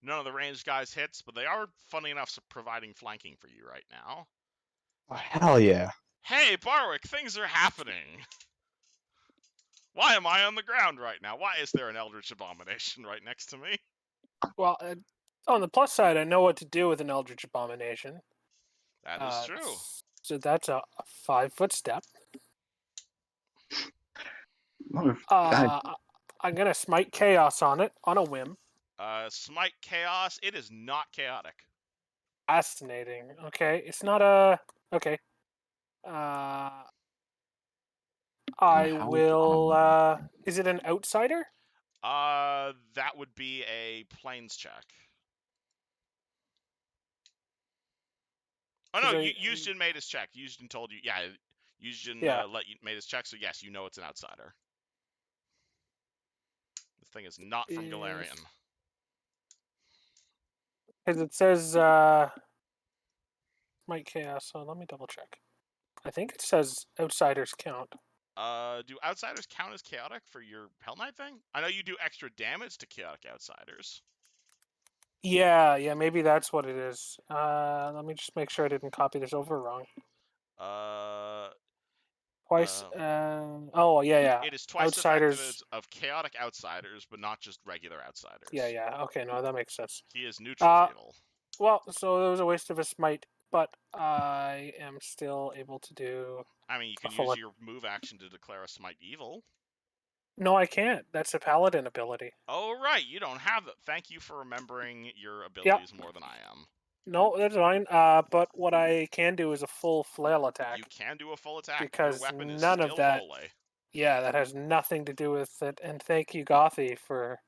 None of the ranged guys hits, but they are, funny enough, providing flanking for you right now. Oh, hell yeah. Hey, Barwick, things are happening. Why am I on the ground right now? Why is there an Eldritch Abomination right next to me? Well, on the plus side, I know what to do with an Eldritch Abomination. That is true. So that's a 5-foot step. God, I'm gonna smite chaos on it on a whim. Smite Chaos, it is not chaotic. Fascinating. Okay, it's not a. Okay. I How will. Is it an outsider? That would be a planes check. Oh no, Yusjin made his check. Yusjin told you, yeah. Yusjin made his check, so yes, you know it's an outsider. This thing is not from Galarian. Because it says Might Chaos, so let me double check. I think it says outsiders count. Do outsiders count as chaotic for your Hell Knight thing? I know you do extra damage to chaotic outsiders. Yeah, maybe that's what it is. Let me just make sure I didn't copy this over wrong. Twice. Oh, yeah. It is twice Outsiders. effective of chaotic outsiders, but not just regular outsiders. Yeah. Okay, no, that makes sense. He is neutral to evil. Well, so it was a waste of a smite, but I am still able to do. I mean, you can use your move action to declare a smite evil. No, I can't. That's a paladin ability. Oh, right. You don't have that. Thank you for remembering your abilities more than I am. No, that's fine. But what I can do is a full flail attack. You can do a full attack. Because your weapon is none still of that. holy. Yeah, that has nothing to do with it. And thank you, Gothy, for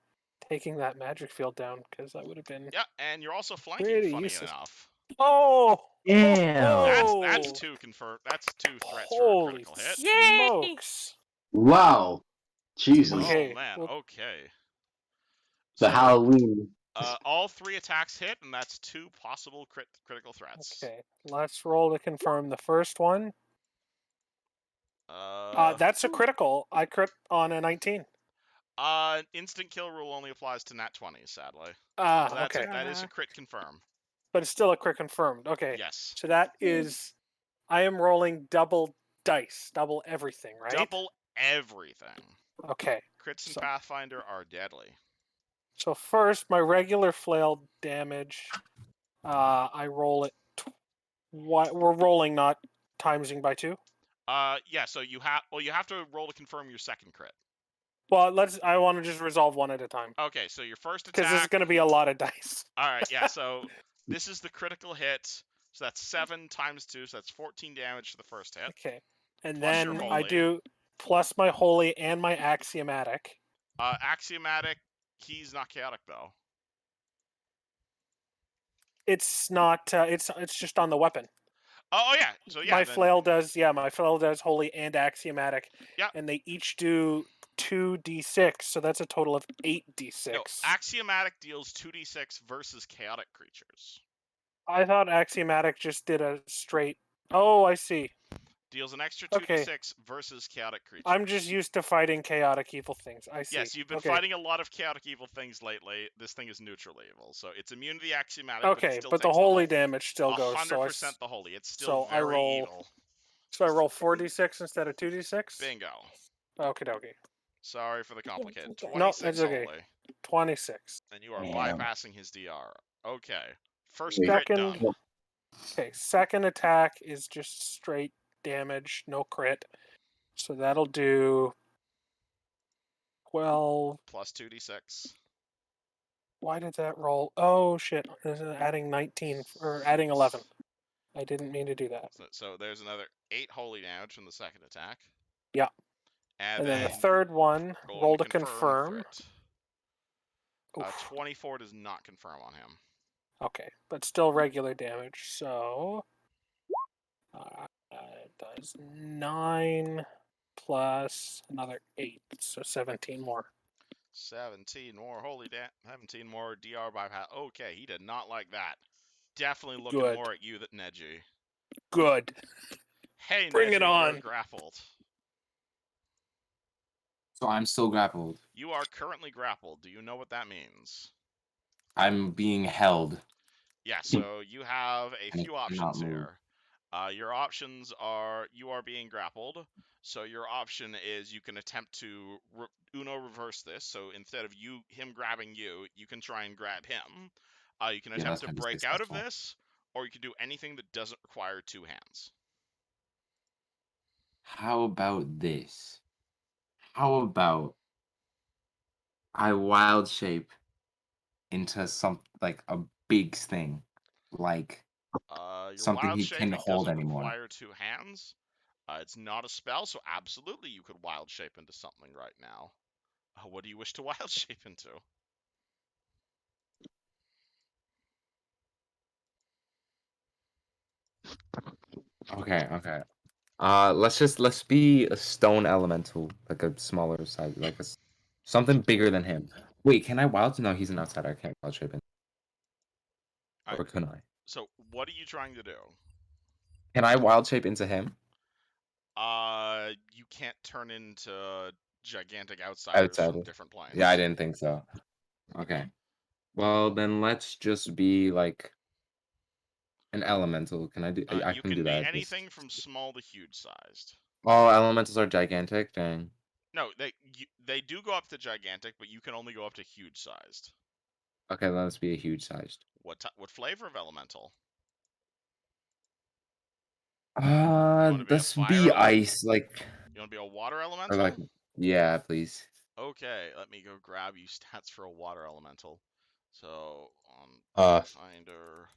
taking that magic field down, because that would have been. Yeah, and you're also flanking. Pretty Funny useless. enough. Oh. Damn. That's 2 confirmed. That's 2 threats Holy for a critical hit. smokes! wow, Jesus, Okay, Oh man. well- Okay. the So, Halloween. all 3 attacks hit, and that's 2 possible critical threats. Okay, let's roll to confirm the first one. That's a critical. I crit on a 19. Instant kill rule only applies to nat 20s, sadly. Ah, So okay. that is a crit confirm. But it's still a crit confirmed. Okay. Yes. So that is, I am rolling double dice, double everything, right? Double everything. Okay. Crits in So- Pathfinder are deadly. So first, my regular flail damage, I roll it. We're rolling, not timesing by 2. Yeah. So you have to roll to confirm your second crit. Well, I want to just resolve one at a time Okay. So your first because this is attack. going to be a lot of dice. All right. Yeah. So this is the critical hit. So that's 7 times 2. So that's 14 damage to the first hit. Okay, and Plus your then I holy. do plus my holy and my axiomatic. Axiomatic. He's not chaotic though. It's not. It's just on the weapon. Oh yeah. So yeah. My Then, flail does. Yeah, my flail does holy and axiomatic. Yeah. And they each do 2d6, so that's a total of 8d6. No, axiomatic deals 2d6 versus chaotic creatures. I thought axiomatic just did a straight. Oh, I see. Deals an extra Okay. 2d6 versus chaotic creatures. I'm just used to fighting chaotic evil things. I see. Yes, you've been Okay. fighting a lot of chaotic evil things lately. This thing is neutral evil, so it's immune to the axiomatic, but it Okay, still but the takes holy damage still goes. 100% the holy. It's still so I very roll- evil. So I roll 4d6 instead of 2d6. Bingo. Okay, okay. Sorry for the complicated. okay. 26 No, it's okay. holy. 26. And you are Damn. bypassing his DR. Okay. First Wait. crit Second- done. Okay, second attack is just straight damage, no crit. So that'll do 12. Plus 2d6. Why did that roll? Oh shit! This is adding 19 or adding 11. I didn't mean to do that. So there's another 8 holy damage from the second attack. Yeah. And then the then third one, roll to the confirm. crit. 24 does not confirm on him. Okay, but still regular damage. So it does 9 plus another 8, so 17 more. 17 more. 17 more DR bypass. Okay, he did not like that. Definitely looking Good. more at you than Neji. Good. Hey, Bring Neji, it on. you're grappled. So I'm still grappled. You are currently grappled. Do you know what that means? I'm being held. Yeah, so you have a And I few cannot options move. here. Your options are you are being grappled. So your option is you can attempt to Uno reverse this. So instead of him grabbing you, you can try and grab him. You can attempt that's to gonna be break out of successful. this, or you can do anything that doesn't require 2 hands. How about this? How about I wild shape into like a big thing, like Your something wild he can't shaping hold doesn't anymore. require 2 hands. It's not a spell, so absolutely you could wild shape into something right now. What do you wish to wild shape into? Okay. Let's be a stone elemental, like a smaller size, like something bigger than him. Wait, can I wild? No, he's an outsider. I can't wild shape in. Or can I? So what are you trying to do? Can I wild shape into him? You can't turn into gigantic outsiders from Outsider. different planes. Yeah, I didn't think so. Okay. Well, then let's just be like an elemental. Can I do? I You can can do be that. anything from small to huge sized. All elementals are gigantic. Dang. No, they do go up to gigantic, but you can only go up to huge sized. Okay, let's be a huge sized. What flavor of elemental? wanna be a Let's fire be element? ice, like, You want to be a water or elemental? like, yeah, please. Okay, let me go grab you stats for a water elemental. So on Finder.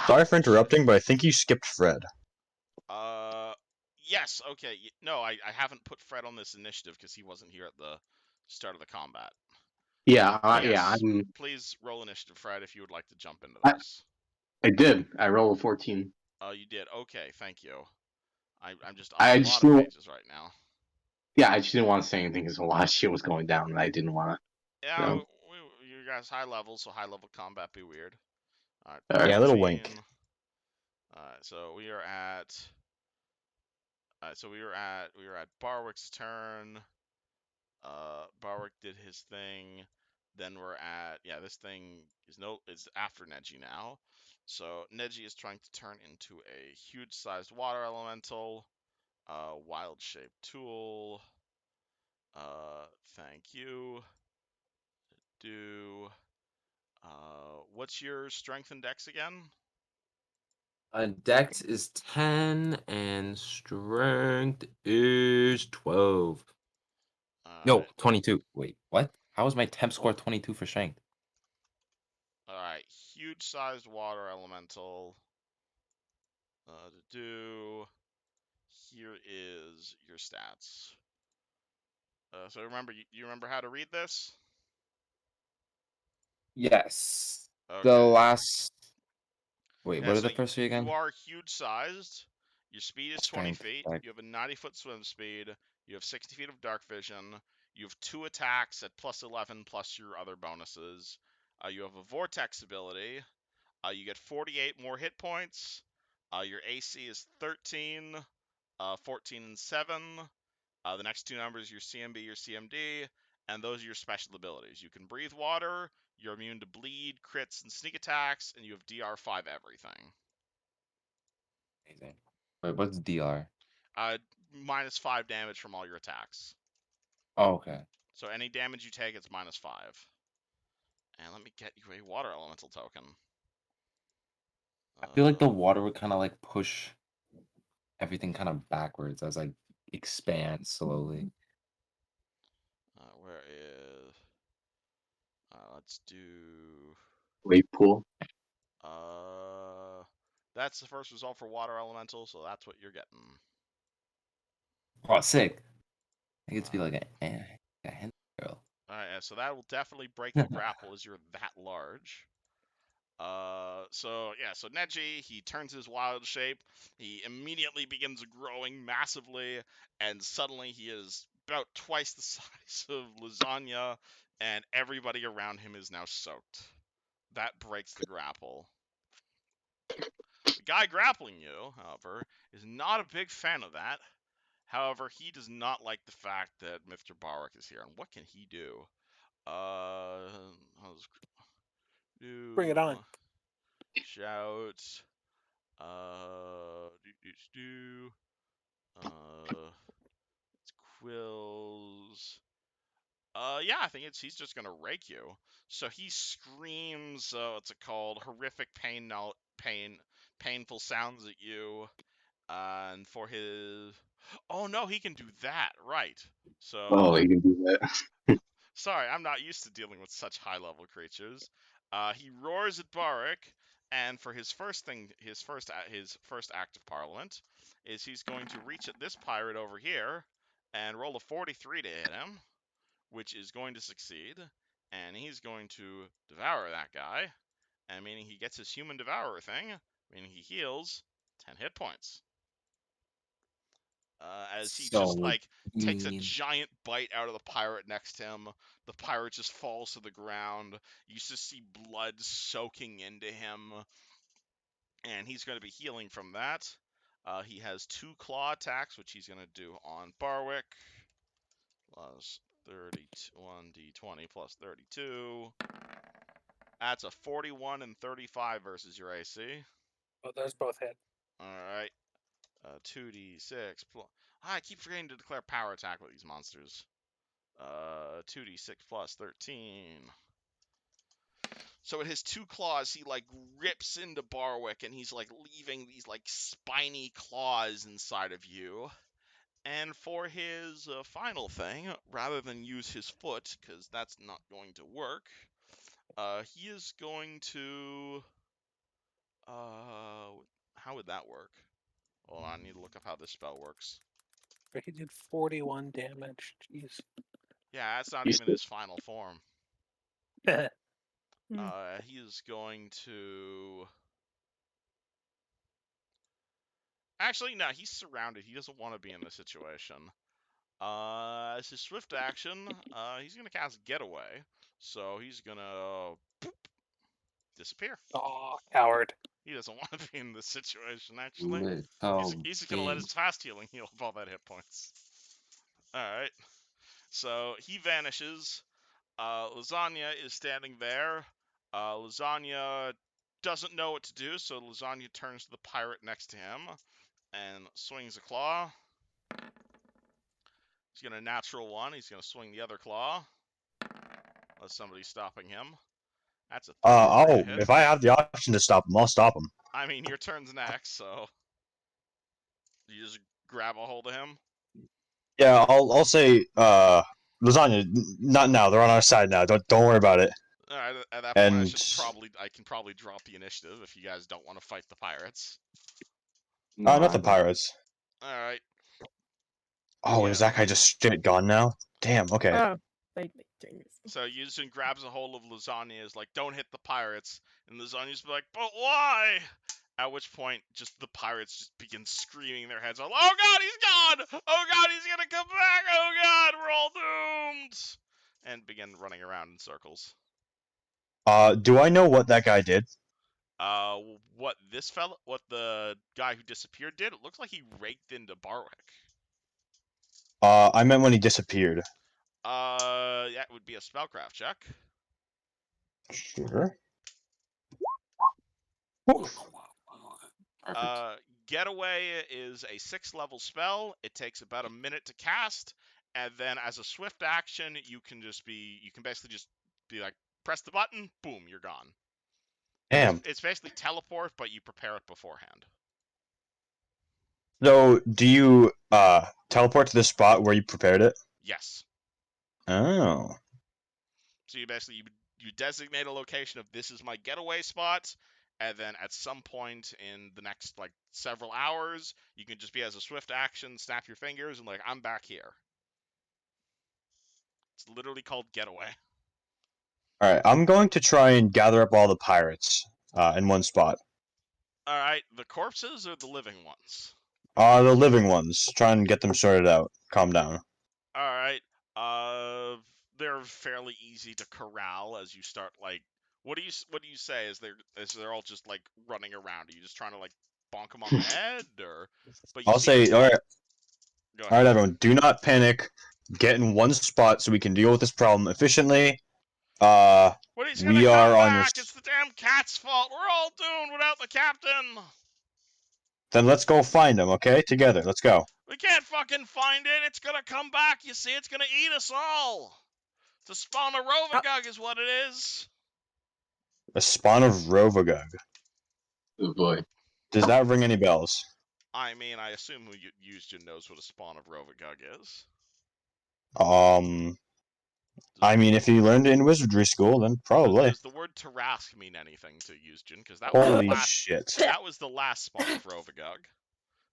Sorry for interrupting, but I think you skipped Fred. Yes. Okay. No, I haven't put Fred on this initiative because he wasn't here at the start of the combat. Yeah, Yes. yeah. Please roll initiative, Fred, if you would like to jump into I- this. I did. I rolled a 14. Oh, you did. Okay, thank you. I'm just on I a just lot of knew- pages right now. Yeah, I just didn't want to say anything because a lot of shit was going down, and I didn't want Yeah, No. you guys high level, so high level combat be weird. All right. All right. Yeah, a little wink. All right, so we are at. We were at Barwick's turn. Barwick did his thing. Then we're at this thing is after Neji now. So Neji is trying to turn into a huge sized water elemental. Wild shape tool. Thank you. do. What's your strength and dex again? Dex is 10 and strength is 12. No, Alright. 22. Wait, what? How is my temp score 22 for strength? Alright. Huge sized water elemental. To do. Here is your stats. So remember, you remember how to read this? Yes. The Okay. last. Wait, Yeah, what are so the first three you again? are huge sized. Your speed is 20 Strength, feet. dex. You have a 90-foot swim speed. You have 60 feet of dark vision. You have 2 attacks at plus 11 plus your other bonuses. You have a vortex ability. You get 48 more hit points. Your AC is 13, 14, and 7. The next two numbers, your CMB, your CMD, and those are your special abilities. You can breathe water, you're immune to bleed, crits, and sneak attacks, and you have DR5 everything. Amazing. Wait, what's DR? Minus 5 damage from all your attacks. Oh, okay. So any damage you take, it's minus 5. And let me get you a water elemental token. I feel like the water would kind of like push everything kind of backwards as I expand slowly. Where is... let's do... Wave pool. That's the first result for water elemental, so that's what you're getting. Oh, sick. I get to be like a hen girl. Alright, so that will definitely break the grapple as you're that large. So Neji, he turns his wild shape. He immediately begins growing massively, and suddenly he is about twice the size of Lasagna, and everybody around him is now soaked. That breaks the grapple. The guy grappling you, however, is not a big fan of that. However, he does not like the fact that Mr. Barwick is here, and what can he do? Bring it on. Shout. It's Quills. Yeah, I think he's just gonna rake you. So he screams, what's it called? Horrific painful sounds at you. And for his, oh no, he can do that, right? So, Oh, you can do that. sorry, I'm not used to dealing with such high-level creatures. He roars at Barik, and for his first act of Parliament, is he's going to reach at this pirate over here and roll a 43 to hit him, which is going to succeed, and he's going to devour that guy, and meaning he gets his human devourer thing, meaning he heals 10 hit points. As he just So takes a mean. giant bite out of the pirate next to him. The pirate just falls to the ground. You just see blood soaking into him, and he's going to be healing from that. He has 2 claw attacks, which he's going to do on Barwick. Plus 31d20 plus 32. That's a 41 and 35 versus your AC. Oh, those both hit. All right. 2d6 plus. I keep forgetting to declare power attack with these monsters. 2d6 plus 13. So with his 2 claws, he rips into Barwick, and he's leaving these spiny claws inside of you. And for his final thing, rather than use his foot, because that's not going to work, he is going to. How would that work? Hold on, I need to look up how this spell works. He did 41 damage. Jeez. Yeah, that's not You even still- his final form. He is going to. Actually, no, he's surrounded. He doesn't want to be in this situation. As his swift action, he's gonna cast Getaway. So he's gonna disappear. Aw, coward. He doesn't want to be in this situation, actually. Little He's just gonna let his bitch. fast healing heal up all that hit points. Alright. So he vanishes. Lasagna is standing there. Lasagna doesn't know what to do, so Lasagna turns to the pirate next to him and swings a claw. He's gonna natural one. He's gonna swing the other claw. somebody's stopping him. That's a 33 to hit. If I have the option to stop him, I'll stop him. I mean, your turn's next, so you just grab a hold of him. Yeah, I'll say, Lasagna, not now. They're on our side now. Don't worry about it. All right, at that point, And I can probably drop the initiative if you guys don't want to fight the pirates. No, not the I don't. pirates. All right. Oh, Yeah. is that guy just straight gone now? Damn. Okay. Oh, like dangerous. So Yuzun grabs a hold of Lasagna, is like, "Don't hit the pirates," and Lasagna's like, "But why?" At which point, just the pirates just begin screaming their heads off. "Oh God, he's gone! Oh God, he's gonna come back! Oh God, we're all doomed!" And begin running around in circles. Do I know what that guy did? What the guy who disappeared did? It looks like he raked into Barwick. I meant when he disappeared. That would be a spellcraft check. Sure. Perfect. Getaway is a 6th level spell. It takes about a minute to cast, and then as a swift action, you can basically just be like, press the button, boom, you're gone. Damn. It's basically teleport, but you prepare it beforehand. So, do you teleport to the spot where you prepared it? Yes. Oh. So you basically you designate a location of this is my getaway spot, and then at some point in the next like several hours, you can just be as a swift action, snap your fingers, and like, I'm back here. It's literally called getaway. All right. I'm going to try and gather up all the pirates in one spot. All right, the corpses or the living ones? The living ones. Try and get them sorted out. Calm down. All right. They're fairly easy to corral as you start like. What do you say? Is they're all just like running around? Are you just trying to like bonk them on the head, or? But you I'll see, say, all right. Go All ahead. right, everyone. Do not panic. Get in one spot so we can deal with this problem efficiently. What, he's gonna We come are on your. back? It's the damn cat's fault. We're all doomed without the captain. Then let's go find him, okay? Together. Let's go. We can't fucking find it. It's gonna come back. You see, it's gonna eat us all. The spawn of Rovagug is what it is. A spawn of Rovagug. Oh boy. Does that ring any bells? I mean, I assume who Yuzjin knows what a spawn of Rovagug is. I mean, if you learned it in wizardry school, then probably. Does the word Tarask mean anything to Yuzjin? Because that was Holy the last. shit! That was the last spawn of Rovagug.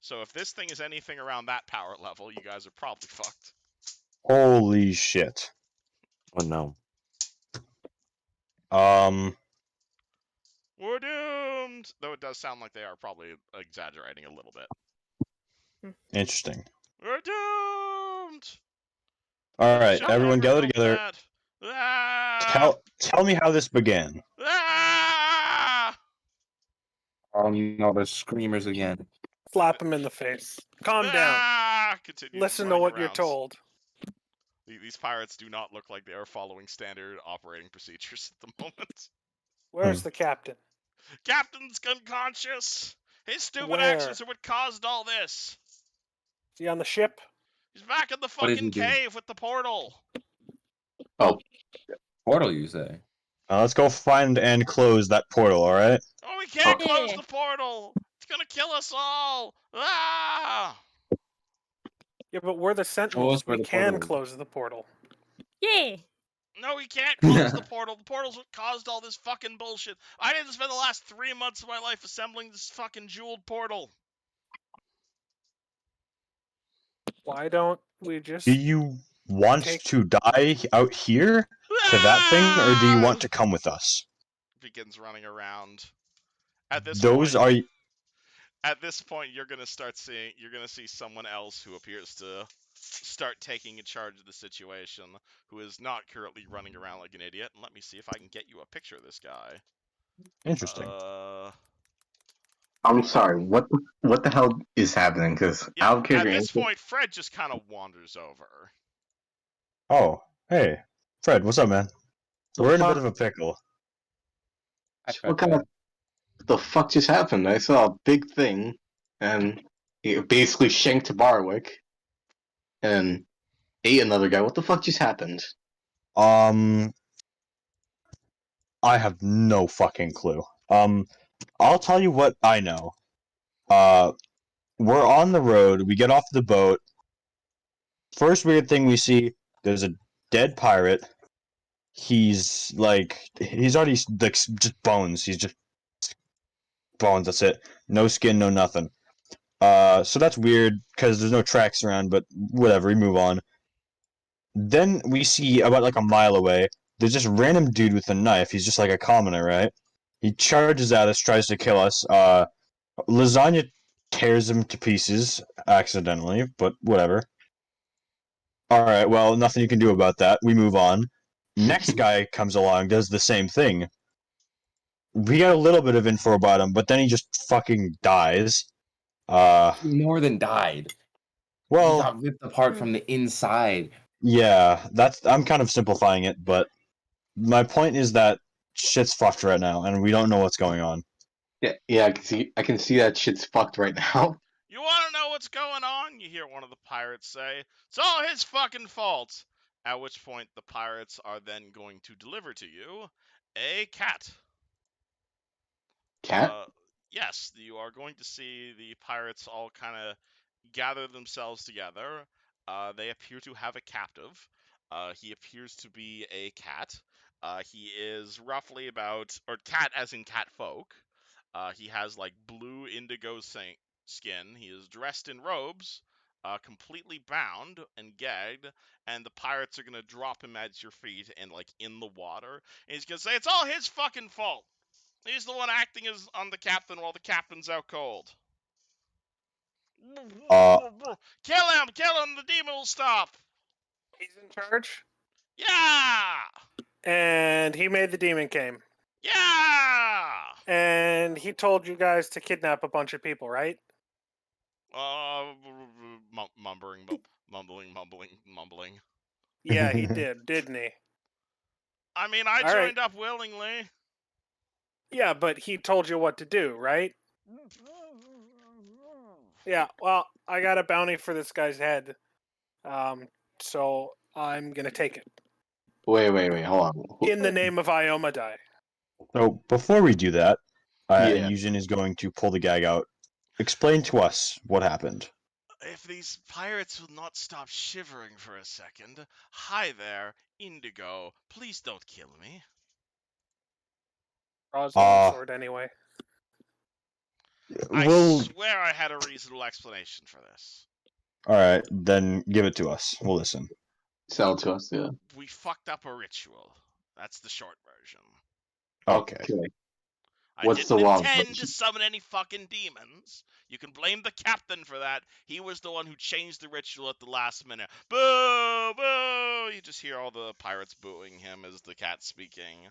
So if this thing is anything around that power level, you guys are probably fucked. Holy shit! Oh no. We're doomed. Though it does sound like they are probably exaggerating a little bit. Interesting. We're doomed. All right, Shall everyone, never gather go together. bad. Ah! Tell me how this began. Ah! Oh no, the screamers again. Slap him in the face. Calm down. Ah! Continue Listen to running what you're around. told. These pirates do not look like they are following standard operating procedures at the moment. Where's the captain? Captain's unconscious. His stupid Where? actions are what caused all this. Is he on the ship? He's back in the What did fucking he do? cave with the portal. Portal, you say? Let's go find and close that portal. All right. Oh, we can't Okay. close the portal. It's gonna kill us all. Ah! Yeah, but we're the Show sentinels. us where We the can portal is. close the portal. Yeah. No, we can't close the portal. The portal's what caused all this fucking bullshit. I didn't spend the last 3 months of my life assembling this fucking jeweled portal. Why don't we just Do you want Take- to die out here to that thing, or do you want to come with us? Begins running around. At this Those point, are. at this point, you're gonna see someone else who appears to start taking charge of the situation, who is not currently running around like an idiot. And let me see if I can get you a picture of this guy. Interesting. I'm sorry. What the hell is happening? Because Yeah, out of at this curiosity, point, Fred just kind of wanders over. Oh, hey, Fred, what's up, man? We're in a bit of a pickle. what kind of the fuck just happened? I saw a big thing, and it basically shanked Barwick, and ate another guy. What the fuck just happened? I have no fucking clue. I'll tell you what I know. We're on the road. We get off the boat. First weird thing we see, there's a dead pirate. He's already like just bones. He's just bones. That's it. No skin, no nothing. So that's weird because there's no tracks around. But whatever. We move on. Then we see about like a mile away. There's this random dude with a knife. He's just like a commoner, right? He charges at us, tries to kill us. Lasagna tears him to pieces accidentally, but whatever. Alright, well, nothing you can do about that. We move on. Next guy comes along, does the same thing. We got a little bit of info about him, but then he just fucking dies. He more than died. He Well, got ripped apart from the inside. yeah, I'm kind of simplifying it, but my point is that shit's fucked right now, and we don't know what's going on. Yeah, I can see that shit's fucked right now. You want to know what's going on? You hear one of the pirates say, "It's all his fucking fault." At which point, the pirates are then going to deliver to you a cat. Cat? Yes, you are going to see the pirates all kind of gather themselves together. They appear to have a captive. He appears to be a cat. He is roughly about, or cat as in cat folk. He has like blue indigo skin. He is dressed in robes, completely bound and gagged, and the pirates are gonna drop him at your feet and like in the water. And he's gonna say, "It's all his fucking fault. He's the one acting as on the captain while the captain's out cold. Uh, Kill him! Kill him! The demon will stop." He's in charge, Yeah! and he made the demon came, Yeah! and he told you guys to kidnap a bunch of people, right? Mumbling. Yeah, he did, didn't he? I mean, I All right. joined up willingly. Yeah, but he told you what to do, right? Yeah, well, I got a bounty for this guy's head, so I'm gonna take it Wait, hold on. in the name of Iomadai. so before we do that, Yeah. Yujin is going to pull the gag out. Explain to us what happened. If these pirates will not stop shivering for a second. Hi there, Indigo. Please don't kill me. Draws longsword anyway. I swear I had a reasonable explanation for this. Alright, then give it to us. We'll listen. Sell to us, yeah. We fucked up a ritual. That's the short version. Okay. I What's didn't the long intend to version? summon any fucking demons. You can blame the captain for that. He was the one who changed the ritual at the last minute. Boo! Boo! You just hear all the pirates booing him as the cat's speaking.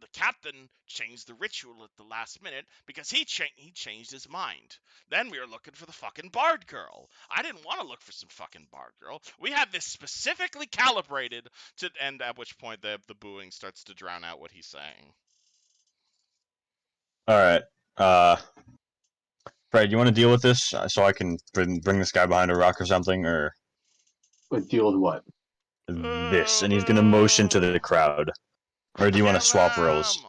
The captain changed the ritual at the last minute because he changed his mind. Then we were looking for the fucking bard girl. I didn't want to look for some fucking bard girl. We had this specifically calibrated to end. At which point the booing starts to drown out what he's saying. Alright. Fred, you want to deal with this so I can bring this guy behind a rock or something, or But deal with what? this? And he's going to motion to the crowd. Or do you want to swap roles?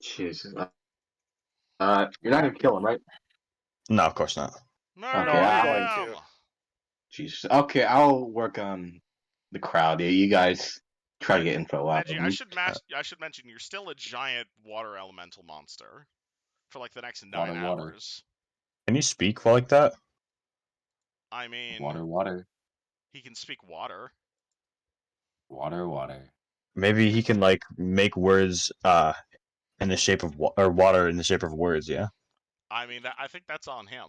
Jesus. You're not gonna kill him, right? No, of course not. Murder Okay, I'm I- going to. Jesus. Okay, I'll work on the crowd. Yeah, you guys try to get info out Neji, of me. I should mention you're still a giant water elemental monster for like the next 9 Water. hours. Can you speak like that? I mean, Water. he can speak water. Water. Maybe he can like make words in the shape of or water in the shape of words. Yeah. I mean, I think that's on him.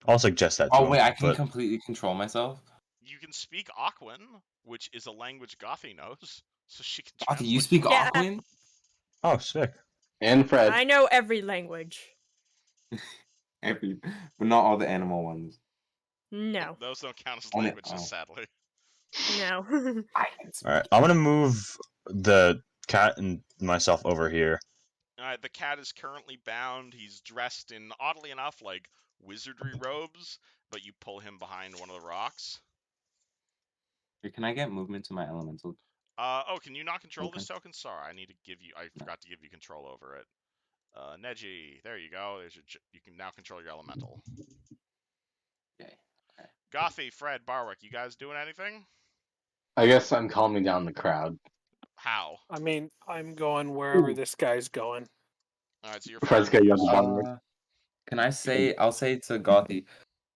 I'll suggest that to Oh him. wait, I can but completely control myself. You can speak Aquan, which is a language Gothi knows, so she can Oh, do translate. you speak Yeah. Aquan? oh, sick. And Fred. I know every language. Every, but not all the animal ones. No. Those don't count as Only- languages, oh. sadly. No. I can speak. All right, I'm gonna move the cat and myself over here. Alright, the cat is currently bound. He's dressed in, oddly enough, like wizardry robes, but you pull him behind one of the rocks. Can I get movement to my elemental? Oh, can you not control this Token? token? Sorry, I need to give you. I No. forgot to give you control over it. Neji, there you go. You can now control your elemental. Okay. Alright. Gothy, Fred, Barwick, you guys doing anything? I guess I'm calming down the crowd. How? I mean, I'm going wherever Ooh. this guy's going. All right, so you're Fred's following got you on the Yus. bottom. Can I say? I'll say to Gothy,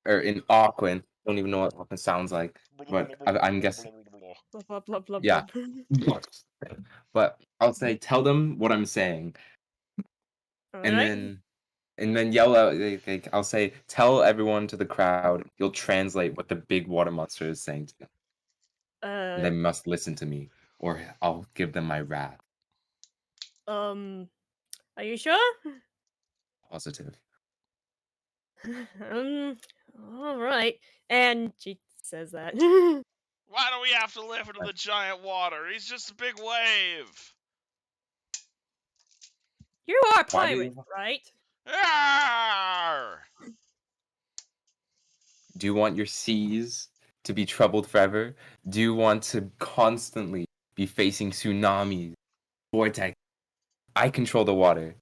or in Aquin. Don't even know what Aquin sounds like, but I'm guessing. Blah, blah, blah, blah, Yeah. blah. But I'll say, tell them what I'm saying, All and right. then yell out. I'll say, tell everyone to the crowd. You'll translate what the big water monster is saying to them. And they must listen to me, or I'll give them my wrath. Are you sure? Positive. All right. And she says that. Why do we have to live into the giant water? He's just a big wave. You are a Why do pirate, you- right? Arr! Do you want your seas to be troubled forever? Do you want to constantly be facing tsunamis, vortex? I control the water.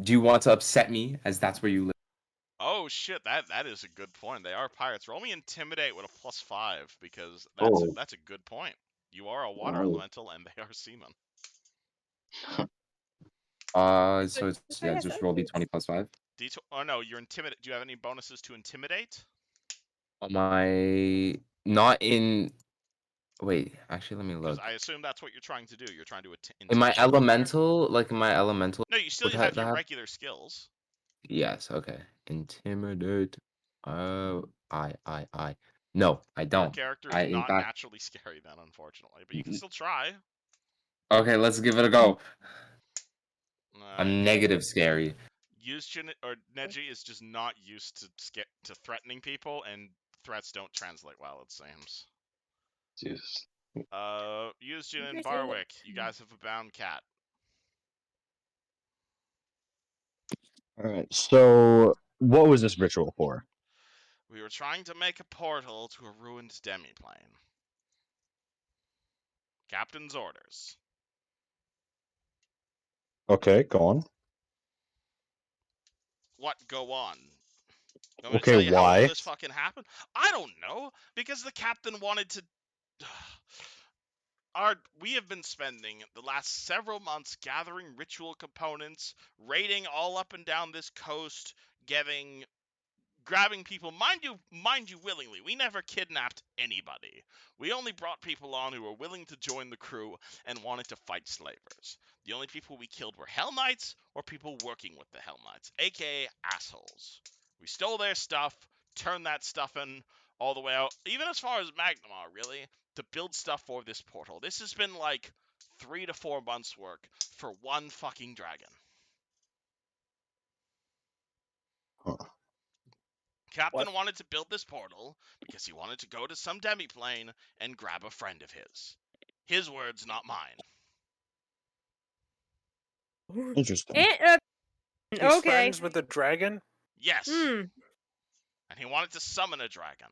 Do you want to upset me, as that's where you live? Oh shit, that is a good point. They are pirates. Roll me intimidate with a +5 because Oh. that's a good point. You are a water Oh. elemental and they are seamen. So it's I guess just that roll means- d20 plus 5. Oh no, you're intimidate. Do you have any bonuses to intimidate? On my not in. Wait, actually, let me Because look. I assume that's what you're trying to do. You're trying to In my intimidate people. elemental, like in my elemental, No, you still would have your that? regular skills. Yes. Okay. Intimidate. I. No, I Your don't. character is I in not fact. naturally scary then, unfortunately, but you can still try. Okay, let's give it a go. Alright. I'm negative scary. Neji is just not used to threatening people, and threats don't translate well, it seems. Jesus. Yusjin and Interesting. Barwick, you guys have a bound cat. All right. So, what was this ritual for? We were trying to make a portal to a ruined demiplane. Captain's orders. Okay, go on. What go on? You want me to Okay, tell you how all why? this fucking happened? I don't know, because the captain wanted to. We have been spending the last several months gathering ritual components, raiding all up and down this coast, grabbing people, mind you willingly. We never kidnapped anybody. We only brought people on who were willing to join the crew and wanted to fight slavers. The only people we killed were Hell Knights or people working with the Hell Knights, aka assholes. We stole their stuff, turned that stuff in all the way out, even as far as Magnamar, really, to build stuff for this portal. This has been like 3 to 4 months work for one fucking dragon. Huh. Captain What? wanted to build this portal because he wanted to go to some demiplane and grab a friend of his. His words, not mine. Interesting. And, He's okay. friends with the dragon? Yes. Hmm. And he wanted to summon a dragon.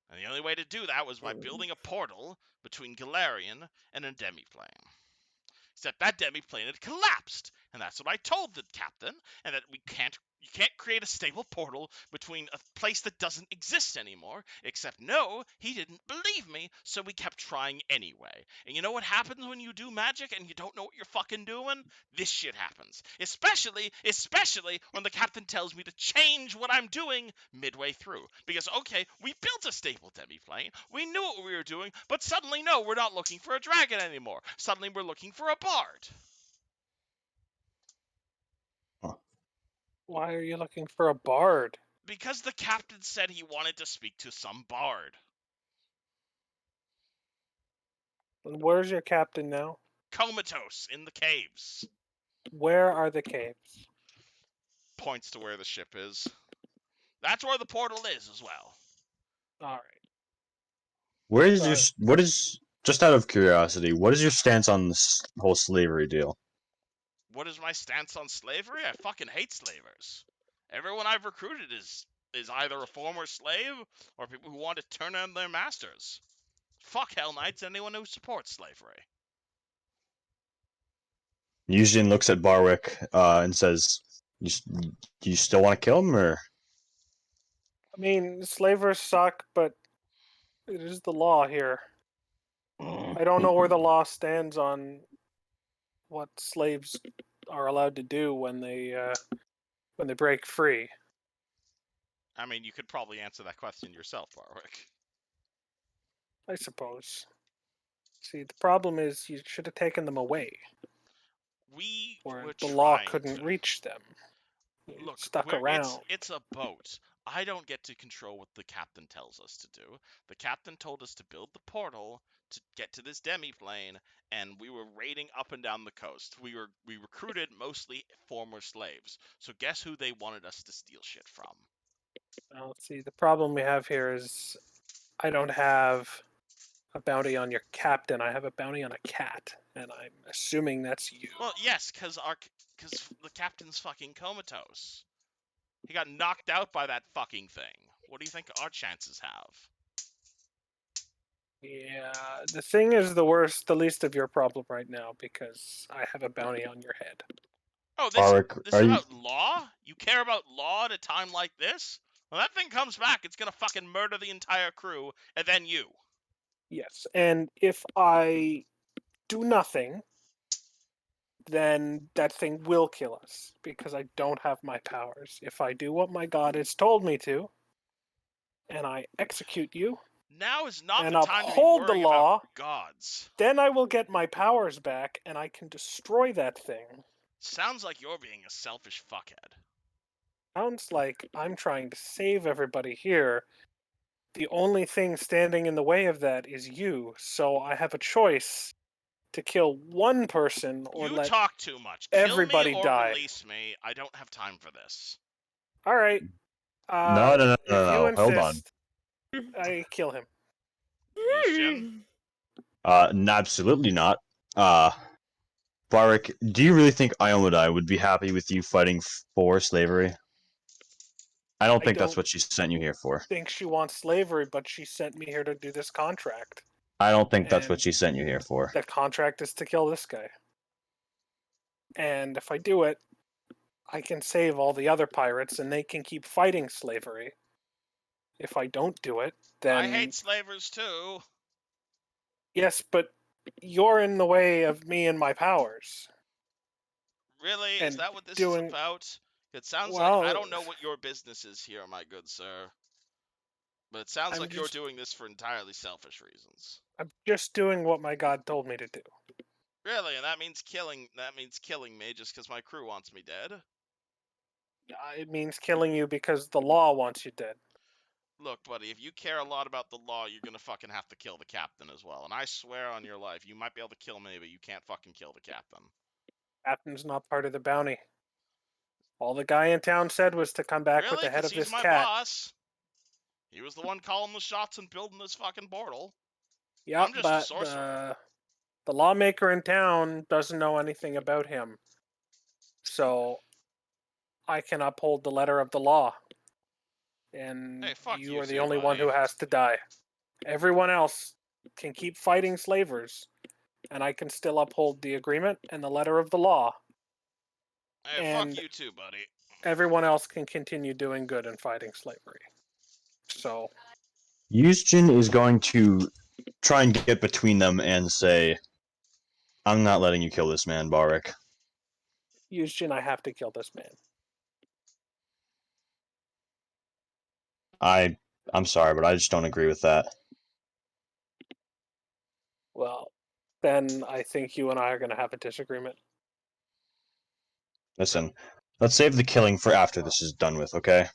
And the only way to do that was by building a portal between Galarian and a demiplane. Except that demiplane had collapsed, and that's what I told the captain, and that you can't create a stable portal between a place that doesn't exist anymore. Except no, he didn't believe me, so we kept trying anyway. And you know what happens when you do magic and you don't know what you're fucking doing? This shit happens. Especially when the captain tells me to change what I'm doing midway through. Because okay, we built a stable demiplane, we knew what we were doing, but suddenly no, we're not looking for a dragon anymore. Suddenly we're looking for a bard. Why are you looking for a bard? Because the captain said he wanted to speak to some bard. And where's your captain now? Comatose in the caves. Where are the caves? Points to where the ship is. That's where the portal is as well. All right. Where is your what is just out of curiosity? What is your stance on this whole slavery deal? What is my stance on slavery? I fucking hate slavers. Everyone I've recruited is is either a former slave or people who want to turn on their masters. Fuck Hell Knights, anyone who supports slavery. Yuzhin looks at Barwick and says, "Do you still want to kill him, or?" I mean, slavers suck, but it is the law here. I don't know where the law stands on what slaves are allowed to do when they break free. I mean, you could probably answer that question yourself, Barwick. I suppose. See, the problem is you should have taken them away, We or were the law trying couldn't to. reach them. Look, Stuck around. it's a boat. I don't get to control what the captain tells us to do. The captain told us to build the portal to get to this demiplane, and we were raiding up and down the coast. We recruited mostly former slaves. So guess who they wanted us to steal shit from? Well, see, the problem we have here is I don't have a bounty on your captain. I have a bounty on a cat, and I'm assuming that's you. Well, yes, because the captain's fucking comatose. He got knocked out by that fucking thing. What do you think our chances have? Yeah, the thing is the least of your problem right now because I have a bounty on your head. Oh, Barwick, this are is you? about law? You care about law at a time like this? When that thing comes back, it's gonna fucking murder the entire crew, and then you. Yes, and if I do nothing, then that thing will kill us because I don't have my powers. If I do what my god has told me to, and I execute you, Now is not and the time to be uphold the worrying about law, gods. then I will get my powers back and I can destroy that thing. Sounds like you're being a selfish fuckhead. Sounds like I'm trying to save everybody here. The only thing standing in the way of that is you, so I have a choice to kill one person or You let talk too much. Kill me everybody or die. release me. I don't have time for this. All right. No, no, no, If you no. Hold on. insist, I kill him. Yushin? Absolutely not. Barwick, do you really think Iomadai would be happy with you fighting for slavery? I don't I think that's don't what she sent you here for. think she wants slavery, but she sent me here to do this contract. I don't think that's And what she sent you here for. that contract is to kill this guy. And if I do it, I can save all the other pirates and they can keep fighting slavery. If I don't do it, then I hate slavers too. yes, but you're in the way of me and my powers. Really? Is And that what this is doing about? It sounds like I well, don't know what your business is here, my good sir. But it sounds I'm like you're just doing this for entirely selfish reasons. I'm just doing what my god told me to do. Really? And that means killing me just because my crew wants me dead? It means killing you because the law wants you dead. Look, buddy, if you care a lot about the law, you're gonna fucking have to kill the captain as well. And I swear on your life, you might be able to kill me, but you can't fucking kill the captain. Captain's not part of the bounty. All the guy in town said was to come back with Really? the head Because of he's this my cat. boss. He was the one calling the shots and building this fucking portal. Yep, I'm just a but sorcerer. the lawmaker in town doesn't know anything about him. So I can uphold the letter of the law. And Hey, fuck you you are the too, only one buddy. who has to die. Everyone else can keep fighting slavers, and I can still uphold the agreement and the letter of the law. Hey, fuck And you too, buddy. everyone else can continue doing good and fighting slavery. So Yusjin is going to try and get between them and say, "I'm not letting you kill this man, Barwick." Yushin, I have to kill this man. I'm sorry, but I just don't agree with that. Well, then I think you and I are going to have a disagreement. Listen, let's save the killing for after this is done with, okay?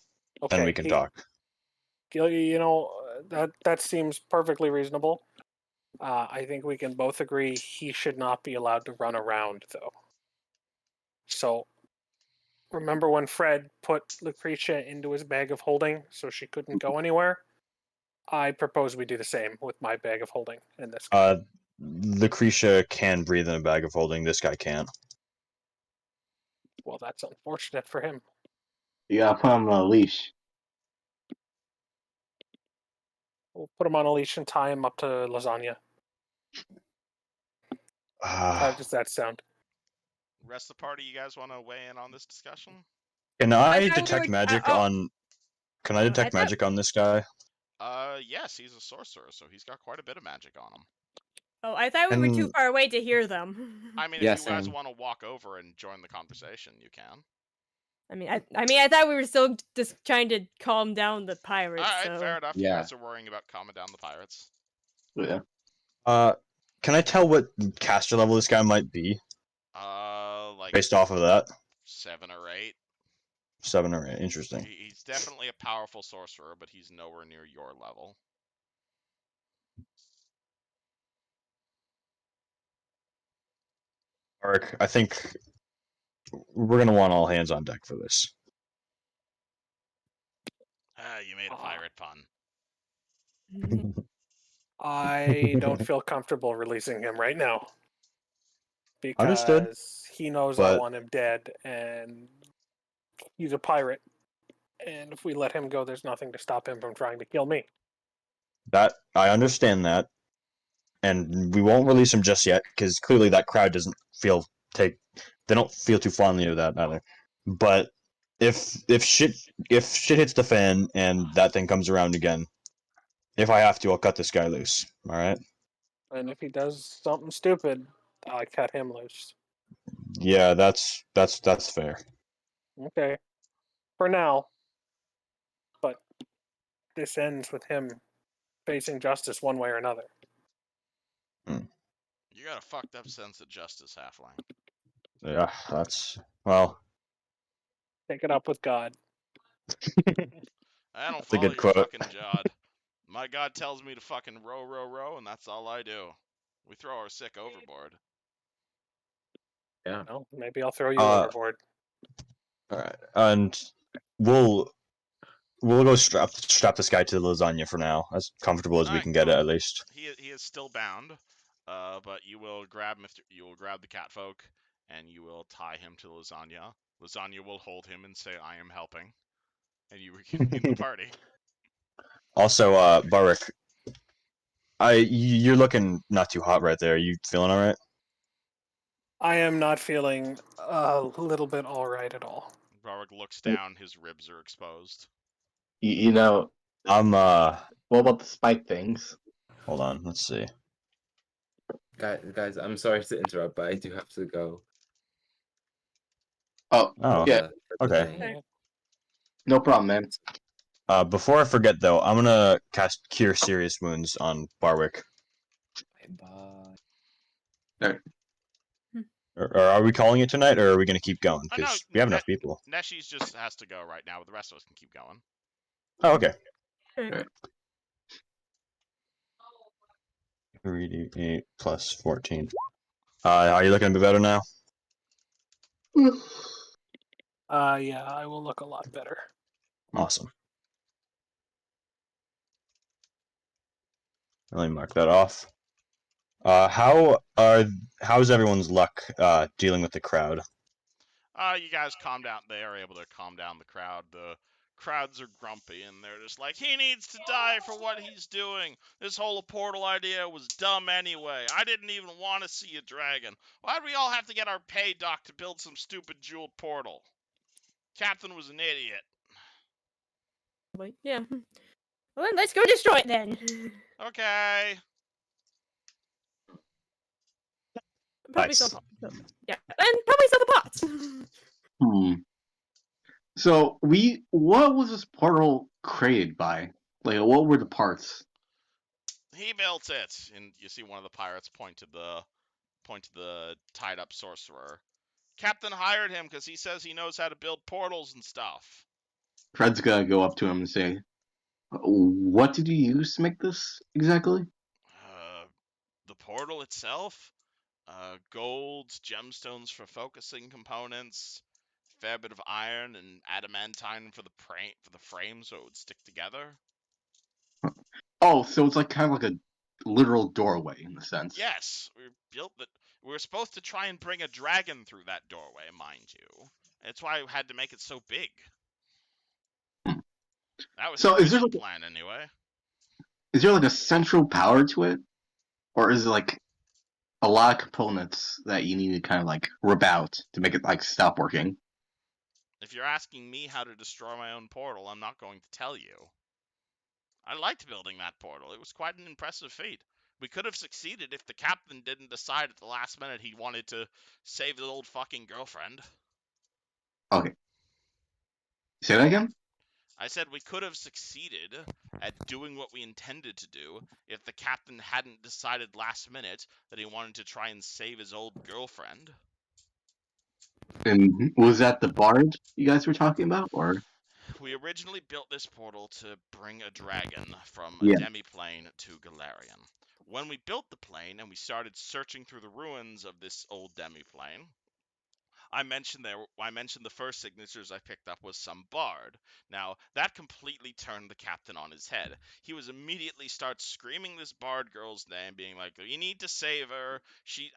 Then we Okay, can talk. you know, that seems perfectly reasonable. I think we can both agree he should not be allowed to run around, though. So, remember when Fred put Lucretia into his bag of holding so she couldn't go anywhere? I propose we do the same with my bag of holding and this guy. Lucretia can breathe in a bag of holding. This guy can't. Well, that's unfortunate for him. You gotta put him on a leash. We'll put him on a leash and tie him up to lasagna. How does that sound? Rest of the party, you guys want to weigh in on this discussion? Can I I thought we detect were- magic oh. on? Can I I detect thought- magic on this guy? Yes, he's a sorcerer, so he's got quite a bit of magic on him. Oh, I thought we were too And- far away to hear them. I mean, Yeah, if you guys same. want to walk over and join the conversation, you can. I thought we were still just trying to calm down the pirates. All right, So fair enough. You Yeah. guys are worrying about calming down the pirates. Yeah. Can I tell what caster level this guy might be Like based off of that? 7 or 8. 7 or 8. Interesting. He's definitely a powerful sorcerer, but he's nowhere near your level. Arik, I think we're gonna want all hands on deck for this. Ah, you made a pirate pun. I don't feel comfortable releasing him right now. Because Understood, he knows I but- want him dead, and he's a pirate. And if we let him go, there's nothing to stop him from trying to kill me. That I understand that, and we won't release him just yet because clearly that crowd doesn't they don't feel too fondly of that either. But if shit hits the fan and that thing comes around again, if I have to, I'll cut this guy loose. All right? And if he does something stupid, I cut him loose. Yeah, that's fair. Okay. For now. But this ends with him facing justice one way or another. You got a fucked up sense of justice, halfling. Yeah, that's well. Take it up with God. I don't That's a follow good your quote. fucking God. My God tells me to fucking row, row, row, and that's all I do. We throw our sick overboard. Yeah. Well, maybe I'll throw you Uh, overboard. All right, and we'll go strap this guy to the lasagna for now, as comfortable as we Alright, can get cool. it at least. He is still bound, but you will grab the catfolk and you will tie him to lasagna. Lasagna will hold him and say, "I am helping," and you reconvene the party. Also, Barik, you're looking not too hot right there. Are you feeling all right? I am not feeling a little bit alright at all. Rorik looks down; his ribs are exposed. You know, I'm what about the spike things? Hold on, let's see. Guys, I'm sorry to interrupt, but I do have to go. Oh, Oh, yeah, For the okay. thing. no problem, man. Before I forget though, I'm gonna cast Cure Serious Wounds on Barwick. Bye. Or are we calling it tonight, or are we gonna keep going? Oh, no, Because we have enough people. Neshi's just has to go right now, but the rest of us can keep going. Oh, okay. Alright. 3d8 plus 14. Are you looking a bit better now? Yeah, I will look a lot better. Awesome. Let me mark that off. How's everyone's luck dealing with the crowd? You guys calm down. They are able to calm down the crowd. The crowds are grumpy, and they're just like, "He needs to die for what he's doing. This whole portal idea was dumb anyway. I didn't even want to see a dragon. Why'd we all have to get our pay doc to build some stupid jeweled portal? Captain was an idiot." Like, yeah. Well, then let's go destroy it then. Okay. Probably Nice. sell pots. Yeah, and probably sell the pots. Hmm. So what was this portal created by? Like, what were the parts? He built it, and you see one of the pirates point to the tied up sorcerer. Captain hired him because he says he knows how to build portals and stuff. Fred's gonna go up to him and say, "What did you use to make this exactly?" The portal itself, gold, gemstones for focusing components, fair bit of iron and adamantine for the frame so it would stick together. Oh, so it's like kind of like a literal doorway in a sense. Yes, we built that. We were supposed to try and bring a dragon through that doorway, mind you. That's why we had to make it so big. That was So the is there original like plan, anyway. is there like a central power to it, or is it like a lot of components that you need to kind of like rub out to make it like stop working? If you're asking me how to destroy my own portal, I'm not going to tell you. I liked building that portal. It was quite an impressive feat. We could have succeeded if the captain didn't decide at the last minute he wanted to save his old fucking girlfriend. Okay. Say that again? I said we could have succeeded at doing what we intended to do if the captain hadn't decided last minute that he wanted to try and save his old girlfriend. And was that the bard you guys were talking about, or? We originally built this portal to bring a dragon from a Yeah. demi-plane to Galarian. When we built the plane and we started searching through the ruins of this old demi-plane, I mentioned the first signatures I picked up was some bard. Now, that completely turned the captain on his head. He was immediately starts screaming this bard girl's name, being like, "You need to save her."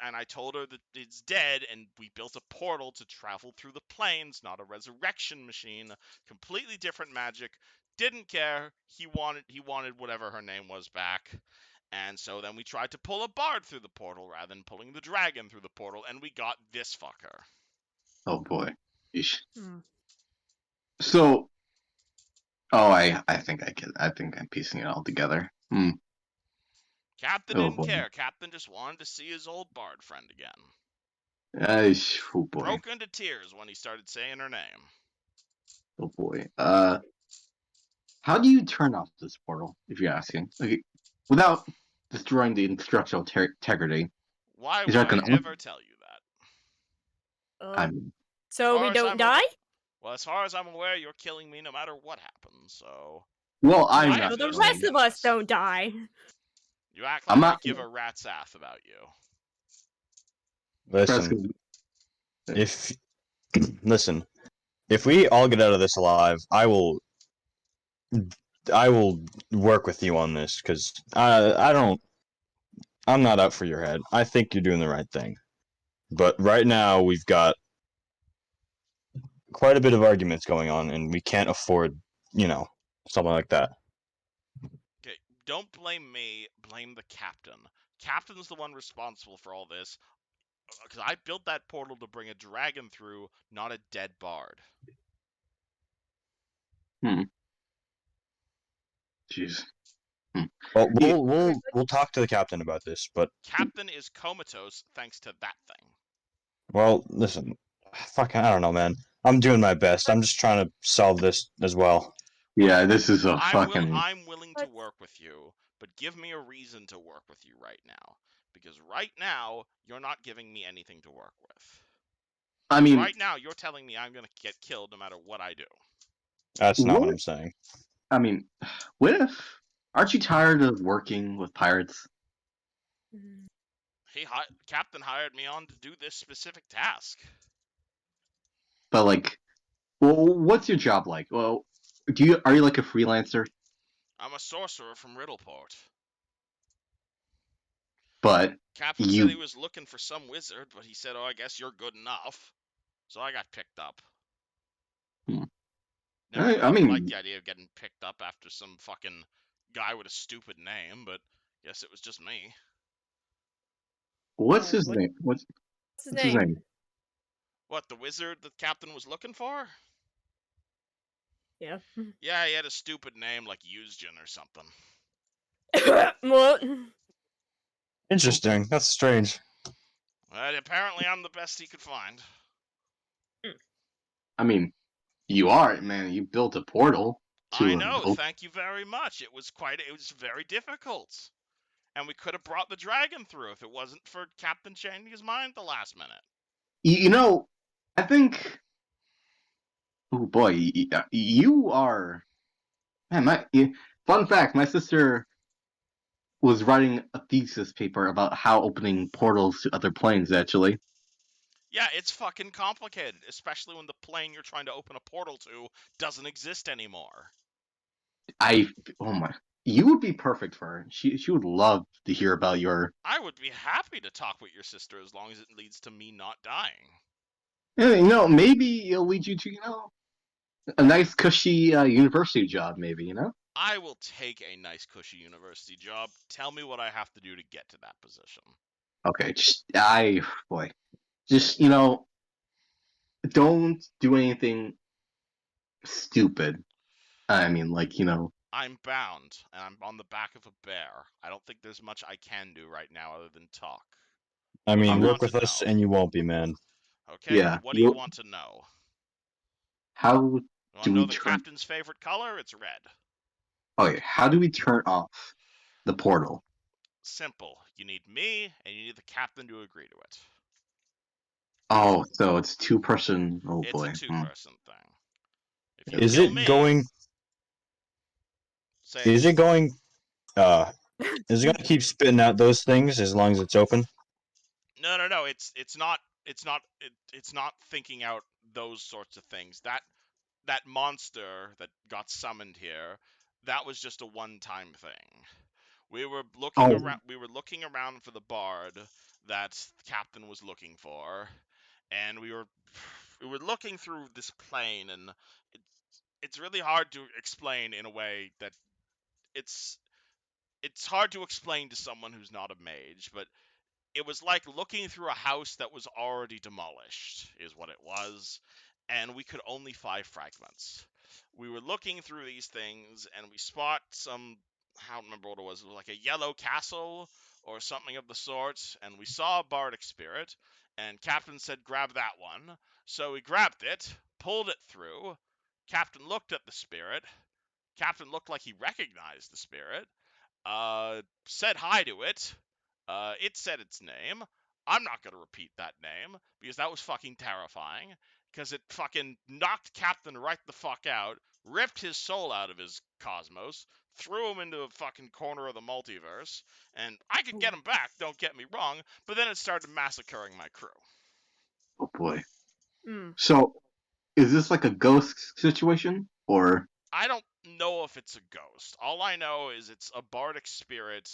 And I told her that it's dead, and we built a portal to travel through the plains, not a resurrection machine. Completely different magic. Didn't care. He wanted whatever her name was back. And so then we tried to pull a bard through the portal rather than pulling the dragon through the portal, and we got this fucker. Oh boy. Yeesh. Hmm. So, I think I can. I think I'm piecing it all together. Captain Oh didn't boy. care. Captain just wanted to see his old bard friend again. Oh boy. Broke into tears when he started saying her name. Oh boy. How do you turn off this portal? If you're asking, like, without destroying the instructional integrity. Why Is would there I like an? ever tell you that? I mean, So we don't die? Well, as far as I'm aware, you're killing me no matter what happens, so... well, I'm I not. have So the no rest say of in us this. don't die. You act I'm like I not- give a rat's ass about you. Listen, if listen, if we all get out of this alive, I will work with you on this because I'm not out for your head. I think you're doing the right thing, but right now we've got quite a bit of arguments going on, and we can't afford, something like that. Okay, don't blame me, blame the captain. Captain's the one responsible for all this, because I built that portal to bring a dragon through, not a dead bard. Jeez. Well, we'll talk to the captain about this, but Captain is comatose thanks to that thing. well, listen, fucking, I don't know, man. I'm doing my best. I'm just trying to solve this as well. Yeah, this is a fucking. I'm willing to work with you, but give me a reason to work with you right now. Because right now, you're not giving me anything to work with. I mean, Right now, you're telling me I'm going to get killed no matter what I do. That's not what What? I'm saying. I mean, what if? Aren't you tired of working with pirates? Captain hired me on to do this specific task. But like, well, what's your job like? Well, are you like a freelancer? I'm a sorcerer from Riddleport. But Captain said he was looking for some wizard, but he said, "Oh, I guess you're good enough." So I got picked up. Never really liked the idea of getting picked up after some fucking guy with a stupid name, but guess it was just me. What's his name? What's his name? What, the wizard the captain was looking for? Yeah. Yeah, he had a stupid name like Usjin or something. What? Interesting. That's strange. But apparently I'm the best he could find. I mean, you are, man. You built a portal. I know, thank you very much. It was very difficult. And we could have brought the dragon through if it wasn't for Captain changing his mind at the last minute. You know, I think. Oh boy, you are. Man, fun fact: my sister was writing a thesis paper about how opening portals to other planes. Actually, yeah, it's fucking complicated, especially when the plane you're trying to open a portal to doesn't exist anymore. oh my, you would be perfect for her. She would love to hear about your. I would be happy to talk with your sister as long as it leads to me not dying. Maybe it'll lead you to, a nice cushy university job. Maybe, I will take a nice cushy university job. Tell me what I have to do to get to that position. Okay, boy, just don't do anything stupid. I mean, I'm bound, and I'm on the back of a bear. I don't think there's much I can do right now other than talk. I What do you mean, work want with to us know? and you won't be, man. Okay, yeah. what do you want to know? How You want do to know we the turn? captain's favorite color? It's red. Okay, how do we turn off the portal? Simple. You need me, and you need the captain to agree to it. Oh, so it's two-person. Oh It's a boy. two-person thing. If you Is kill it me, going? say Is it going? Uh, is it going to keep spitting out those things as long as it's open? no. It's not. It's not thinking out those sorts of things. That monster that got summoned here, that was just a one-time thing. We were looking Oh, around. We were looking around for the bard that the captain was looking for, and we were looking through this plane, and it's really hard to explain in a way that it's it's hard to explain to someone who's not a mage, but it was like looking through a house that was already demolished, is what it was, and we could only find fragments. We were looking through these things, and we spot some. I don't remember what it was. It was like a yellow castle or something of the sort, and we saw a bardic spirit, and Captain said, "Grab that one." So we grabbed it, pulled it through. Captain looked at the spirit. Captain looked like he recognized the spirit. Said hi to it. It said its name. I'm not gonna repeat that name because that was fucking terrifying. Because it fucking knocked Captain right the fuck out, ripped his soul out of his cosmos, threw him into a fucking corner of the multiverse, and I could get him back, don't get me wrong, but then it started massacring my crew. oh boy. Mm. So, is this like a ghost situation, or? I don't know if it's a ghost. All I know is it's a bardic spirit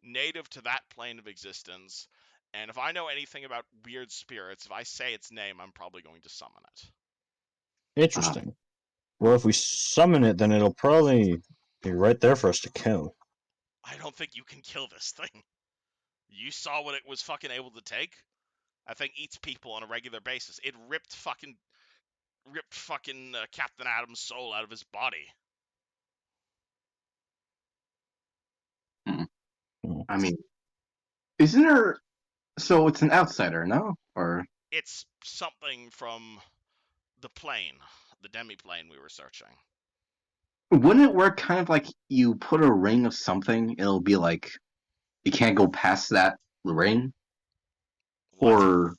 native to that plane of existence. And if I know anything about weird spirits, if I say its name, I'm probably going to summon it. Interesting. Well, if we summon it, then it'll probably be right there for us to kill. I don't think you can kill this thing. You saw what it was fucking able to take? That thing eats people on a regular basis. It ripped fucking Captain Adam's soul out of his body. I mean, isn't there? So it's an outsider, no? Or It's something from the plane, the demi-plane we were searching. wouldn't it work kind of like you put a ring of something, it'll be like you can't go past that ring, What? or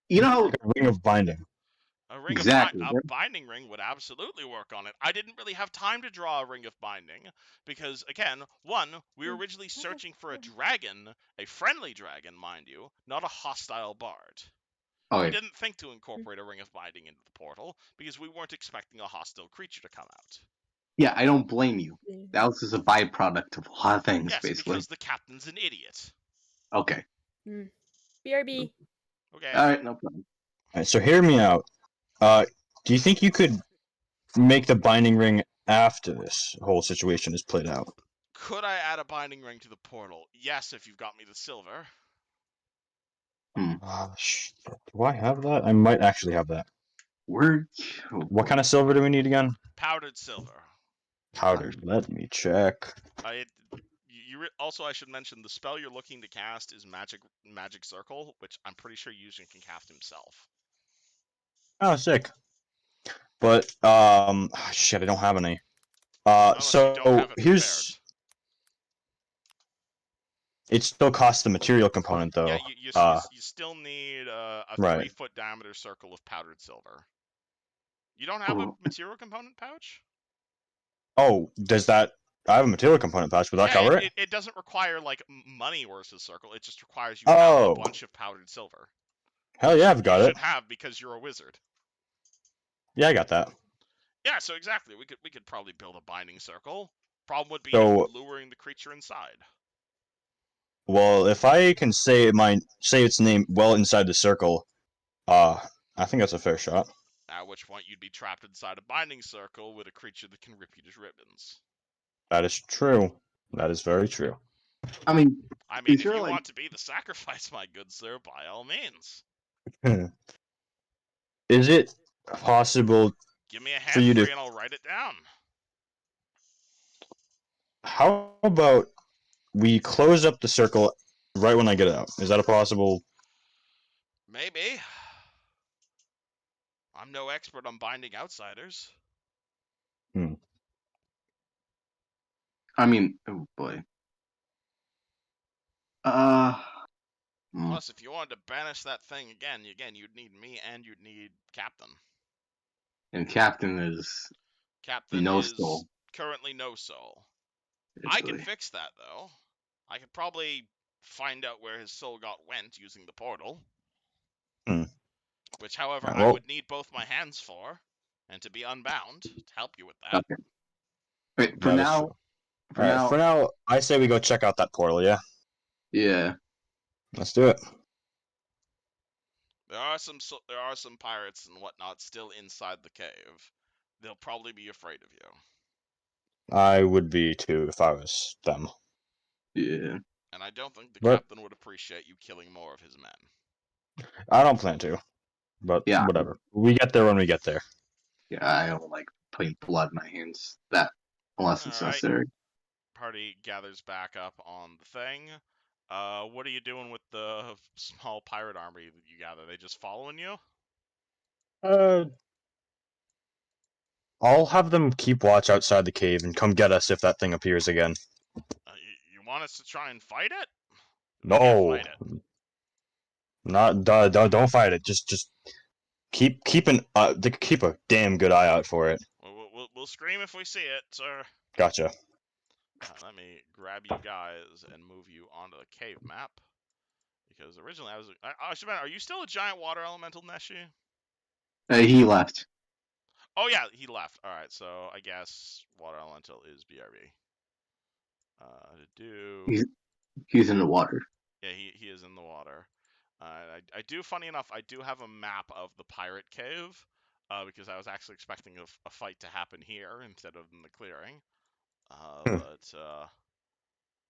you know Like a ring of binding. exactly. A binding ring would absolutely work on it. I didn't really have time to draw a ring of binding because, again, one, we were originally searching for a dragon, a friendly dragon, mind you, not a hostile bard. Oh, We yeah. didn't think to incorporate a ring of binding into the portal because we weren't expecting a hostile creature to come out. Yeah, I don't blame you. That was just a byproduct of a lot of things, Yes, basically. because the captain's an idiot. Okay. BRB. Okay. All right, no problem. All right, so hear me out. Do you think you could make the binding ring after this whole situation is played out? Could I add a binding ring to the portal? Yes, if you've got me the silver. Do I have that? I might actually have that. What kind of silver do we need again? Powdered silver. Powdered. Let me check. Also, I should mention the spell you're looking to cast is magic circle, which I'm pretty sure Yuzin can cast himself. Oh, sick. But shit, I don't have any. Unless you don't So have it prepared. It still costs the material component though. Yeah, you still need a right. 3-foot diameter circle of powdered silver. You don't have a material component pouch? Oh, does that? I have a material component pouch. Would that cover it? It doesn't require like money worth a circle. It just requires you have a bunch of powdered silver. Hell yeah, I've got it. You it. should have because you're a wizard. Yeah, I got that. Yeah, so exactly. We could probably build a binding circle. Problem would be luring the creature inside. Well, if I can say its name well inside the circle, I think that's a fair shot. At which point you'd be trapped inside a binding circle with a creature that can rip you to ribbons. That is true. That is very true. I mean, I mean, is if there you like want to be the sacrifice, my good sir, by all means. Is it possible Give me a for hand you to? free and I'll write it down. How about we close up the circle right when I get out? Is that a possible? Maybe. I'm no expert on binding outsiders. I mean, oh boy. Uh, Plus, if you wanted to banish that thing again, you'd need me and you'd need Captain. and Captain is Captain no is soul. currently no soul. I can Basically. fix that, though. I could probably find out where his soul went using the portal. Which, however, I Well, would need both my hands for, and to be unbound to help you with that. Okay. Wait, for that is now. true. For All right, now. for now, I say we go check out that portal. Yeah, Yeah. let's do it. There are some pirates and whatnot still inside the cave. They'll probably be afraid of you. I would be too if I was them. Yeah. And I don't think the But captain would appreciate you killing more of his men. I don't plan to. But Yeah. whatever. We get there when we get there. Yeah. I don't like putting blood in my hands. That unless it's All right. necessary. Party gathers back up on the thing. What are you doing with the small pirate army that you gather? They just following you? I'll have them keep watch outside the cave and come get us if that thing appears again. You want us to try and fight it? We can't No, fight it. don't fight it. Just keep keep a damn good eye out for it. We'll scream if we see it, sir. Gotcha. Let me grab you guys and move you onto the cave map. Because originally I should mention, are you still a giant water elemental, Neshi? He left. Oh yeah, he left. Alright, so I guess water elemental is BRB. He's in the water. Yeah, he is in the water. I do, funny enough, I do have a map of the pirate cave, because I was actually expecting a fight to happen here instead of in the clearing.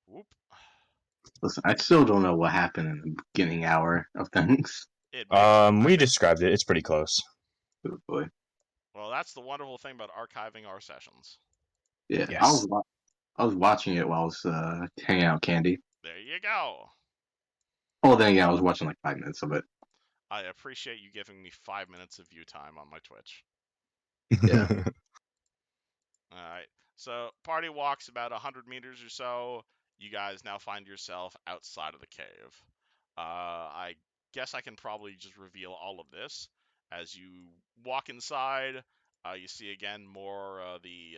Whoop. Listen, I still don't know what happened in the beginning hour of things. We described it. It's pretty close. Oh boy. Well, that's the wonderful thing about archiving our sessions. Yeah. Yes. I was watching it while I was hanging out with Candy. There you go. Oh, then yeah, I was watching like 5 minutes of it. I appreciate you giving me 5 minutes of view time on my Twitch. Yeah. Alright, so party walks about 100 meters or so. You guys now find yourself outside of the cave. I guess I can probably just reveal all of this. As you walk inside, you see again more of the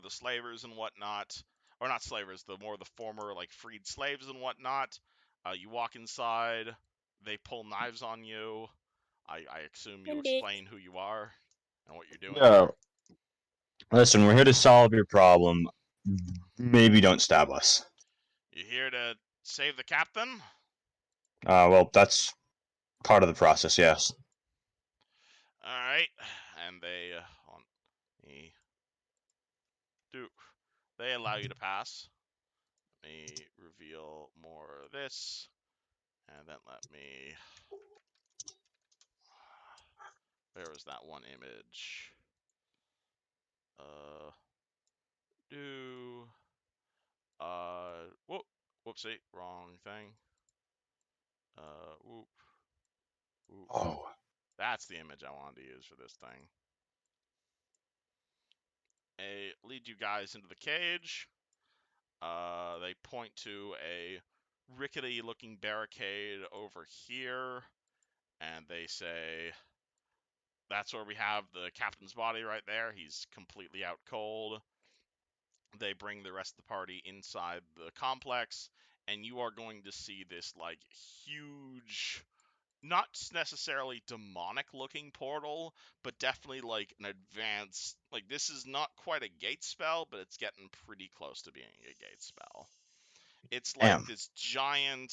slavers and whatnot. Or not slavers, the more of the former like freed slaves and whatnot. You walk inside, they pull knives on you. I assume you Indeed. explain who you are and what you're doing Yeah. here. Listen, we're here to solve your problem. Maybe don't stab us. You here to save the captain? Well, that's part of the process. Yes. All right, and they they allow you to pass. Let me reveal more of this, and then let me. Where was that one image? Whoopsie, wrong thing. Whoop. Oh. That's the image I wanted to use for this thing. They lead you guys into the cage. They point to a rickety-looking barricade over here, and they say, that's where we have the captain's body right there. He's completely out cold. They bring the rest of the party inside the complex, and you are going to see this, like, huge, not necessarily demonic looking portal, but definitely like an advanced, like, this is not quite a gate spell, but it's getting pretty close to being a gate spell. It's like Damn. this giant,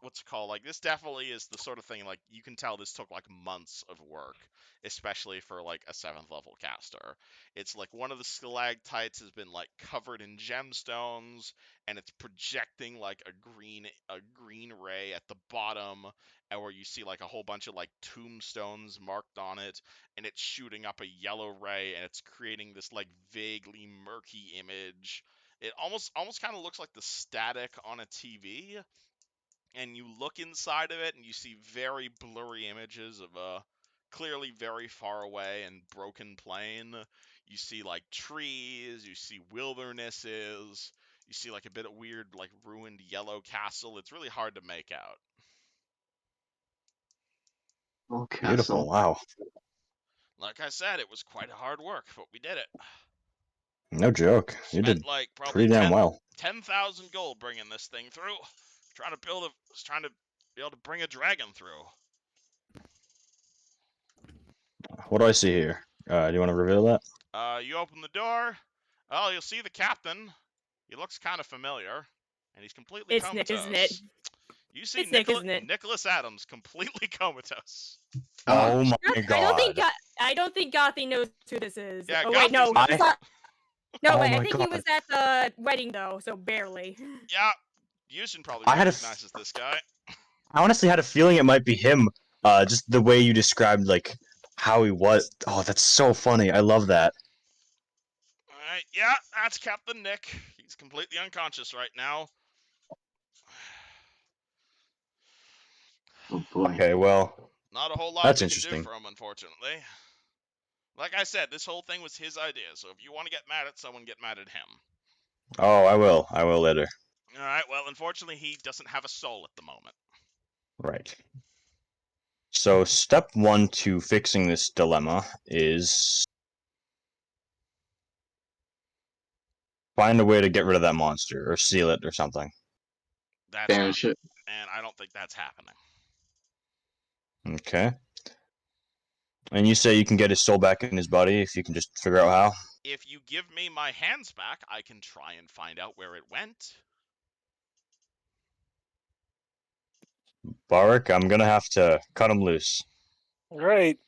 what's it called? Like, this definitely is the sort of thing, like, you can tell this took, like, months of work, especially for, like, a 7th level caster. It's like one of the stalactites has been, like, covered in gemstones, and it's projecting, like, a green ray at the bottom, and where you see, like, a whole bunch of, like, tombstones marked on it, and it's shooting up a yellow ray, and it's creating this, like, vaguely murky image. It almost kind of looks like the static on a TV, and you look inside of it and you see very blurry images of a clearly very far away and broken plain. You see like trees, you see wildernesses, you see like a bit of weird like ruined yellow castle. It's really hard to make out. Oh, Beautiful. castle. Wow. Like I said, it was quite hard work, but we did it. No joke. You Spent did like probably pretty damn well. 10,000 gold bringing this thing through. Trying to be able to bring a dragon through. What do I see here? Do you want to reveal that? You open the door. Oh, you'll see the captain. He looks kind of familiar, and he's completely It's Nick, comatose. isn't it? You see It's Nick, isn't it? Nicholas Adams completely comatose. Oh my I don't think Gothy knows who this is. Yeah, oh wait, no, Gothy's he's not- not. No, Oh wait, I my think he God. was at the wedding though, so barely. Yeah, Yushin probably I had a recognizes this guy. I honestly had a feeling it might be him. Just the way you described like how he was. Oh, that's so funny. I love that. Alright, yeah, that's Captain Nick. He's completely unconscious right now. Oh boy. Okay, well, Not a whole lot that's we can do interesting. for him, unfortunately. Like I said, this whole thing was his idea, so if you want to get mad at someone, get mad at him. Oh, I will. I will later. Alright, well, unfortunately, he doesn't have a soul at the moment. Right. So, step one to fixing this dilemma is find a way to get rid of that monster or seal it or something. That's not, Banish it. and I don't think that's happening. Okay. And you say you can get his soul back in his body if you can just figure out how? If you give me my hands back, I can try and find out where it went. Barak, I'm gonna have to cut him loose. Great.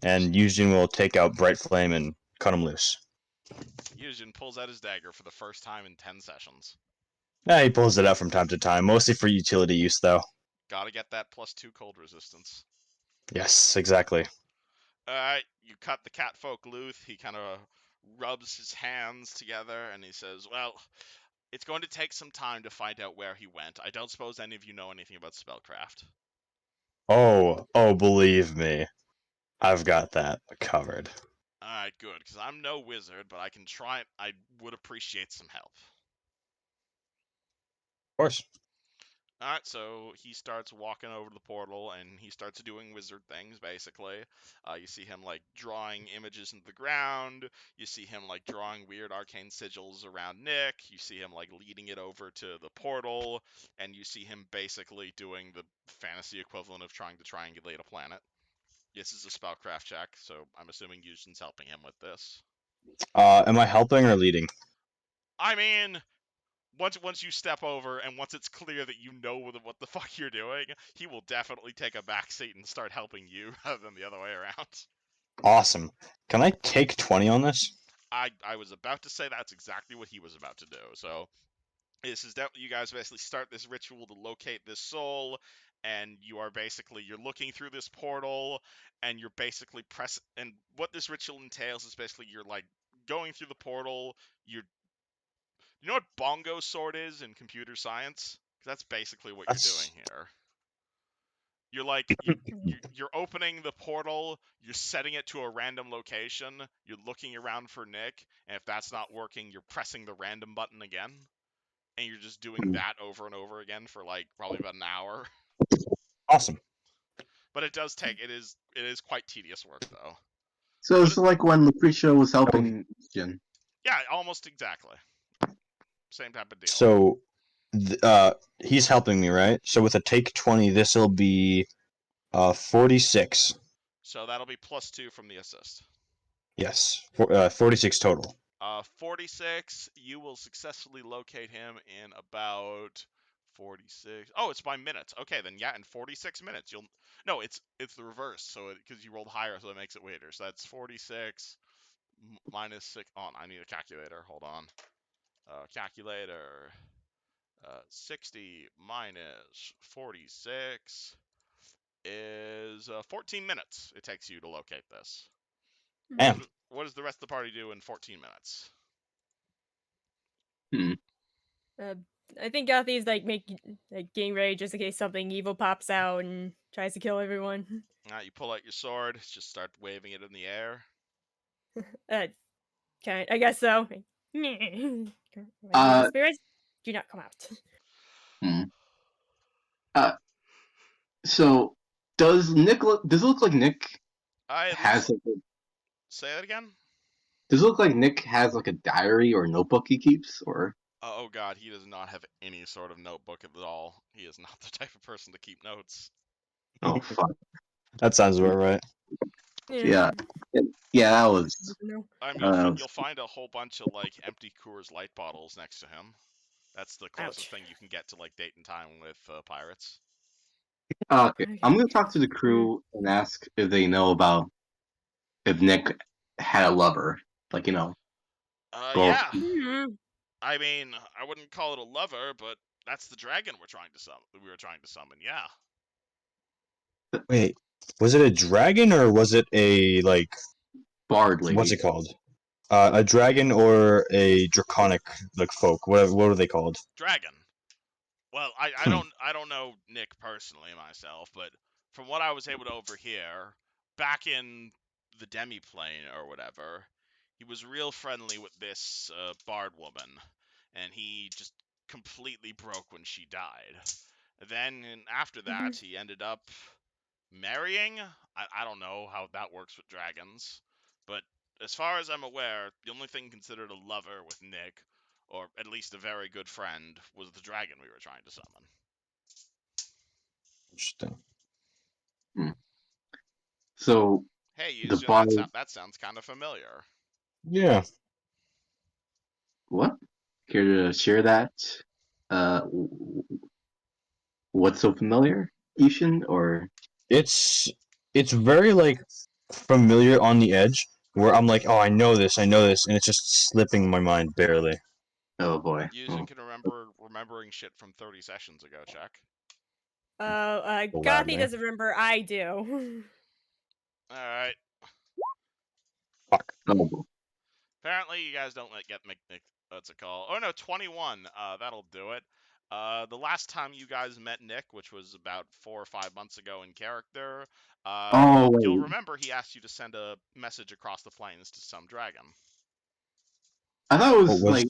And Yujin will take out Bright Flame and cut him loose. Yujin pulls out his dagger for the first time in 10 sessions. He pulls it out from time to time, mostly for utility use, though. Gotta get that +2 cold resistance. Yes, exactly. Alright, you cut the catfolk loose. He kind of rubs his hands together and he says, well, it's going to take some time to find out where he went. I don't suppose any of you know anything about spellcraft. Oh, believe me. I've got that covered. Alright, good, because I'm no wizard, but I can try. I would appreciate some help. Of course. Alright, so he starts walking over to the portal and he starts doing wizard things, basically. You see him, like, drawing images into the ground. You see him, like, drawing weird arcane sigils around Nick. You see him, like, leading it over to the portal. And you see him basically doing the fantasy equivalent of trying to triangulate a planet. This is a spellcraft check, so I'm assuming Yushin's helping him with this. Am I helping or leading? I mean, once you step over and once it's clear that you know what the fuck you're doing, he will definitely take a backseat and start helping you rather than the other way around. Awesome. Can I take 20 on this? I was about to say that's exactly what he was about to do. So this is definitely, you guys basically start this ritual to locate this soul, and you're looking through this portal, and you're basically and what this ritual entails is basically you're like going through the portal, you know what bongo sort is in computer science? That's basically what you're doing here. You're like you're opening the portal, you're setting it to a random location, you're looking around for Nick, and if that's not working, you're pressing the random button again, and you're just doing that over and over again for like probably about an hour. Awesome. But it is quite tedious work though. So it's like when Lucretia was helping Jin. Yeah, almost exactly. Same type of deal. So, he's helping me, right? So with a take 20, this will be 46. So that'll be +2 from the assist. Yes, 46 total. 46, you will successfully locate him in about 46. Oh, it's by minutes. Okay, then yeah, in 46 minutes you'll. No, it's the reverse. So because you rolled higher, so it makes it later. So that's 46 minus 6. Oh, I need a calculator. Hold on. Calculator. 60 minus 46 is 14 minutes. It takes you to locate this. Damn. What does the rest of the party do in 14 minutes? I think Gothi's like getting ready just in case something evil pops out and tries to kill everyone. You pull out your sword, just start waving it in the air. I guess so. Evil Uh, spirits, do not come out. hmm. So does does it look like Nick It has looks. like Say that again. does it look like Nick has like a diary or notebook he keeps, or Oh god, he does not have any sort of notebook at all. He is not the type of person to keep notes. oh fuck That sounds about right. yeah yeah that was No. You'll find a whole bunch of like empty Coors Light bottles next to him. That's the closest Ouch. thing you can get to like date and time with pirates. okay. Okay. I'm gonna talk to the crew and ask if they know about if Nick had a lover, like girl. Yeah. Mhm. I mean, I wouldn't call it a lover, but that's the dragon we're trying to summon. We were trying to summon. Yeah. Wait, was it a dragon or was it a like Bard what's lady. it called? A dragon or a draconic like folk? What are they called? Dragon. Well, Hmm. I don't know Nick personally myself, but from what I was able to overhear, back in the demi-plane or whatever, he was real friendly with this bard woman, and he just completely broke when she died. Then after that, he ended up marrying. I don't know how that works with dragons, but as far as I'm aware, the only thing considered a lover with Nick, or at least a very good friend, was the dragon we were trying to summon. Interesting. Hmm. So Hey, the Yuzin, bard. that sounds kind of familiar. Yeah. What? Care to share that? What's so familiar, Ishin? Or It's very like familiar on the edge where I'm like, oh, I know this, and it's just slipping my mind barely. oh boy. Yuzin Oh. can remembering shit from 30 sessions ago. Check. Gothy Gladly. doesn't remember. I do. All right. Fuck. Oh, boy. Apparently, you guys don't get what's it called? Oh no, 21. That'll do it. The last time you guys met Nick, which was about 4 or 5 months ago in character, Oh you'll wait. remember he asked you to send a message across the plains to some dragon. I thought it What was was like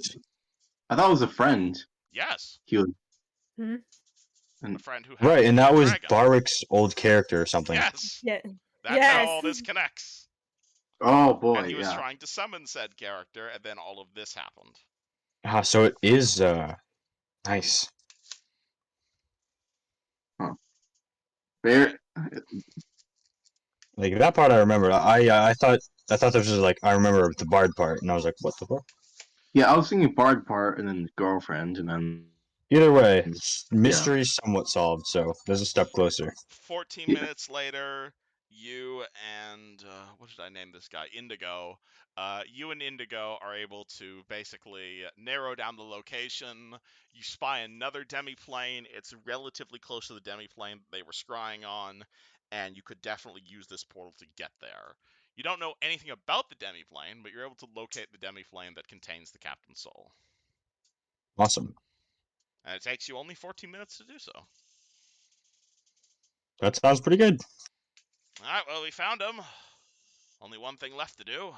I thought it was a friend. Yes, He was. Hmm? a friend who right? happens to And be a that was dragon. Barrick's old character or something. Yes, Yeah. that's how Yes. all this connects. Oh And boy. he was Yeah. trying to summon said character, and then all of this happened. Ah, so it is nice. Huh. Very. Like that part I remember. I thought this was like I remember the bard part, and I was like, what the fuck? Yeah, I was thinking bard part and then girlfriend and then Either way, yeah. mystery somewhat solved. So there's a step closer. 14 Yeah. minutes later, you and what should I name this guy? Indigo. You and Indigo are able to basically narrow down the location. You spy another demi-plane. It's relatively close to the demi-plane they were scrying on, and you could definitely use this portal to get there. You don't know anything about the demi-plane, but you're able to locate the demi-plane that contains the captain's soul. Awesome. And it takes you only 14 minutes to do so. That sounds pretty good. Alright, well, we found him. Only one thing left to do.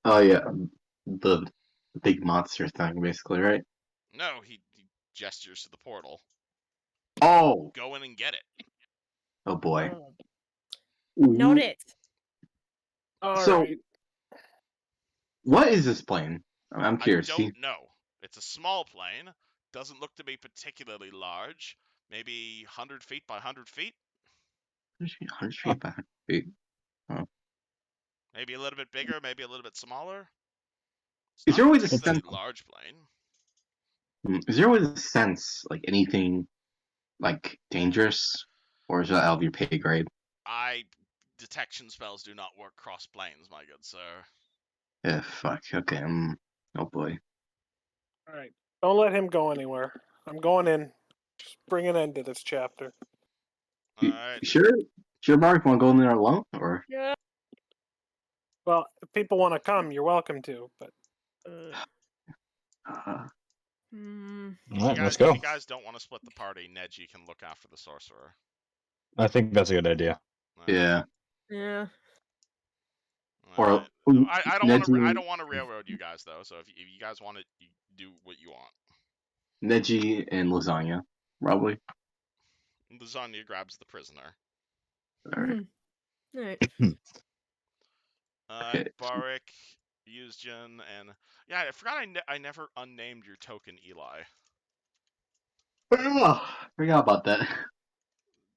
Oh yeah. The big monster thing, basically, right? No, he gestures to the portal. Oh. Go in and get it. Oh boy. Note W- it. All So, right. what is this plane? I'm I curious. don't know. It's a small plane. Doesn't look to be particularly large. Maybe 100 feet by 100 feet. 100 Huh. feet by 100 feet. Oh. Maybe a little bit bigger, maybe a little bit smaller. It's Is not there a always a particularly sense? large plane. Is there always a sense like anything like dangerous, or is that out of your pay grade? Detection spells do not work cross planes, my good sir. Yeah, fuck. Okay. Oh boy. All right. Don't let him go anywhere. I'm going in. Just bring an end to this chapter. All You, right. you sure, Mark, want to go in there alone, or? Yeah. Well, if people want to come, you're welcome to. But Uh, All right, let's go. If you guys don't want to split the party, Neji can look after the sorcerer. I think that's a good idea. All right. yeah. Yeah. All Or right. No, I don't want to. I Neji, don't want to railroad you guys though. So if you guys want it, you do what you want. Neji, and lasagna, probably. Lasagna grabs the prisoner. All right. All right. Okay. Barik, Yuzjin, and yeah, I forgot I never unnamed your token Eli. Oh, forgot about that. Do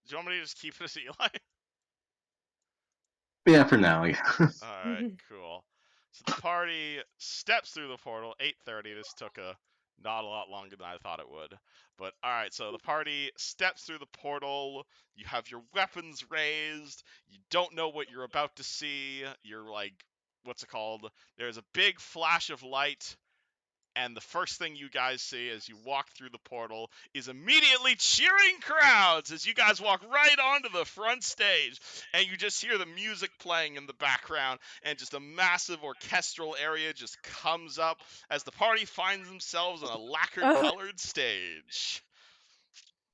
you want me to just keep it as Eli? Yeah, for now. Yeah. Alright, cool. So the party steps through the portal, 8:30. This took not a lot longer than I thought it would. But alright, so the party steps through the portal. You have your weapons raised. You don't know what you're about to see. You're like, what's it called? There's a big flash of light. And the first thing you guys see as you walk through the portal is immediately cheering crowds as you guys walk right onto the front stage. And you just hear the music playing in the background, and just a massive orchestral area just comes up as the party finds themselves on a lacquer-colored stage.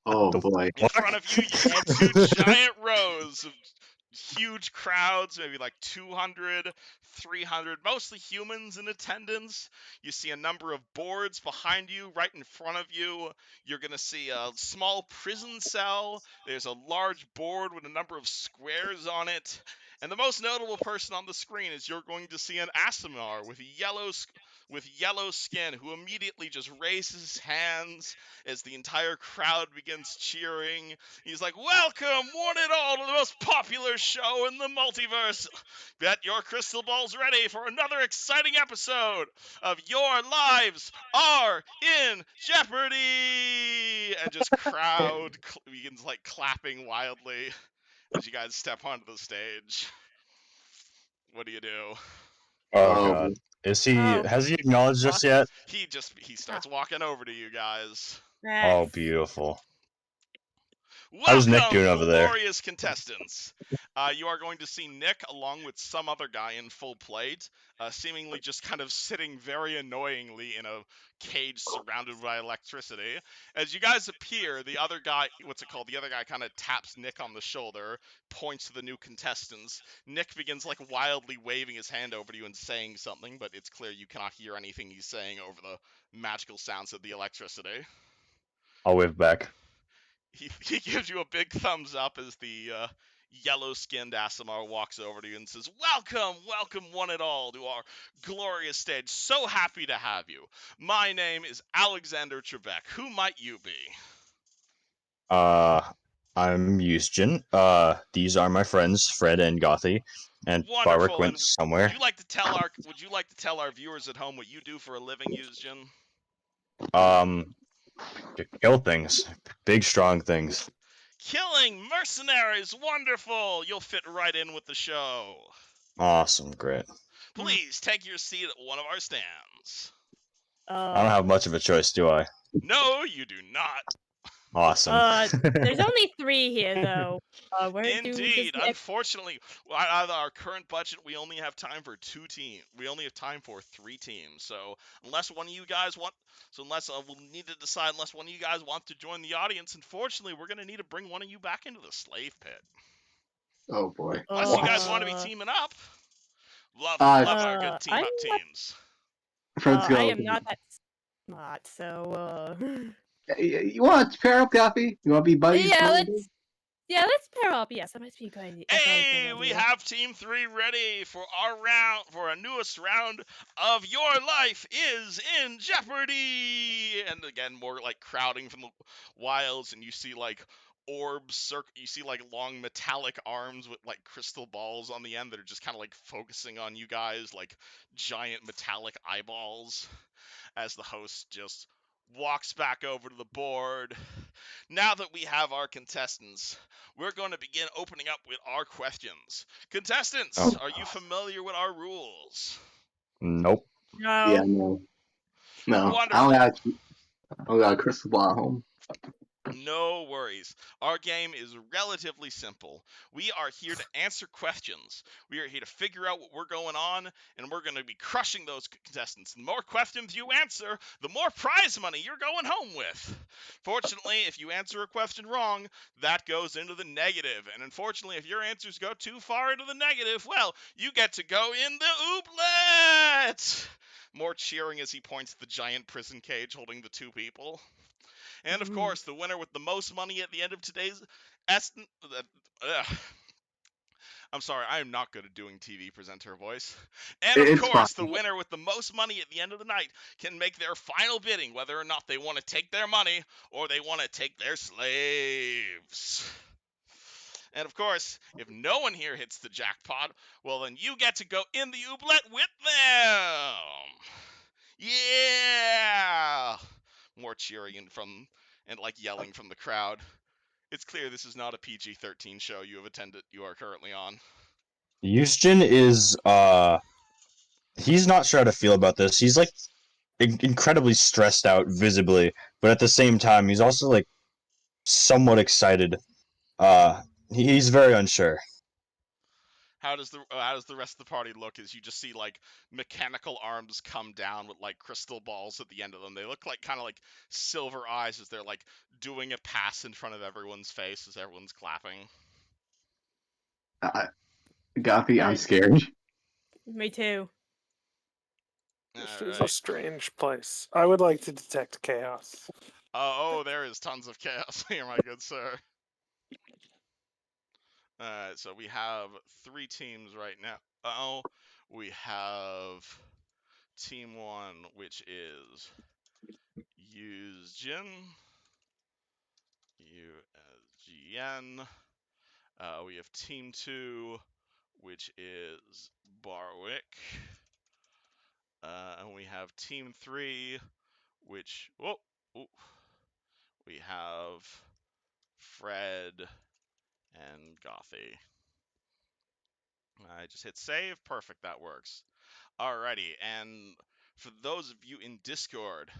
Oh boy. In front of you, you see two giant rows of huge crowds, maybe like 200, 300, mostly humans in attendance. You see a number of boards behind you, right in front of you. You're going to see a small prison cell. There's a large board with a number of squares on it. And the most notable person on the screen is you're going to see an Aasimar with yellow skin who immediately just raises his hands as the entire crowd begins cheering. He's like, welcome, one and all, to the most popular show in the multiverse. Bet your crystal ball's ready for another exciting episode of Your Lives Are in Jeopardy! And just crowd begins like clapping wildly as you guys step onto the stage. What do you do? Oh Oh, god. Is he? Oh. Has he acknowledged us yet? He starts walking over to you guys. Oh, beautiful. How's Nick Welcome, doing over there? glorious contestants. You are going to see Nick along with some other guy in full plate, seemingly just kind of sitting very annoyingly in a cage surrounded by electricity. As you guys appear, the other guy, the other guy kind of taps Nick on the shoulder, points to the new contestants. Nick begins like wildly waving his hand over to you and saying something, but it's clear you cannot hear anything he's saying over the magical sounds of the electricity. I'll wave back. He gives you a big thumbs up as the yellow-skinned Aasimar walks over to you and says, welcome one and all to our glorious stage. So happy to have you. My name is Alexander Trebek. Who might you be? I'm Yusjin. These are my friends, Fred and Gothy, and Barwick Wonderful. went And somewhere. would you like to tell our viewers at home what you do for a living, Yuzjin? Kill things. Big, strong things. Killing mercenaries. Wonderful. You'll fit right in with the show. Awesome, great. Please take your seat at one of our stands. I don't have much of a choice, do I? No, you do not. Awesome. There's only 3 here, though. Where Indeed. Unfortunately, out of our current budget, we only have time for 2 teams. We only have time for 3 teams. So unless one of you guys want to join the audience, unfortunately, we're going to need to bring one of you back into the slave pit. oh boy. Unless you guys want to be teaming up. Love our good team up teams. Fred's I am not that smart, so You want to pair up, Gaffy? You want to be buddies? let's pair up. Yes, that must be a good idea. Hey, we have Team 3 ready for our newest round of Your Life is in Jeopardy! And again, more like crowding from the wilds, and you see like orbs you see like long metallic arms with like crystal balls on the end that are just kind of like focusing on you guys like giant metallic eyeballs as the host just walks back over to the board. Now that we have our contestants, we're going to begin opening up with our questions. Contestants, Oh. are you familiar with our rules? Nope. No. Yeah, no. No. Wonderful. I don't got a crystal ball at home. No worries. Our game is relatively simple. We are here to answer questions. We are here to figure out what we're going on, and we're going to be crushing those contestants. The more questions you answer, the more prize money you're going home with. Fortunately, if you answer a question wrong, that goes into the negative. And unfortunately, if your answers go too far into the negative, well, you get to go in the ooblet! More cheering as he points to the giant prison cage holding the two people. And of course, the winner with the most money at the end of today's I'm sorry, I am not good at doing TV presenter voice. And of It's fine. course, the winner with the most money at the end of the night can make their final bidding whether or not they want to take their money or they want to take their slaves. And of course, if no one here hits the jackpot, well then you get to go in the ooblet with them. Yeah! More cheering and like yelling from the crowd. It's clear this is not a PG-13 show you are currently on. Yustin is he's not sure how to feel about this. He's like incredibly stressed out visibly, but at the same time he's also like somewhat excited. He's very unsure. How does the rest of the party look as you just see like mechanical arms come down with like crystal balls at the end of them? They look like kind of like silver eyes as they're like doing a pass in front of everyone's face as everyone's clapping. Goffy, I'm scared. Me too. This is a strange place. I would like to detect chaos. Oh, there is tons of chaos here, my good sir. So we have 3 teams right now. Oh, we have Team 1, which is Yuzjin, USGN. We have Team 2, which is Barwick. And we have Team 3, which... we have Fred and Gothy. I just hit save. Perfect, that works. Alrighty, and for those of you in Discord,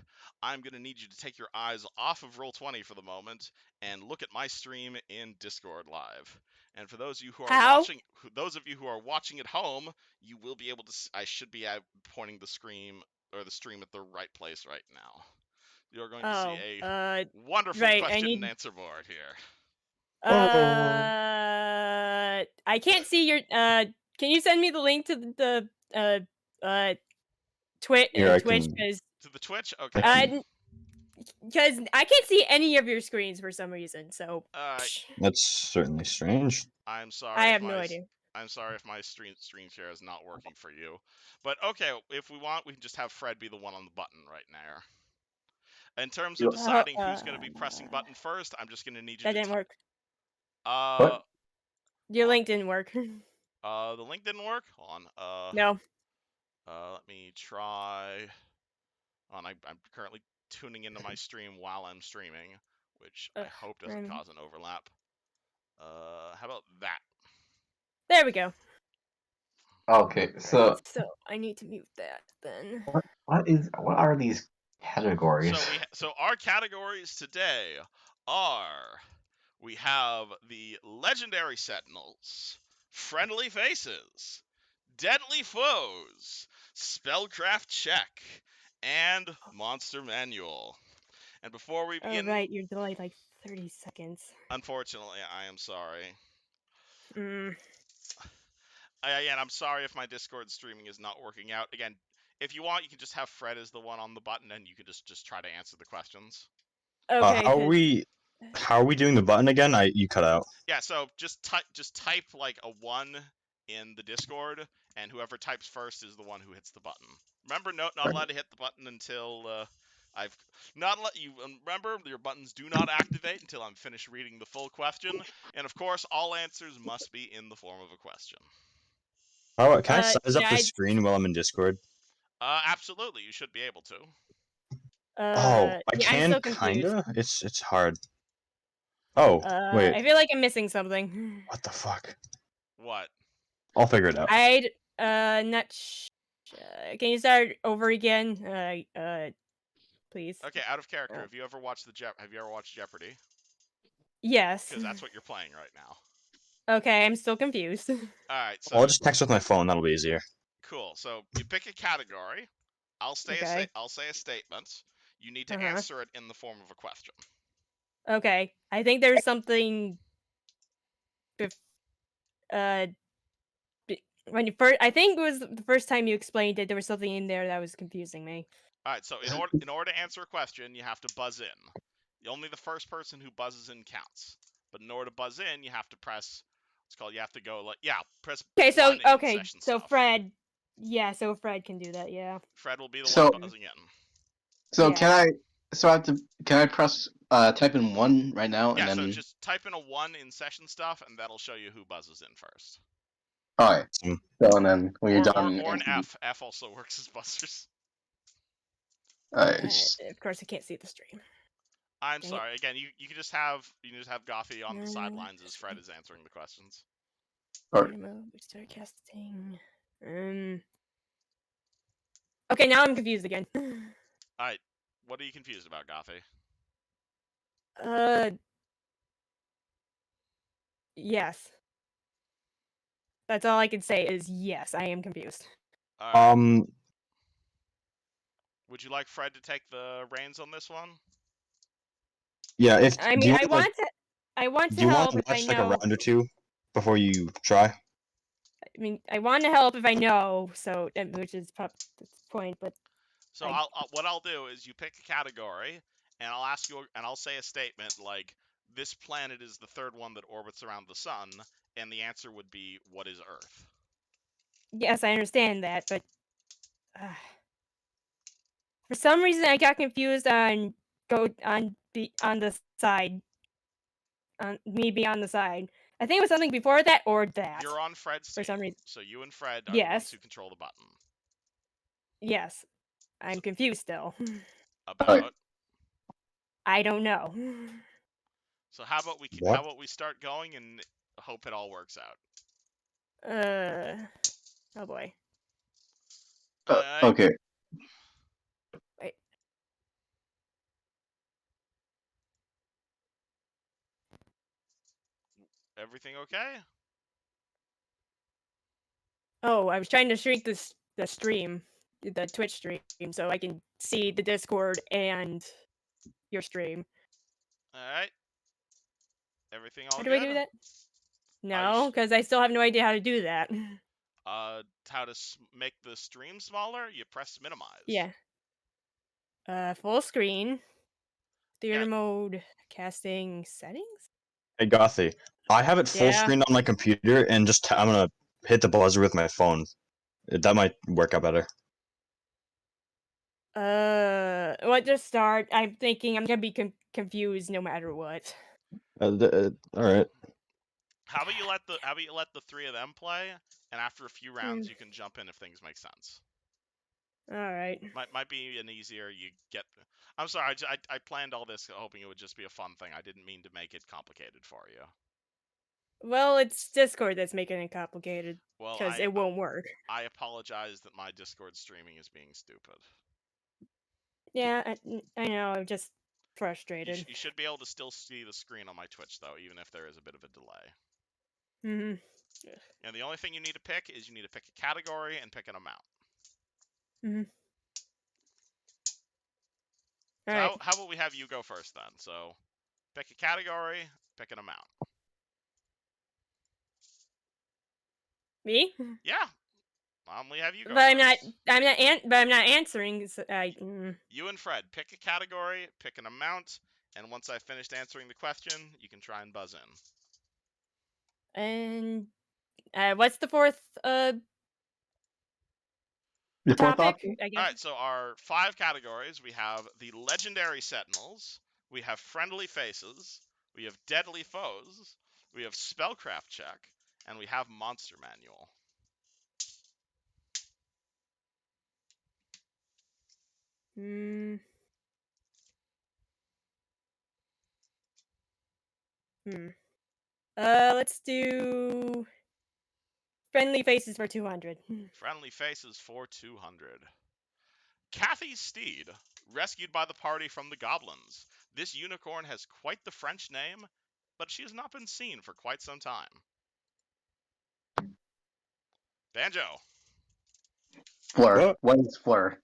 I'm going to need you to take your eyes off of Roll20 for the moment and look at my stream in Discord Live. And for those of you who are watching at home, you will be able to. I should be pointing the stream at the right place right now. You're going to see a wonderful right, question and answer board here. I can't see your. Can you send me the link to the Twitch? Here, I Twitch, can- because To the Twitch? Okay. because I can't see any of your screens for some reason. So That's certainly strange. I'm sorry. I have no idea. I'm sorry if my screen share is not working for you. But okay, if we want, we can just have Fred be the one on the button right now. In terms of deciding who's going to be pressing button first, I'm just going to need you That to... didn't work. What? Your link didn't work. The link didn't work? Hold on. No. Let me try... I'm currently tuning into my stream while I'm streaming, which I hope doesn't cause an overlap. How about that? There we go. Okay, so I need to mute that then. what are these categories? So our categories today are: we have the Legendary Sentinels, Friendly Faces, Deadly Foes, Spellcraft Check, and Monster Manual. And before we begin... Oh, right, you're delayed like 30 seconds. Unfortunately, I am sorry. Mm. Again, I'm sorry if my Discord streaming is not working out. Again, if you want, you can just have Fred as the one on the button, and you can just try to answer the questions. Okay. How are we doing the button again? You cut out. Yeah, so just type like a 1 in the Discord, and whoever types first is the one who hits the button. Remember, not allowed to hit the button until I've not let you remember your buttons do not activate until I'm finished reading the full question, and of course, all answers must be in the form of a question. How about, can I size up yeah, the screen while I'm in Discord? Absolutely, you should be able to. Oh, I yeah, I'm can still confused. kinda. It's hard. Oh, wait. I feel like I'm missing something. What the fuck? What? I'll figure it out. I'd not. Can you start over again? Please. Okay, out of character. Oh. Have you ever watched Have you ever watched Jeopardy? Yes. Because that's what you're playing right now. Okay, I'm still confused. All right, so I'll just text with my phone. That'll be easier. cool. So you pick a category. I'll say Okay. I'll say a statement. You need to Uh-huh. answer it in the form of a question. Okay, I think there's something. When you first, I think it was the first time you explained it. There was something in there that was confusing me. All right, so in order to answer a question, you have to buzz in. Only the first person who buzzes in counts. But in order to buzz in, you have to press. It's called. You have to go press. Okay, so one in okay, session so stuff. Fred. Yeah, so Fred can do that. Yeah. Fred will be the So- one buzzing in. So Yeah. can I? So I have to. Can I press type in 1 right now Yeah, and so then? just type in a 1 in session stuff, and that'll show you who buzzes in first. All right. Mm. So and then when you're Or done, an answer- F. F also works as buzzers. Of course, I can't see the stream. I'm Dang it. sorry. Again, you can just have Gothy on the No, sidelines as that's Fred fine. is answering the questions. Or- We start casting. Okay, now I'm confused again. All right, what are you confused about, Gothy? Yes. That's all I can say is yes. I am confused. All right. Um, Would you like Fred to take the reins on this one? yeah. If I do mean, you I want, want do to you want help to if I watch like a know. round or two before you try? I mean, I want to help if I know. So, which is the point. But So what I'll do is you pick a category, and I'll ask you, and I'll say a statement like, "This planet is the third one that orbits around the sun," and the answer would be, "What is Earth?" yes, I understand that. But for some reason, I got confused on the side. On me being on the side. I think it was something before that or that. You're on Fred's For team, some reason. so you and Fred are the ones Yes. who control the button. Yes. I'm confused still. About. I don't know. So how about we start going and hope it all works out? Oh boy. okay. Wait. Everything okay? Oh, I was trying to shrink the stream, the Twitch stream, so I can see the Discord and your stream. All right. Everything all How good? do I do that? No, because I still have no idea how to do that. How to make the stream smaller? You press minimize. Yeah. Full screen. Theater mode. Casting settings. Hey, Gothy, I have it full Yeah. screen on my computer, and I'm gonna hit the buzzer with my phone. That might work out better. Well, just start. I'm thinking I'm gonna be confused no matter what. All right. How about you let the three of them play, and after a few rounds you can jump in if things make sense. All right. Might be an easier you get. I'm sorry, I planned all this hoping it would just be a fun thing. I didn't mean to make it complicated for you. Well, it's Discord that's making it complicated Well, because it won't work. I apologize that my Discord streaming is being stupid. Yeah, I know. I'm just frustrated. You should be able to still see the screen on my Twitch though, even if there is a bit of a delay. Mm-hmm. And the only thing you need to pick is you need to pick a category and pick an amount. Mm-hmm. So All right. how about we have you go first then? So pick a category, pick an amount. Me? Yeah. We have you go But first. I'm not answering. So You and Fred pick a category, pick an amount, and once I've finished answering the question, you can try and buzz in. And what's the fourth? The fourth topic, option? I All guess. right, so our 5 categories, we have the legendary sentinels, we have friendly faces, we have deadly foes, we have spellcraft check, and we have monster manual. Hmm. Let's do friendly faces for 200. Friendly faces for 200. Kathy's steed, rescued by the party from the goblins. This unicorn has quite the French name, but she has not been seen for quite some time. Banjo. Fleur. What? What is Fleur?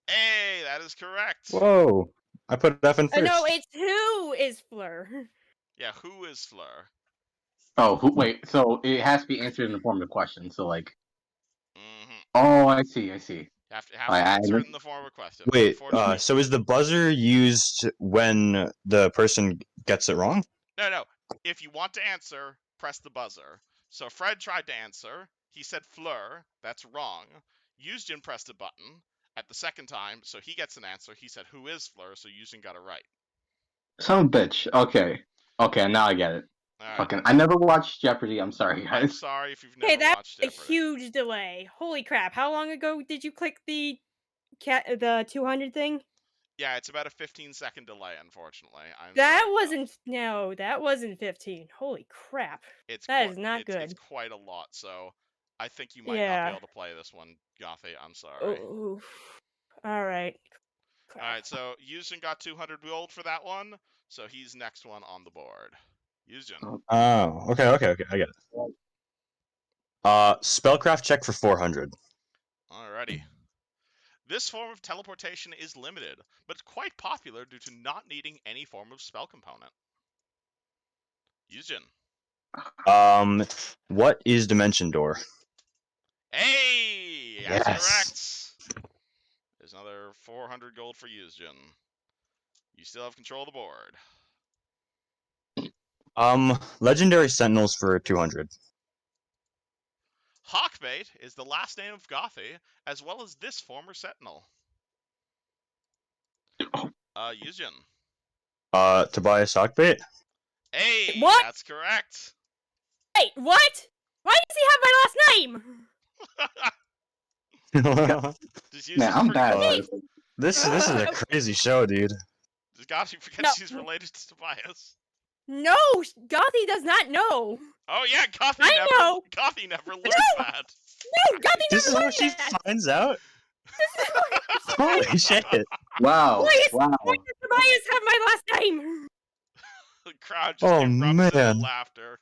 Hey, that is correct. Whoa! I put F in first. No, it's who is Fleur. Yeah, who is Fleur? Oh, wait. So it has to be answered in the form of a question. So like, Mm-hmm. oh, I see. You have to I answer it in the form of a question. Wait, Unfortunately, so is the buzzer used when the person gets it wrong? no. If you want to answer, press the buzzer. So Fred tried to answer. He said Fleur. That's wrong. Yusjin pressed a button at the second time, so he gets an answer. He said, "Who is Fleur?" So Yusjin got it right. Son of a bitch. Okay, now I get it. All right. Fucking, I never watched Jeopardy. I'm sorry, I'm guys. sorry if you've Hey, never that's watched a Jeopardy. huge delay. Holy crap! How long ago did you click the 200 thing? Yeah, it's about a 15-second delay, unfortunately. I'm That sorry, wasn't no, that wasn't 15. Holy crap! It's That is not it's good. quite a lot, so I think you might not be Yeah. able to play this one, Gothy. I'm sorry. Oh. All right. All right, so Yuzin got 200 gold for that one, so he's next one on the board. Yuzin. Oh, okay, I get it. Spellcraft check for 400. Alrighty. This form of teleportation is limited, but it's quite popular due to not needing any form of spell component. Yuzin. What is Dimension Door? Hey! That's Yes. correct! There's another 400 gold for Yuzin. You still have control of the board. Legendary Sentinels for 200. Hawkbait is the last name of Gothy, as well as this former sentinel. Yuzin. Tobias Hawkbait? Hey, What? that's correct. Wait, what? Why does he have my last name? Does Man, Yuzin I'm forget? bad. Uh, this is a crazy show, dude. Does Gothy forget No. she's related to Tobias? No, Gothy does not know. Oh yeah, Gothy I know. never learned that. No, Gothy This is never how learned she that. finds out? Holy shit. Wow. Why Wow. does Tobias have my last name? The crowd just Oh, erupts into man. laughter.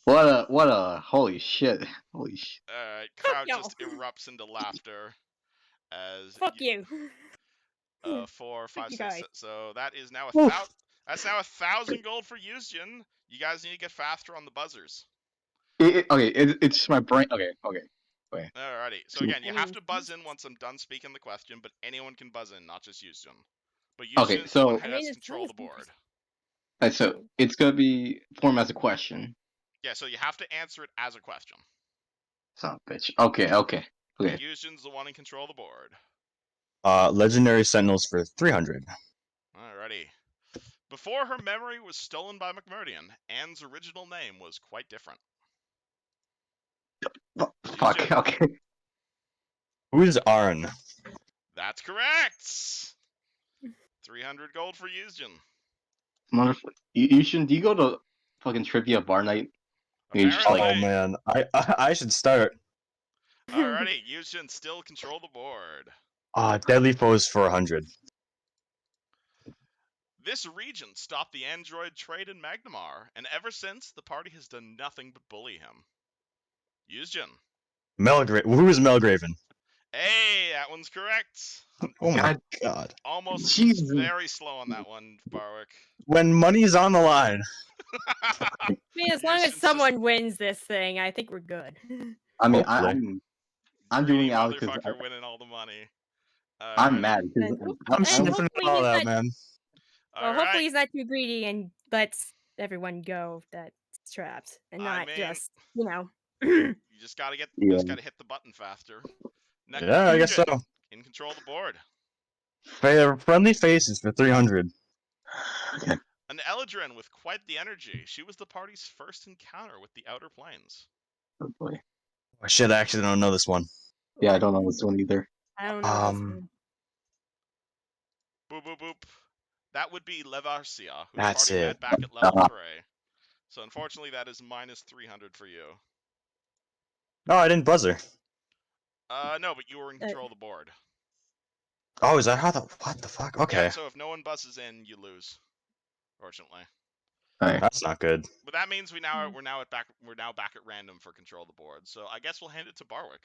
What a holy shit. Holy shit. Crowd y'all. just erupts into laughter as Fuck you. 4, 5, you 6. guys. So that is now Oof. That's now 1,000 gold for Yuzjin. You guys need to get faster on the buzzers. It's just my brain. Okay. Alrighty. So again, you I have mean- to buzz in once I'm done speaking the question, but anyone can buzz in, not just Yuzjin. But Okay, Yuzjin is the one so- who I mean, has as control long of the as- board. So it's gonna be formed as a question. Yeah, so you have to answer it as a question. Son of a bitch. Okay. Yuzjin's the one in control of the board. Legendary Sentinels for 300. Alrighty. Before her memory was stolen by McMurdian, Anne's original name was quite different. Fuck. Yuzjin. Okay. Who is Arn? That's correct! 300 gold for Yuzjin. Motherfucker. You shouldn't. Do you go to fucking trivia bar night? You just, Apparently. Oh, man. I should start. Alrighty, Yuzjin still control the board. Deadly Foes 400. This region stopped the android trade in Magnamar, and ever since, the party has done nothing but bully him. Yuzjin. Who is Melgraven? Hey, that one's correct. Oh my God. god. Almost Jesus. very slow on that one, Barwick. When money's on the line. I mean, as long as Yuzjin's someone wins this thing, I think we're good. I mean, Hopefully. I'm Greedy doing Alex because motherfucker winning all the money. I'm Alrighty. mad because I'm And sniffing hopefully it all he's out, not- man. Well, hopefully Alright. he's not too greedy and lets everyone go that's trapped, and I not mean- just, you know. You just gotta hit the button faster. Next, Yeah, I guess so. Imogen, in control of the board. Friendly faces for 300. Okay. An Eladrin with quite the energy. She was the party's first encounter with the Outer Planes. Oh boy. Oh, shit, I actually don't know this one. Yeah, I don't know this one either. I don't know this Um, one. Boop, boop, boop. That would be Levarcia, who the That's party it. met back at level 3. So unfortunately, that is minus 300 for you. No, I didn't buzzer. No, but you were in control of the board. Oh, is that how the... What the fuck? Okay. Yeah, so if no one buzzes in, you lose. Fortunately. Alright. That's not good. But that means we're now back at random for control of the board. So I guess we'll hand it to Barwick.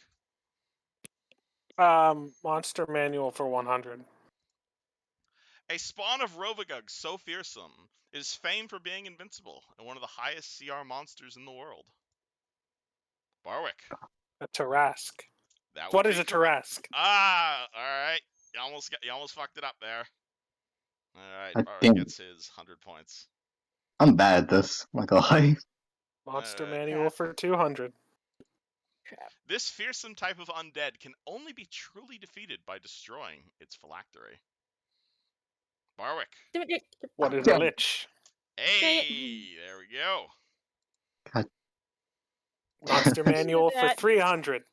Monster manual for 100. A spawn of Rovagug so fearsome, it is famed for being invincible and one of the highest CR monsters in the world. Barwick. A Tarask. That What would is be a correct. Tarask? Ah, all right. You almost fucked it up there. All right, God Barwick damn. gets his 100 points. I'm bad at this. I'm not gonna lie. Monster Alright. manual for 200. This fearsome type of undead can only be truly defeated by destroying its phylactery. Barwick. What is a Damn. lich? Hey, there we go. Monster manual for that. 300.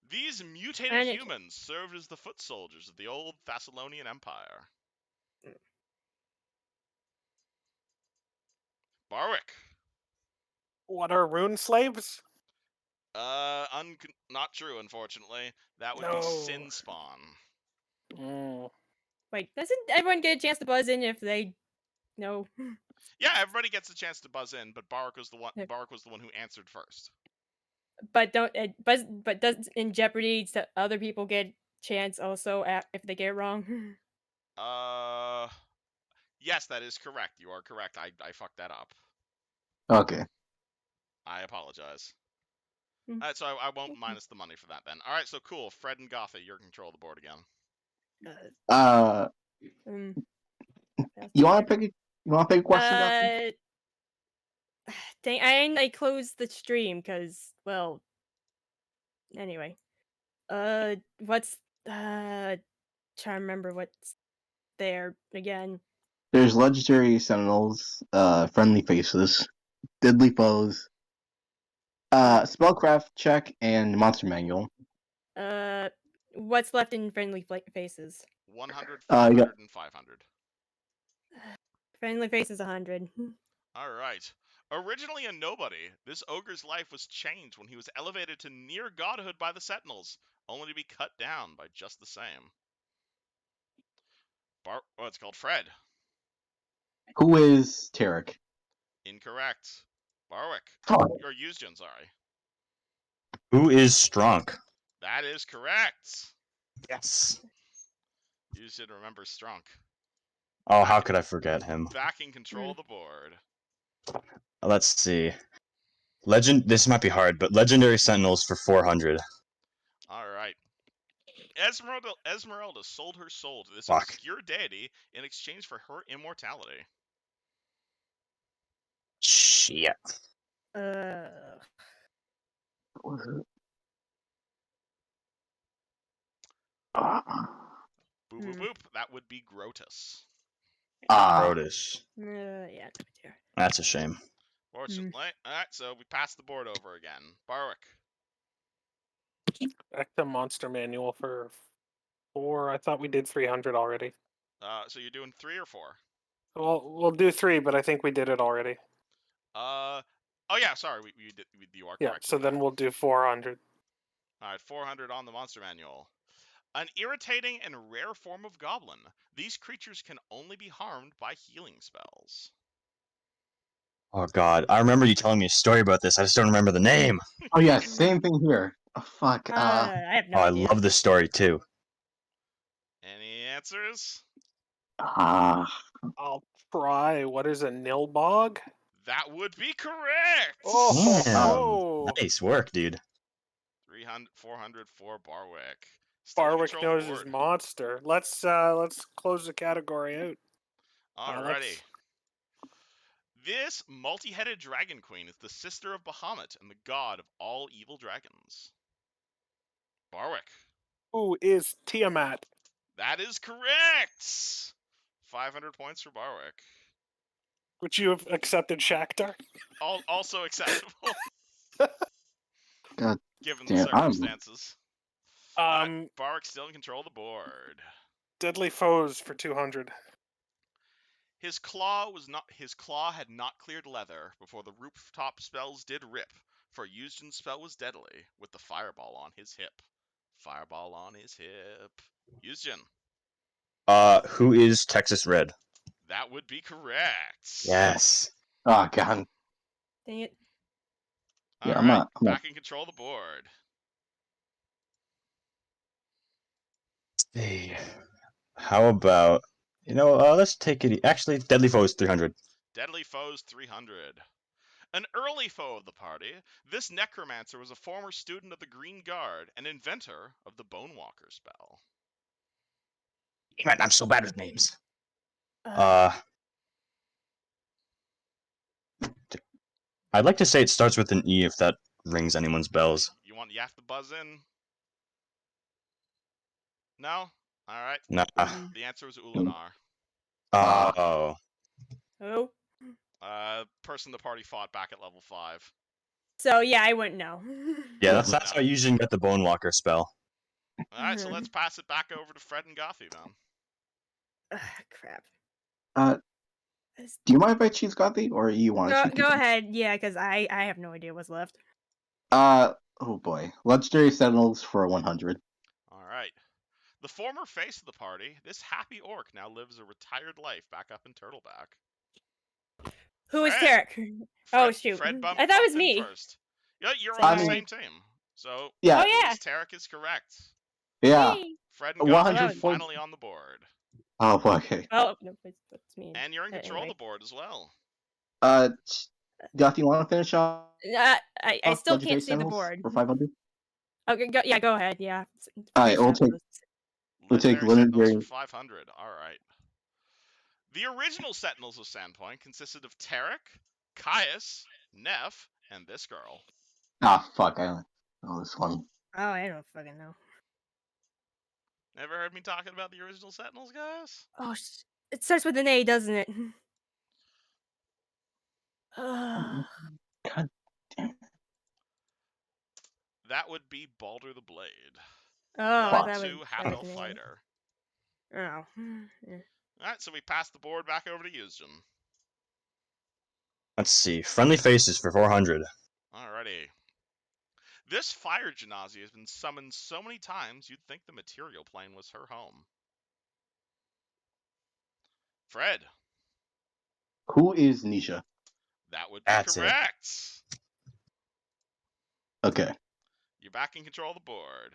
These mutated And it- humans served as the foot soldiers of the old Thessalonian Empire. Barwick. What are rune slaves? Not true, unfortunately. That would No. be Sin Spawn. Mm. Wait, doesn't everyone get a chance to buzz in if they know? Yeah, everybody gets a chance to buzz in, but Barwick was the one. Yeah. Barwick was the one who answered first. But don't buzz. But does in Jeopardy so other people get chance also if they get it wrong? Yes, that is correct. You are correct. I fucked that up. Okay. I apologize. Hmm. Alright, so I won't minus the money for that then. Alright, so cool. Fred and Gotha, you're in control of the board again. Um, You wanna pick a question, Dustin? dang, I closed the stream because, well, anyway. What's trying to remember what's there again. There's legendary sentinels, friendly faces, deadly foes, spellcraft check, and monster manual. What's left in friendly faces? 100, you 400, got- and 500. Friendly faces 100. Alright. Originally a nobody, this ogre's life was changed when he was elevated to near godhood by the Sentinels, only to be cut down by just the same. It's called Fred. Who is Tarek? Incorrect. Barwick. Fuck. Or Yuzjin, sorry. Who is Strunk? That is correct. Yes. Yuzjin remembers Strunk. Oh, how could I forget him? Back in control of the board. Let's see. This might be hard, but Legendary Sentinels for 400. Alright. Esmeralda sold her soul to this Fuck. obscure deity in exchange for her immortality. Shit. What was it? Boop, boop, boop. That would be Grotus. Rotish. Yeah. That's a shame. Fortunately. Alright, so we passed the board over again. Barwick. Back to monster manual for 4. I thought we did 300 already. So you're doing 3 or 4? Well, we'll do 3, but I think we did it already. Oh yeah, sorry, you are correct. Yeah, so with then that. we'll do 400. Alright, 400 on the monster manual. An irritating and rare form of goblin. These creatures can only be harmed by healing spells. Oh god, I remember you telling me a story about this. I just don't remember the name. Oh yeah, same thing here. Oh fuck. I have no Oh, I idea. love this story too. Any answers? Ah. I'll try. What is a nilbog? That would be correct! Oh, Damn. oh. Nice work, dude. 300, 400 for Barwick. Still in Barwick control of knows the his board. monster. Let's close the category out. Alrighty. This multi-headed dragon queen is the sister of Bahamut and the god of all evil dragons. Barwick. Who is Tiamat? That is correct. 500 points for Barwick. Would you have accepted Shakhtar? Also acceptable. God given the damn, circumstances. Um, Barwick still in control of the board. Deadly Foes for 200. His claw had not cleared leather before the rooftop spells did rip, for Eugen's spell was deadly, with the fireball on his hip. Fireball on his hip. Eugen. Who is Texas Red? That would be correct. Yes. Oh god. Dang it. Yeah, All I'm right, not. back in control of the board. Hey, how about let's take it. Actually, Deadly Foe is 300. Deadly Foes 300. An early foe of the party, this necromancer was a former student of the Green Guard and inventor of the Bonewalker spell. Man, I'm so bad with names. Uh, I'd like to say it starts with an E if that rings anyone's bells. You have to buzz in? No? Alright. Nah. The answer was Ulunar. Oh. oh. Person the party fought back at level 5. So yeah, I wouldn't know. Yeah, that's how Eugen got the Bonewalker spell. Alright, so let's pass it back over to Fred and Gothy then. Crap. Do you mind if I choose Gothy, or you want to? Go ahead, yeah, because I have no idea what's left. Oh boy, Legendary Sentinels for 100. Alright. The former face of the party, this happy orc now lives a retired life back up in Turtleback. Who is Fred. Tarek? Oh shoot! Fred I thought it was me. first. Yeah, you're So on the I- same team. So Yeah. Oh yeah. Tarek is correct. Yeah. Yay. Fred and Gothy are 140 finally on the board. Oh boy. Okay. Oh no, it's me. And you're in control Anyway. of the board as well. Gothy, you want to finish off? I still Legendary can't see the Sentinels board. for 500. Okay, go ahead. Yeah. All right, Finish we'll up take. those. We'll take Sentinels Legendary. for 500. Alright. The original Sentinels of Sandpoint consisted of Tarek, Caius, Neff, and this girl. Ah, fuck! I don't know this one. Oh, I don't fucking know. Never heard me talking about the original Sentinels, guys? Oh, it starts with an A, doesn't it? God damn it. That would be Baldur the Blade. Oh, I Level thought it 2 was half elf fighter. Oh. Yeah. Alright, so we pass the board back over to Eugen. Let's see. Friendly Faces for 400. Alrighty. This fire genasi has been summoned so many times you'd think the material plane was her home. Fred. Who is Nisha? That would be That's it. correct. Okay. You're back in control of the board.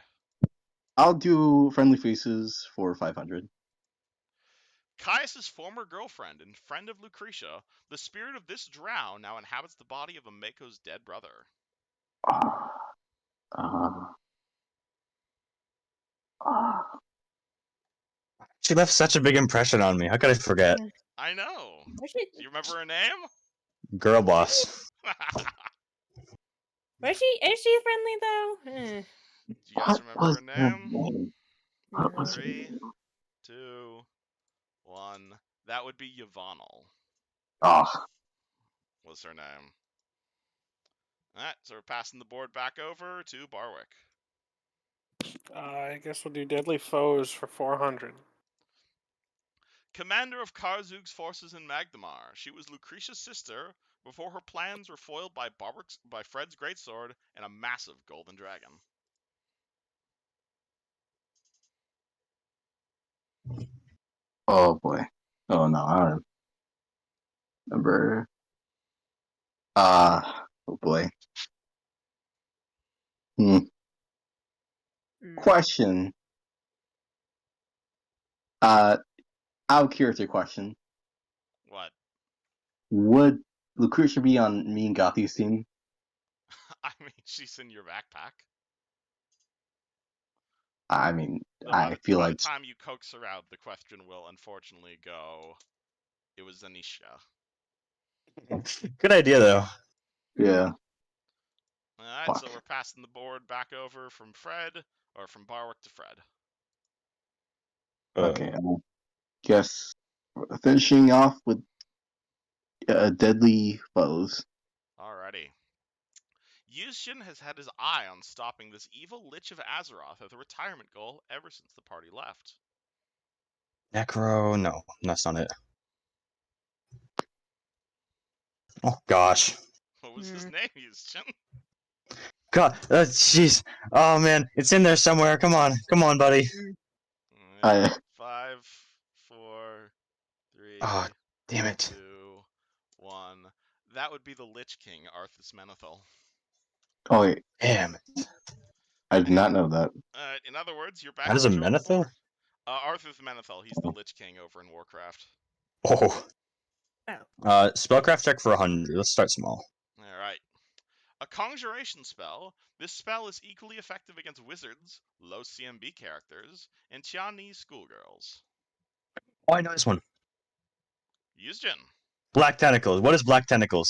I'll do Friendly Faces for 500. Caius's former girlfriend and friend of Lucretia, the spirit of this drow now inhabits the body of Ameko's dead brother. She left such a big impression on me. How could I forget? I know. Was she? Do you remember her name? Girl boss. Was she? Is she friendly though? Do you guys remember her name? What was her 3, name? 2, 1. That would be Yvonne. Oh, Was her name. Alright, so we're passing the board back over to Barwick. I guess we'll do Deadly Foes for 400. Commander of Karzug's forces in Magdamar, she was Lucretia's sister before her plans were foiled by Fred's greatsword and a massive golden dragon. oh boy. Oh no, I don't remember. Oh boy. Question. Out of character question. What? Would Lucretia be on me and Gothi's team? I mean, she's in your backpack. I mean, I feel by like the time you coax her out, the question will unfortunately go, it was Anisha. Good idea, though. yeah. Alright, so Fuck. we're passing the board back over from Fred, or from Barwick to Fred. Okay, I guess finishing off with deadly foes. Alrighty. Yuzhin has had his eye on stopping this evil Lich of Azeroth as a retirement goal ever since the party left. Necro, no, that's not it. Oh gosh, What was his name, Yuzhin? God, jeez. Oh man, it's in there somewhere. Come on, buddy. I 5, 4, 3, Oh, damn it. 2, 1. That would be the Lich King, Arthas Menethil. oh wait, Damn. I did not know that. In other words, you're back That in is a control of the Menethil? board. Arthas Menethil, he's the Lich King over in Warcraft. Oh. Oh. Spellcraft check for 100. Let's start small. Alright. A conjuration spell. This spell is equally effective against wizards, low CMB characters, and Chinese schoolgirls. Oh, I know this one. Yuzhin. Black Tentacles. What is Black Tentacles?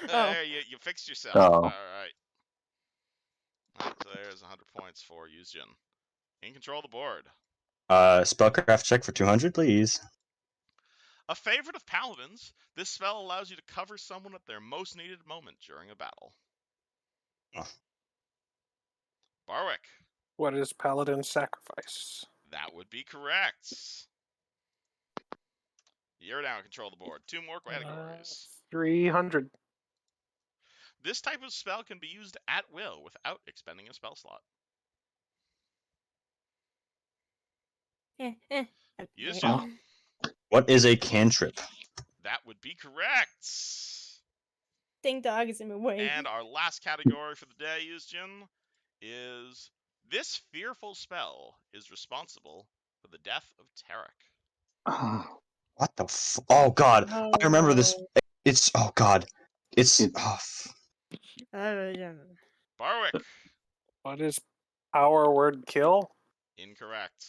Oh. There, you fixed yourself. Oh. Alright. Alright, so there's 100 points for Yuzhin. In control of the board. Spellcraft check for 200, please. A favorite of paladins, this spell allows you to cover someone at their most needed moment during a battle. Oh. Barwick. What is Paladin Sacrifice? That would be correct. You're now in control of the board. 2 more categories. 300. This type of spell can be used at will without expending a spell slot. Yuzhin. What is a cantrip? That would be correct. Ding dog is in my way. And our last category for the day, Yuzhin, is this fearful spell is responsible for the death of Tarek. What the Oh god, I remember this. Oh. It's oh god, it's Barwick. What is Power Word Kill? Incorrect.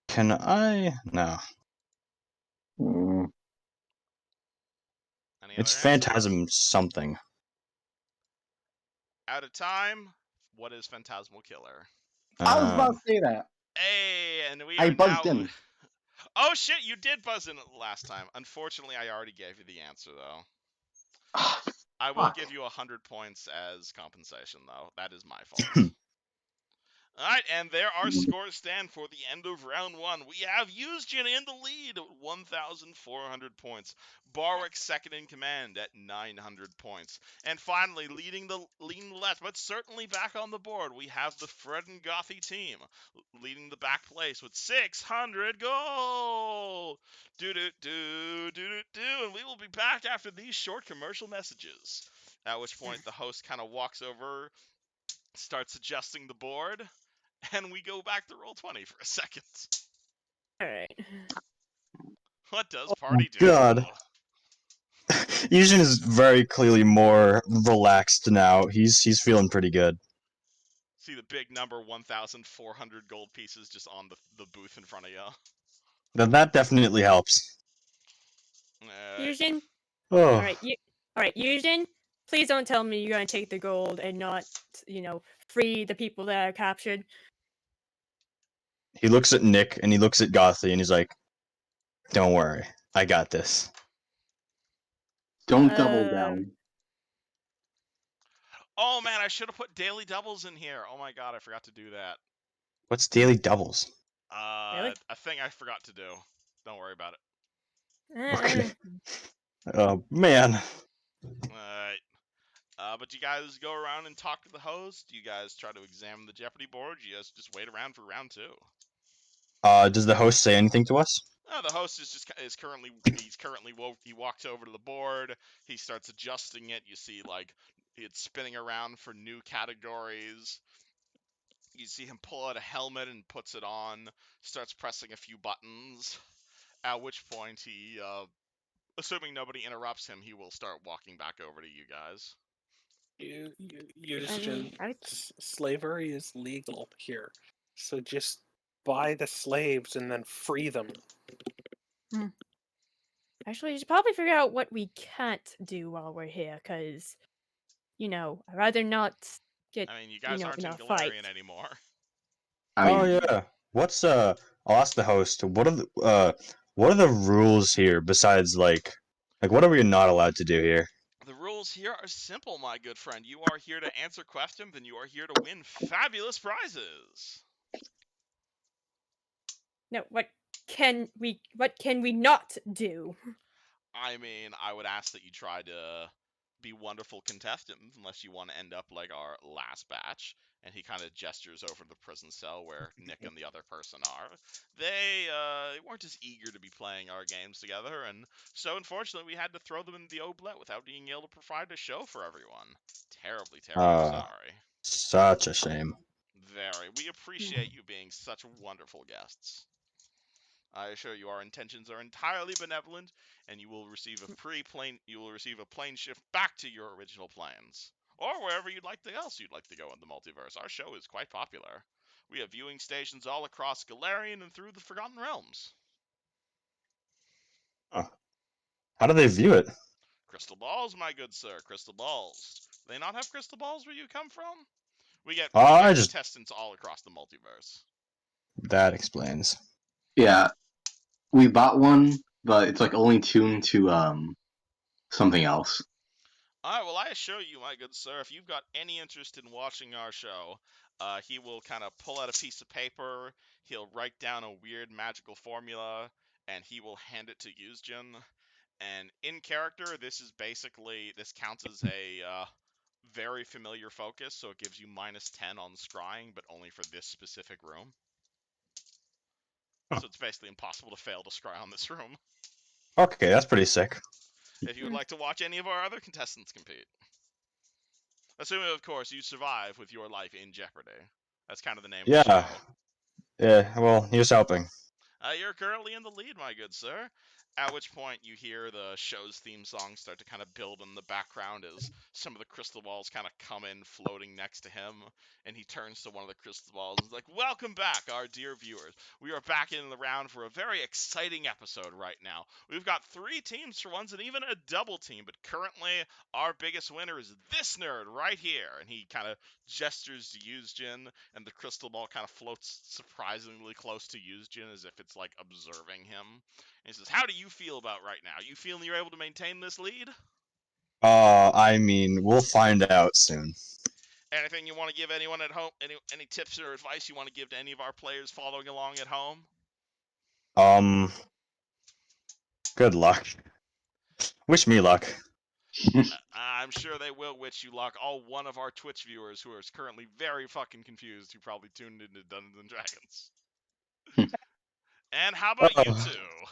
Can I? No, Mm, Any it's other answers? Phantasm something. Out of time. What is Phantasmal Killer? I was about to say that. Hey, and we I are buzzed now. in. Oh shit! You did buzz in last time. Unfortunately, I already gave you the answer though. I will Fuck. give you 100 points as compensation though. That is my fault. Alright, and there our scores stand for the end of round 1. We have Yuzhin in the lead at 1,400 points. Barwick second in command at 900 points. And finally, leading the left, but certainly back on the board, we have the Fred and Gothy team, leading the back place with 600 gold! Do-do-do, and we will be back after these short commercial messages. At which point, the host kind of walks over, starts adjusting the board, and we go back to Roll20 for a second. Alright. What does party do? God. Yuzhin is very clearly more relaxed now. He's feeling pretty good. See the big number 1,400 gold pieces just on the booth in front of you. That definitely helps. Yuzhin? Oh, Alright, Yuzhin, please don't tell me you're gonna take the gold and not, free the people that are captured. he looks at Nick and he looks at Gothy and he's like, "Don't worry, I got this." Don't double down. Oh man, I should have put daily doubles in here. Oh my god, I forgot to do that. What's daily doubles? Really? A thing I forgot to do. Don't worry about it. Okay. Oh man. Alright. But you guys go around and talk to the host? You guys try to examine the Jeopardy board? You guys just wait around for round 2? Does the host say anything to us? The host is currently he walks over to the board. He starts adjusting it. You see like it's spinning around for new categories. You see him pull out a helmet and puts it on. Starts pressing a few buttons. At which point he, assuming nobody interrupts him, he will start walking back over to you guys. Slavery is legal here, so just buy the slaves and then free them. Actually, you should probably figure out what we can't do while we're here, because I'd rather not get, I mean, you guys aren't in in a fight. Galarian anymore. I Oh mean, yeah. What's I'll ask the host. What are the rules here besides like what are we not allowed to do here? The rules here are simple, my good friend. You are here to answer questions, and you are here to win fabulous prizes. No, what can we not do? I mean, I would ask that you try to be wonderful contestants, unless you want to end up like our last batch. And he kind of gestures over the prison cell where Nick and the other person are. They weren't as eager to be playing our games together, and so unfortunately we had to throw them in the oublet without being able to provide a show for everyone. Terribly, terribly Uh, sorry. Such a shame. Very. We appreciate you being such wonderful guests. I assure you our intentions are entirely benevolent, and you will receive a plane shift back to your original planes. Or wherever else you'd like to go in the multiverse. Our show is quite popular. We have viewing stations all across Galarian and through the Forgotten Realms. Huh. How do they view it? Crystal balls, my good sir, crystal balls. Do they not have crystal balls where you come from? We get I just contestants all across the multiverse. that explains. yeah, we bought one, but it's like only tuned to something else. Alright, well, I assure you, my good sir, if you've got any interest in watching our show, he will kind of pull out a piece of paper, he'll write down a weird magical formula, and he will hand it to Yuzjin. And in character, this counts as a very familiar focus, so it gives you -10 on scrying, but only for this specific room. Huh. So it's basically impossible to fail to scry on this room. Okay, that's pretty sick. If you would like to watch any of our other contestants compete. Assuming, of course, you survive with your life in jeopardy. That's kind of the name of the Yeah. show. Yeah, well, here's helping. You're currently in the lead, my good sir. At which point you hear the show's theme song start to kind of build in the background as some of the crystal balls kind of come in floating next to him. And he turns to one of the crystal balls and is like, "Welcome back, our dear viewers. We are back in the round for a very exciting episode right now. We've got 3 teams for once and even a double team. But currently, our biggest winner is this nerd right here." And he kind of gestures to Yuzjin, and the crystal ball kind of floats surprisingly close to Yuzjin as if it's like observing him. And he says, "How do you feel about right now? You feeling you're able to maintain this lead? I mean, we'll find out soon. Anything you want to give anyone at home? Any tips or advice you want to give to any of our players following along at home?" Good luck. Wish me luck. I'm sure they will wish you luck. All one of our Twitch viewers who are currently very fucking confused, who probably tuned into Dungeons and Dragons. And how about you two?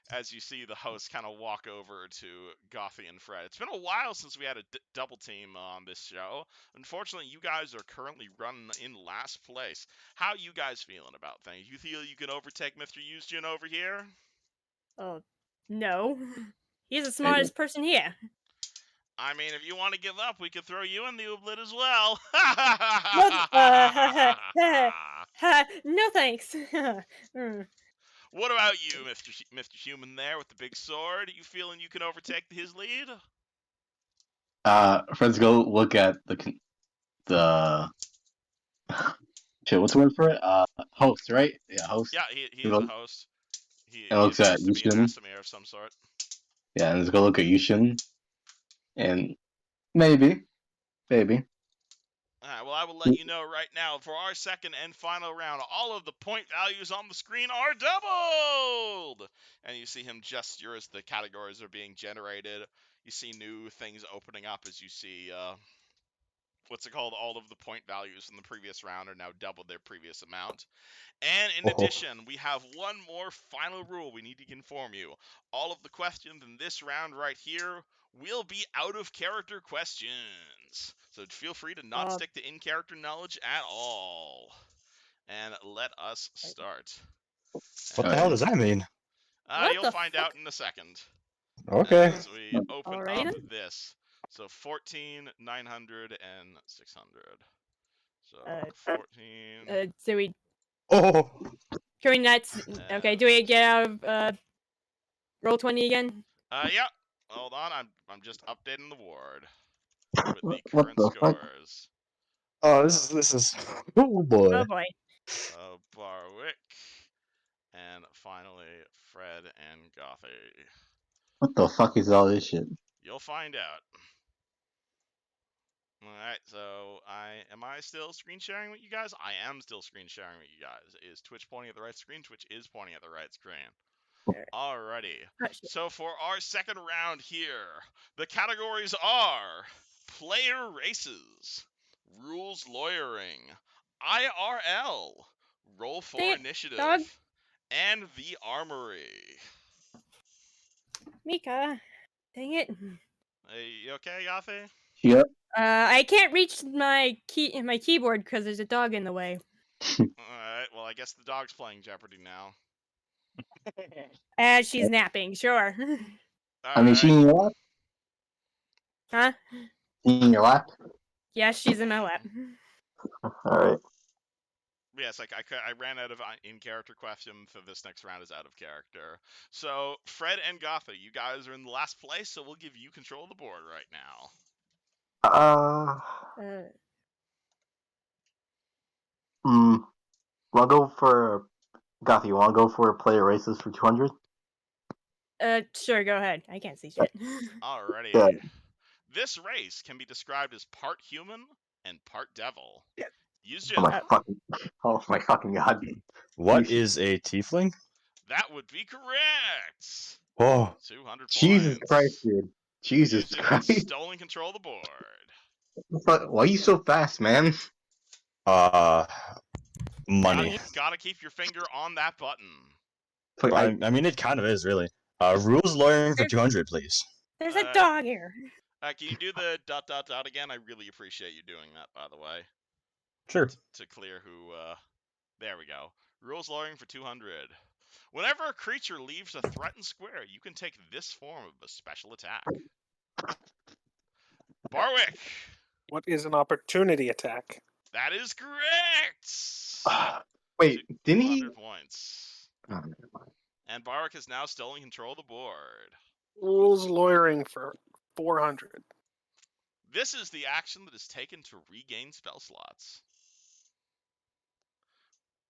As you see the host kind of walk over to Gothy and Fred. It's been a while since we had a double team on this show. Unfortunately, you guys are currently running in last place. How you guys feeling about things? You feel you can overtake Mr. Yuzjin over here? Oh, no. He's the smartest person here. I mean, if you want to give up, we could throw you in the ooblet as well. No thanks. What about you, Mr. Human there with the big sword? Are you feeling you can overtake his lead? Friends, go look at the shit. What's the word for it? Host, right? Yeah, host. Yeah, he is the host. He And looks at appears to be an Yushin. Asimir of some sort. Yeah, and let's go look at Yushin. And maybe. Alright, well, I will let you know right now, for our second and final round, all of the point values on the screen are doubled! And you see him gesture as the categories are being generated. You see new things opening up as you see, all of the point values in the previous round are now double their previous amount. And in addition, we have one more final rule we need to inform you. All of the questions in this round right here will be out of character questions. So feel free to not stick to in-character knowledge at all. And let us start. What the hell does that mean? You'll find out in a second. Okay. As we open Alrighty up then. this. So 14, 900, and 600. So 14. So we Oh. Can that's okay? Do we get out of roll 20 again? Yeah. Hold on, I'm just updating the ward. with the What current the fuck? scores. Oh, this is. Oh boy. Oh boy. Barwick, and finally Fred and Gothy. What the fuck is all this shit? You'll find out. Alright, so am I still screen sharing with you guys? I am still screen sharing with you guys. Is Twitch pointing at the right screen? Twitch is pointing at the right screen. Alrighty. Oh, shit. So for our second round here, the categories are player races, rules lawyering, IRL, roll for Dang it, initiative, dog. and the armory. Mika. Dang it. Hey, you okay, Yafe? Yep. I can't reach my keyboard because there's a dog in the way. Alright, well I guess the dog's playing Jeopardy now. As she's napping, sure. I mean, she Alright. in your lap? Huh? She in your lap? Yes, she's in my lap. Alright. Yes, I ran out of in-character question, so this next round is out of character. So, Fred and Gotha, you guys are in the last place, so we'll give you control of the board right now. Wanna go for Goth, you wanna go for player races for 200? Sure, go ahead. I can't see shit. Alrighty. Yeah. This race can be described as part human and part devil. Use Oh my fucking god. What is a tiefling? That would be correct. Oh, 200 Jesus points. Christ, dude. Jesus Yuzin has Christ. stolen control of the board. Why are you so fast, man? money. Gotta keep your finger on that button. Fuck, I mean, it kind of is really. Rules lawyering for 200, please. There's a dog here. Can you do the ... again? I really appreciate you doing that, by the way. Sure. To clear who, there we go. Rules lawyering for 200. Whenever a creature leaves a threatened square, you can take this form of a special attack. Barwick! What is an opportunity attack? That is correct! wait, didn't he? 200 points. Oh, never mind. And Barwick has now stolen control of the board. Rules lawyering for 400. This is the action that is taken to regain spell slots.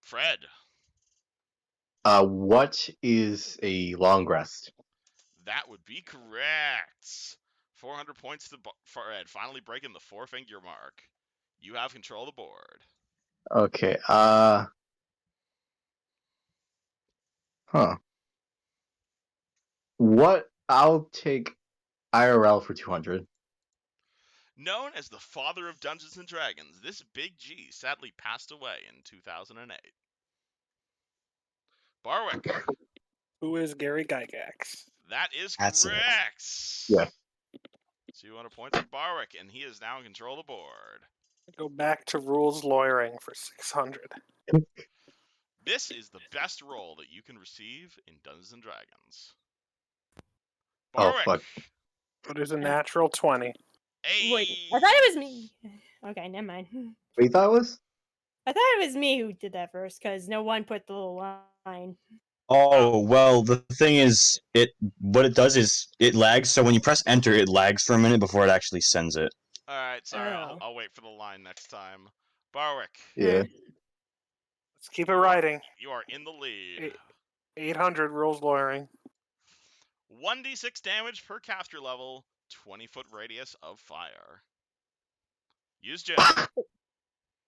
Fred. What is a long rest? That would be correct. 400 points to Fred, finally breaking the 4-figure mark. You have control of the board. Okay, What? I'll take IRL for 200. Known as the father of Dungeons and Dragons, this Big G sadly passed away in 2008. Barwick. Who is Gary Gygax? That is That's it. correct. Yeah. 200 points for Barwick, and he is now in control of the board. Go back to rules lawyering for 600. This is the best roll that you can receive in Dungeons and Dragons. Oh, Barwick. fuck. What is a natural 20? Hey. Wait, I thought it was me. Okay, never mind. What you thought it was? I thought it was me who did that first because no one put the little line. Oh, well, the thing is, what it does is it lags, so when you press enter, it lags for a minute before it actually sends it. Alright, sorry, Oh. I'll wait for the line next time. Barwick. Yeah. Let's keep it writing. You are in the lead. 800 rules lawyering. 1d6 damage per caster level, 20-foot radius of fire. Use Jim.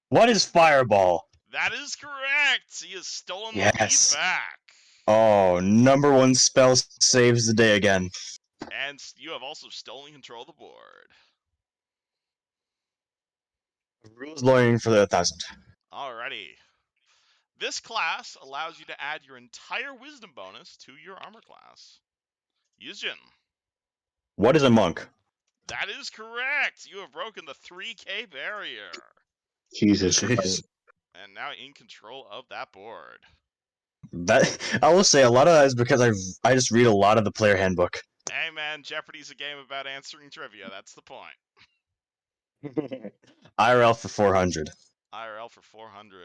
What is Fireball? That is correct! He has stolen the Yes. lead back. Oh, number one spell saves the day again. And you have also stolen control of the board. Rules lawyering for 1,000. Alrighty. This class allows you to add your entire wisdom bonus to your armor class. Use Jin. What is a monk? That is correct! You have broken the 3k barrier. Jesus Jeez. Christ. And now in control of that board. That I will say a lot of that is because I just read a lot of the player handbook. Hey man, Jeopardy's a game about answering trivia, that's the point. IRL for 400. IRL for 400.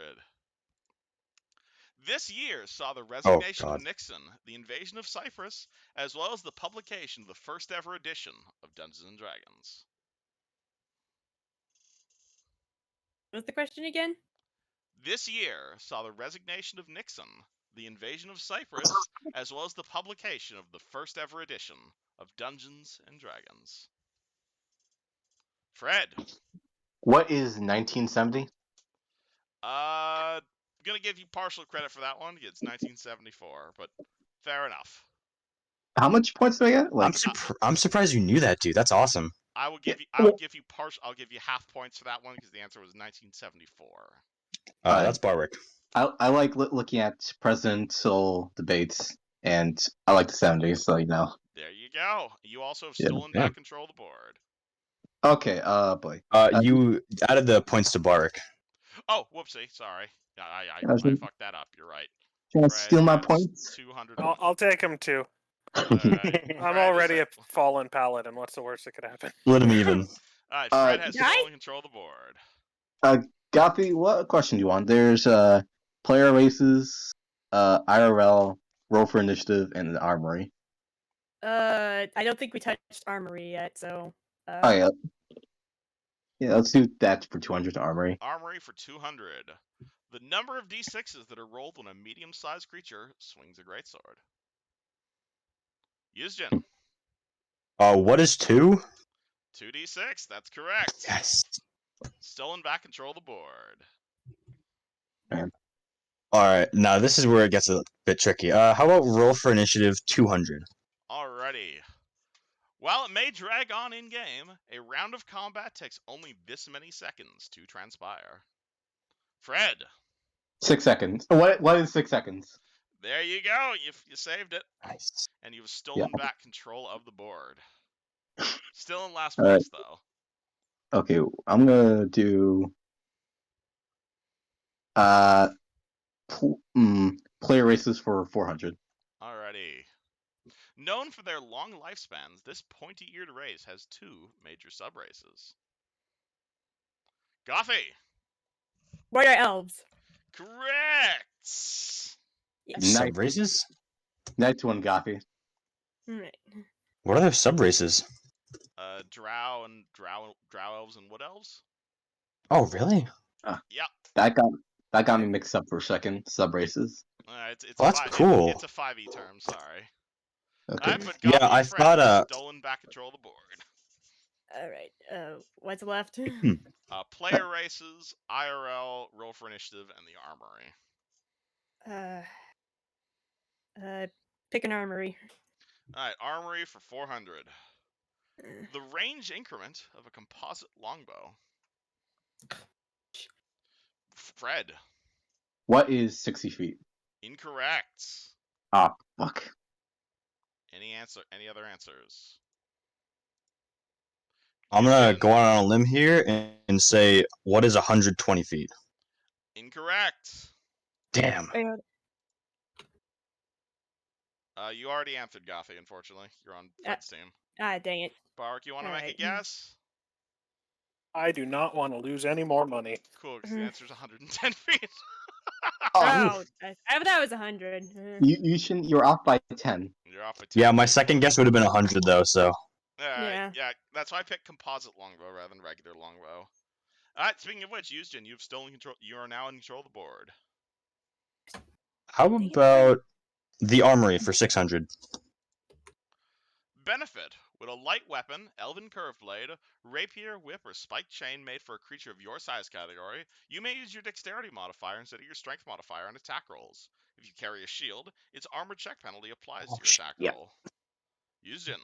This year saw the Oh, resignation God. of Nixon, the invasion of Cyprus, as well as the publication of the first ever edition of Dungeons & Dragons. What's the question again? This year saw the resignation of Nixon, the invasion of Cyprus, as well as the publication of the first ever edition of Dungeons and Dragons. Fred. What is 1970? Gonna give you partial credit for that one. It's 1974, but fair enough. How much points do I get? Like, I'm surprised you knew that, dude. That's awesome. I will give you. I'll give you half points for that one because the answer was 1974. That's Barwick. I like looking at presidential debates, and I like the 70s, so you know. There you go. You also have Yeah. stolen back control of the board. Okay, boy. You added the points to Barwick. Oh, whoopsie. Sorry. I Can fucked that up. You're right. I Fred steal my gets points? 200. I'll take him too. Alright. I'm Fred already is a fallen paladin. What's the worst that could happen? Split him even. Alright, Fred has Die? stolen control of the board. Gaffy, what question do you want? There's player races, IRL, roll for initiative, and the armory. I don't think we touched armory yet, so. Oh yeah. Yeah, let's do that for 200 to armory. Armory for 200. The number of d6s that are rolled when a medium-sized creature swings a greatsword. Yuzjin. What is 2? 2d6, that's correct. Yes. Stolen back control of the board. Alright, now this is where it gets a bit tricky. How about roll for initiative 200? Alrighty. While it may drag on in-game, a round of combat takes only this many seconds to transpire. Fred. 6 seconds. What is 6 seconds? There you go. You saved it. Nice. And you've stolen back control of the board. Still in last All right. place, though. Okay, I'm gonna do player races for 400. Alrighty. Known for their long lifespans, this pointy-eared race has 2 major sub-races. Goffy. Warrior elves. Correct. Sub races? Next one, Gaffy. Alright. What are those sub races? Drow elves and wood elves. Oh, really? Yep. That got me mixed up for a second. Sub races. It's Oh, that's cool. It's a 5e term. Sorry. Okay. Alright, but Yeah, Goffy I and Fred thought, have stolen back control of the board. Alright. What's left? Player races, IRL, roll for initiative, and the armory. Pick an armory. Alright, armory for 400. The range increment of a composite longbow. Fred. What is 60 feet? Incorrect. Ah, fuck. Any other answers? I'm gonna Yuzjin. go on a limb here and say, what is 120 feet? Incorrect. Damn. You already answered, Goffy, unfortunately. You're on Fred's team. Dang it. Bark, you want to make a Alright. guess? I do not want to lose any more money. Cool, because the answer's 110 feet. Oh, that was 100. You're off by 10. You're off by 10. Yeah, my second guess would have been 100 though, so. Yeah. Yeah, that's why I picked composite longbow rather than regular longbow. Alright, speaking of which, Yuzjin, you've stolen control. You are now in control of the board. How about the armory for 600? Benefit. With a light weapon, elven curved blade, rapier, whip, or spiked chain made for a creature of your size category, you may use your dexterity modifier instead of your strength modifier on attack rolls. If you carry a shield, its armor check penalty applies to your attack roll. Yuzjin.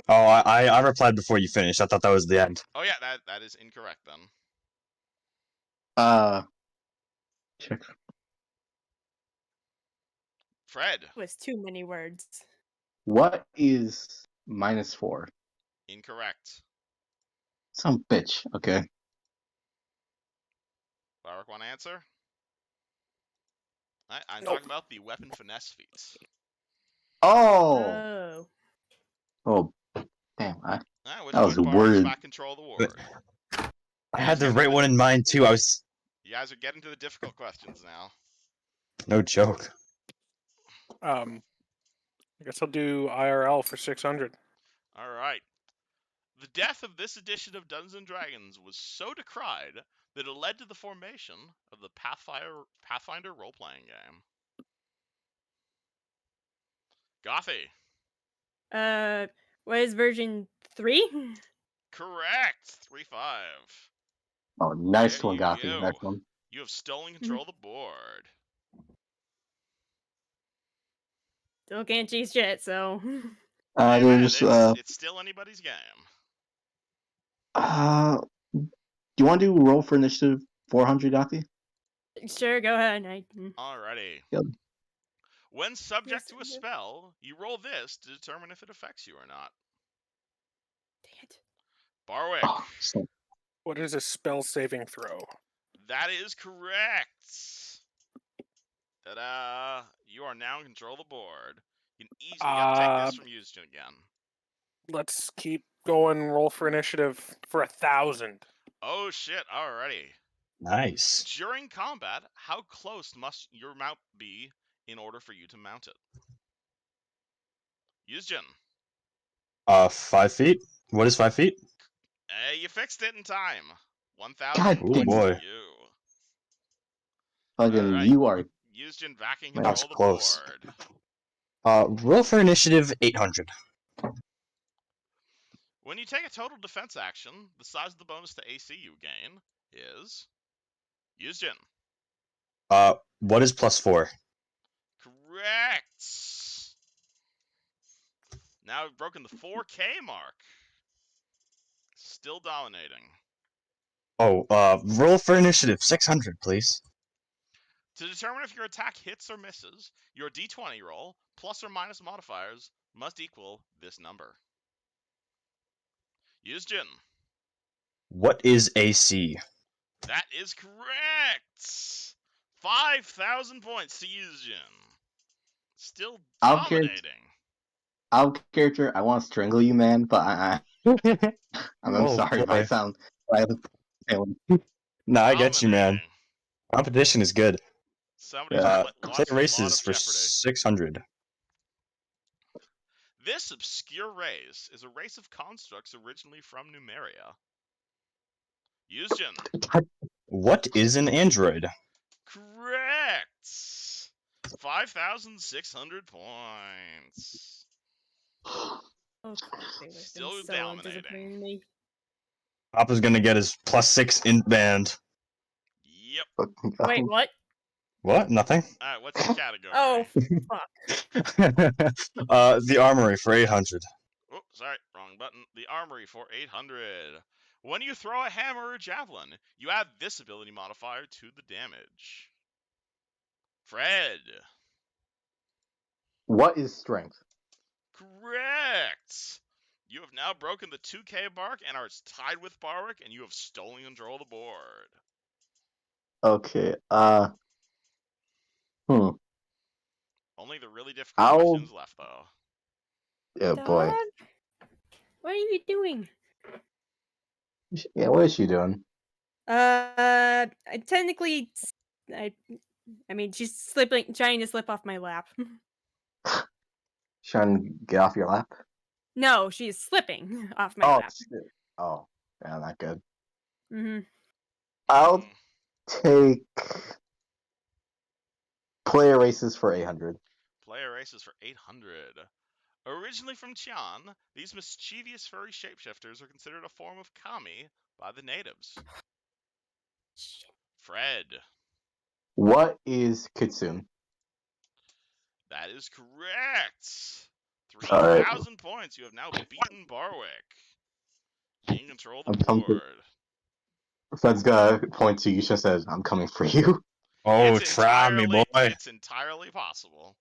Oh, I replied before you finished. I thought that was the end. Oh yeah, that is incorrect then. Check. Fred. It was too many words. What is -4? Incorrect. Some bitch. Okay. Barak, want to answer? I'm Nope. talking about the weapon finesse feats. Oh. Oh. Damn. Which That was put Barak's worded. back control of the ward. I had the right one in mind too. I was. You guys are getting to the difficult questions now. No joke. I guess I'll do IRL for 600. All right. The death of this edition of Dungeons & Dragons was so decried that led to the formation of the Pathfinder role-playing game? Gothy. What is version 3? Correct. 3-5. Oh, nice There one, you Gothy. go. Nice one. You have stolen control of the board. Still can't cheese shit, so. Hey man, There's it's still anybody's game. do you want to do roll for initiative 400, Gothy? Sure, go ahead. Alrighty. Yep. When subject Yes, to a yes. spell, you roll this to determine if it affects you or not. Dang it. Barwick. Oh, so- What is a spell saving throw? That is correct. Ta-da! You are now in control of the board. You can easily take this from Houston again. Let's keep going. Roll for initiative for 1,000. Oh shit! Alrighty. Nice. During combat, how close must your mount be in order for you to mount it? Houston. 5 feet. What is 5 feet? You fixed it in time. 1,000 God Oh points boy. to you. fucking Alright. you are. Houston back in Man, control that's of the close. board. Roll for initiative 800. When you take a total defense action, the size of the bonus to AC you gain is Houston. What is +4? Correct. Now we've broken the 4K mark. Still dominating. Oh, roll for initiative 600, please. To determine if your attack hits or misses, your d20 roll, plus or minus modifiers, must equal this number. Houston. What is AC? That is correct. 5,000 points to Houston. Still Out of character, dominating. I want to strangle you, man, but I'm Oh, sorry if boy. I sound. Nah, I get you, man. Dominating. Competition is good. Somebody's Yeah. Play lost a lot races of for jeopardy. 600. This obscure race is a race of constructs originally from Numeria. Houston. What is an android? Correct. 5,600 points. Oh crap, they were Still so dominating. disappointing me. Papa's gonna get his +6 in band. Yep. Wait, what? What? Nothing? Alright, what's your category? Oh, fuck. The armory for 800. Oh, sorry, wrong button. The armory for 800. When you throw a hammer or javelin, you add this ability modifier to the damage. Fred. What is strength? Correct. You have now broken the 2K mark and are tied with Barwick, and you have stolen control of the board. Okay. Only the really difficult I'll- questions left, though. Oh boy. Dog? What are you doing? Yeah, what is she doing? Technically, I mean, she's trying to slip off my lap. Trying to get off your lap? No, she's slipping off my Oh, lap. shit. Oh, yeah, not good. Mm-hmm. I'll take player races for 800. Player races for 800. Originally from Qian, these mischievous furry shapeshifters are considered a form of kami by the natives. Shit. Fred. What is Kitsune? That is correct. All right. 3,000 points. You have now beaten Barwick. Gain control of I'm the coming for- board. Fred's gonna point to you. She says, "I'm coming for you." Oh, It's try me, boy. It's entirely possible.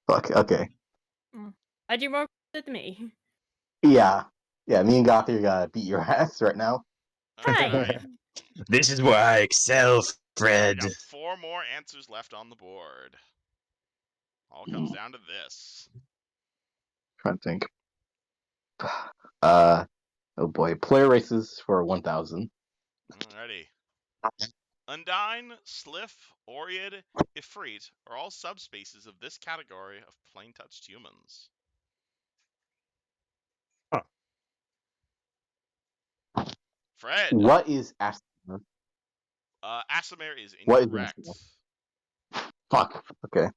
Fuck. Okay. How'd you more than me? Yeah. Yeah. Me and Gothy are gonna beat your ass right now. Hi. Alright. This is where I excel, We Fred. got 4 more answers left on the board. All comes down to this. Trying to think. Oh boy. Player races for 1,000. Alrighty. Undine, Sliff, Oread, Ifrit are all subspecies of this category of plain-touched humans. Huh. Fred. What is Astronaut? Asimir is What is incorrect. Fuck. Okay.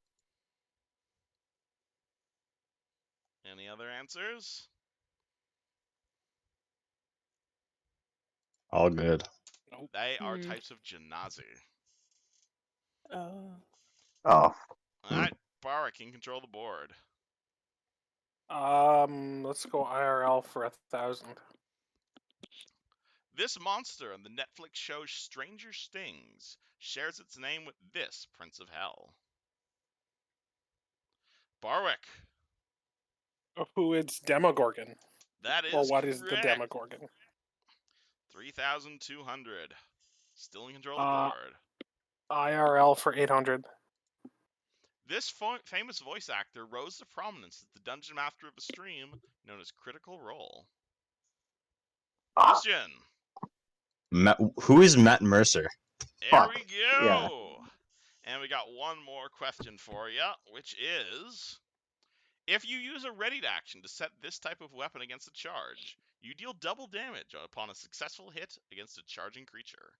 Any other answers? All good. Nope. They are Hmm. types of Genasi. Oh. Oh. Alright, Barak can control the board. Let's go IRL for 1,000. This monster in the Netflix show Stranger Stings shares its name with this Prince of Hell. Barwick. Who is Demogorgon? That Or is what correct. is the Demogorgon? 3,200. Still in control of the Uh, board. IRL for 800. This famous voice actor rose to prominence as the dungeon master of a stream known as Critical Role. Christian. Who is Matt Mercer? There Fuck. we Yeah. go. And we got one more question for you, which is: if you use a ready action to set this type of weapon against a charge, you deal double damage upon a successful hit against a charging creature.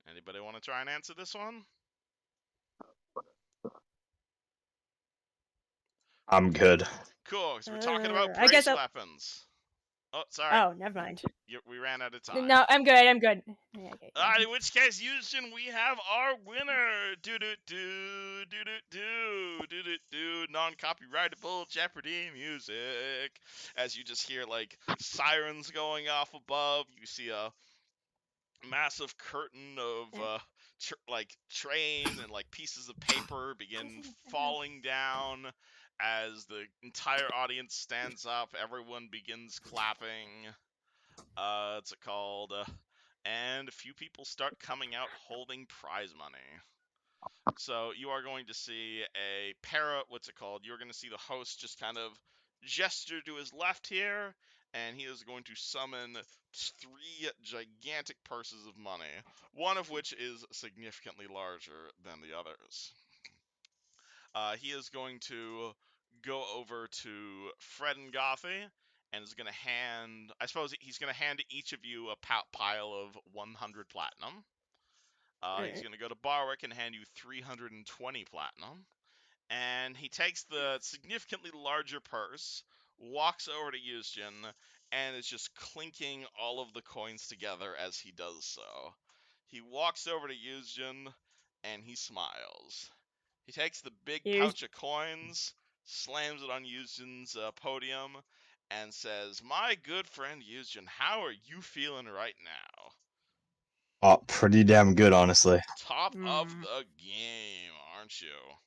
Anybody want to try and answer this one? I'm good. Cool, because we're talking about I guess brace weapons. Oh, sorry. Oh, never mind. We ran out of time. No, I'm good. I'm good. Yeah, okay, In which case, Houston, we have our winner. Do do do do do do do do do. Non-copyrightable Jeopardy music. As you just hear like sirens going off above, you see a massive curtain of like train and like pieces of paper begin falling down as the entire audience stands up. Everyone begins clapping. What's it called? And a few people start coming out holding prize money. So you are going to see a what's it called? You're going to see the host just kind of gesture to his left here, and he is going to summon 3 gigantic purses of money, one of which is significantly larger than the others. He is going to go over to Fred and Gothy and is going to hand, I suppose he's going to hand to each of you a pile of 100 platinum. He's going to go to Barwick and hand you 320 platinum. And he takes the significantly larger purse, walks over to Yuzjin, and is just clinking all of the coins together as he does so. He walks over to Yuzjin and he smiles. He takes the big pouch of coins, slams it on Yuzjin's podium, and says, "My good friend Yuzjin, how are you feeling right now?" Oh, pretty damn good, honestly. Top of the game, aren't you?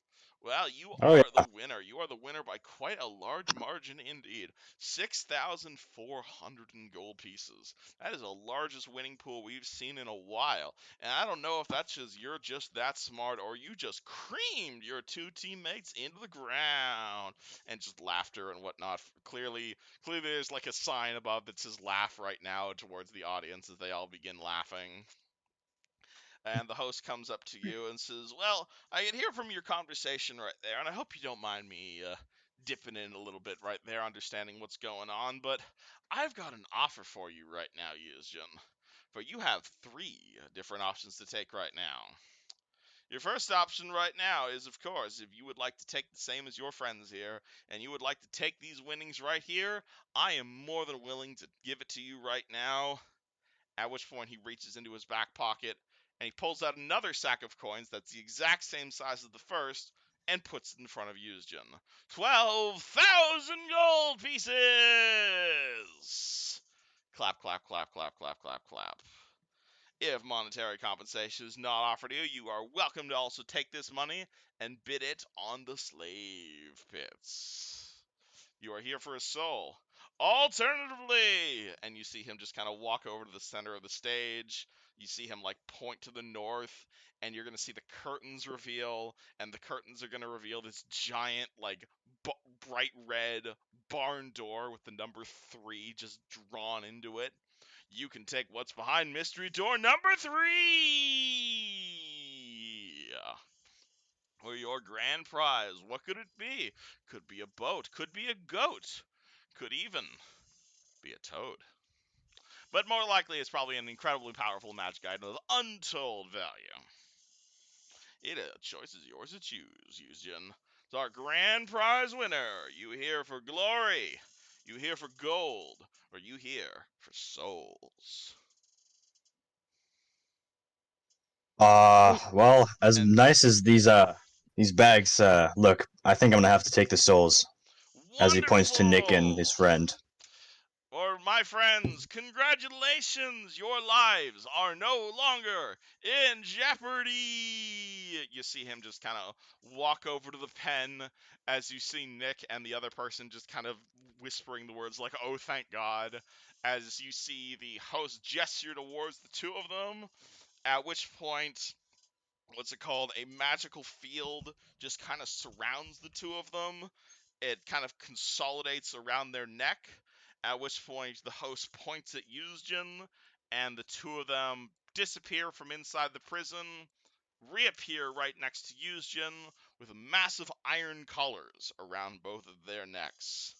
Well, you Oh, are yeah. the winner. You are the winner by quite a large margin indeed. 6,400 in gold pieces. That is the largest winning pool we've seen in a while. And I don't know if that's just you're just that smart or you just creamed your 2 teammates into the ground. And just laughter and whatnot. Clearly there's like a sign above that says laugh right now towards the audience as they all begin laughing. And the host comes up to you and says, "Well, I can hear from your conversation right there, and I hope you don't mind me dipping in a little bit right there, understanding what's going on, but I've got an offer for you right now, Yuzjin. For you have 3 different options to take right now. Your first option right now is, of course, if you would like to take the same as your friends here, and you would like to take these winnings right here, I am more than willing to give it to you right now." At which point he reaches into his back pocket and he pulls out another sack of coins that's the exact same size as the first and puts it in front of Yuzjin. 12,000 gold pieces! Clap, clap, clap, clap, clap, clap, clap. If monetary compensation is not offered to you, you are welcome to also take this money and bid it on the slave pits. You are here for a soul. Alternatively, and you see him just kind of walk over to the center of the stage. You see him like point to the north, and you're going to see the curtains reveal, and the curtains are going to reveal this giant, like, bright red barn door with the number 3 just drawn into it. You can take what's behind mystery door number 3. Or your grand prize. What could it be? Could be a boat. Could be a goat. Could even be a toad. But more likely, it's probably an incredibly powerful magic item of untold value. Choice is yours to choose, Yuzjin. It's our grand prize winner. You here for glory? You here for gold? Or you here for souls? Well, as And nice as these bags look, I think I'm gonna have to take the souls. As he points to Nick and his wonderful! friend. Or, my friends, congratulations! Your lives are no longer in jeopardy! You see him just kind of walk over to the pen as you see Nick and the other person just kind of whispering the words like, oh, thank God, as you see the host gesture towards the two of them, at which point, what's it called? A magical field just kind of surrounds the two of them. It kind of consolidates around their neck, at which point the host points at Yuzjin, and the two of them disappear from inside the prison, reappear right next to Yuzjin with massive iron collars around both of their necks.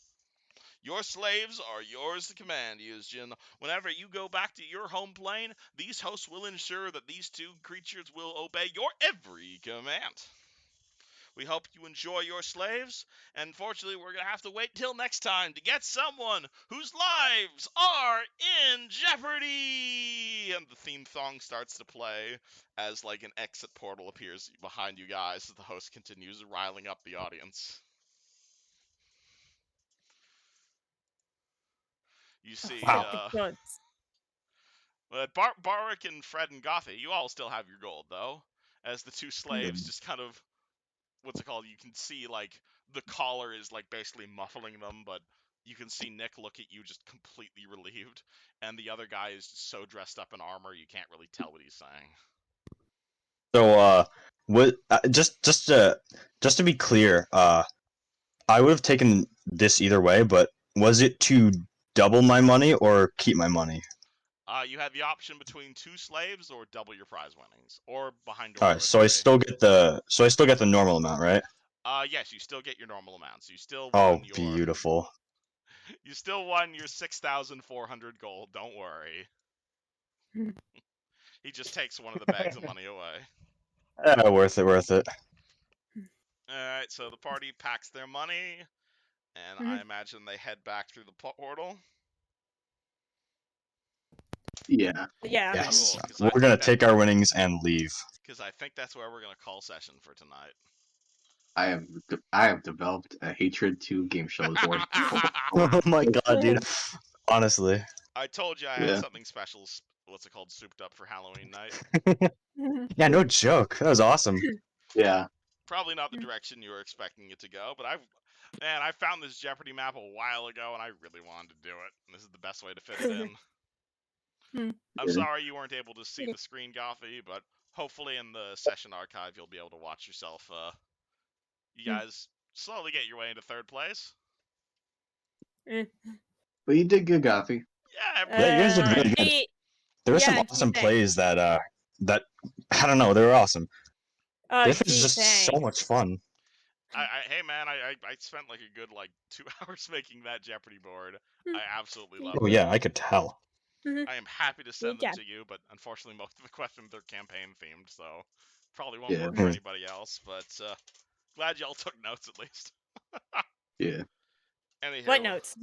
Your slaves are yours to command, Yuzjin. Whenever you go back to your home plane, these hosts will ensure that these two creatures will obey your every command. We hope you enjoy your slaves, and unfortunately we're going to have to wait till next time to get someone whose lives are in jeopardy! And the theme song starts to play as like an exit portal appears behind you guys as the host continues riling up the audience. You see, Wow. Barik and Fred and Gothy, you all still have your gold, though. As the two slaves just kind of, what's it called? You can see, like, the collar is, like, basically muffling them, but you can see Nick look at you just completely relieved, and the other guy is just so dressed up in armor you can't really tell what he's saying. So, what? Just to be clear, I would have taken this either way, but was it to double my money or keep my money? You have the option between 2 slaves or double your prize winnings, or behind All doors right, are so I free. still get the normal amount, right? Yes, you still get your normal amounts. You still Oh, won your beautiful. 6,400 gold. Don't worry. He just takes one of the bags of money away. Worth it. Alright, so the party packs their money, and I imagine they head back through the portal. Yeah. Yeah. Yes, Cool, we're gonna take our winnings and leave. because I think that's where we're gonna call session for tonight. I have developed a hatred to game shows more. Oh my god, dude. Honestly. I told you I had Yeah. something special, what's it called, souped up for Halloween night. Yeah, no joke. That was awesome. Yeah. Probably not the direction you were expecting it to go, but I found this Jeopardy map a while ago, and I really wanted to do it. And this is the best way to fit it in. I'm Yeah. sorry you weren't able to see the screen, Gothy, but hopefully in the session archive you'll be able to watch yourself. You guys slowly get your way into third place. But you did good, Gothy. Yeah, Yeah, you guys did really good. There were some yeah, awesome gee, plays that I don't know, they were awesome. This was gee, just so thanks. much fun. Hey man, I spent like a good 2 hours making that Jeopardy board. I absolutely loved Oh it. yeah, I could tell. I am happy to send them Yeah. to you, but unfortunately most of the questions are campaign themed, so probably won't Yeah. work for anybody else. But glad y'all took notes at least. Yeah. Anywho, What notes?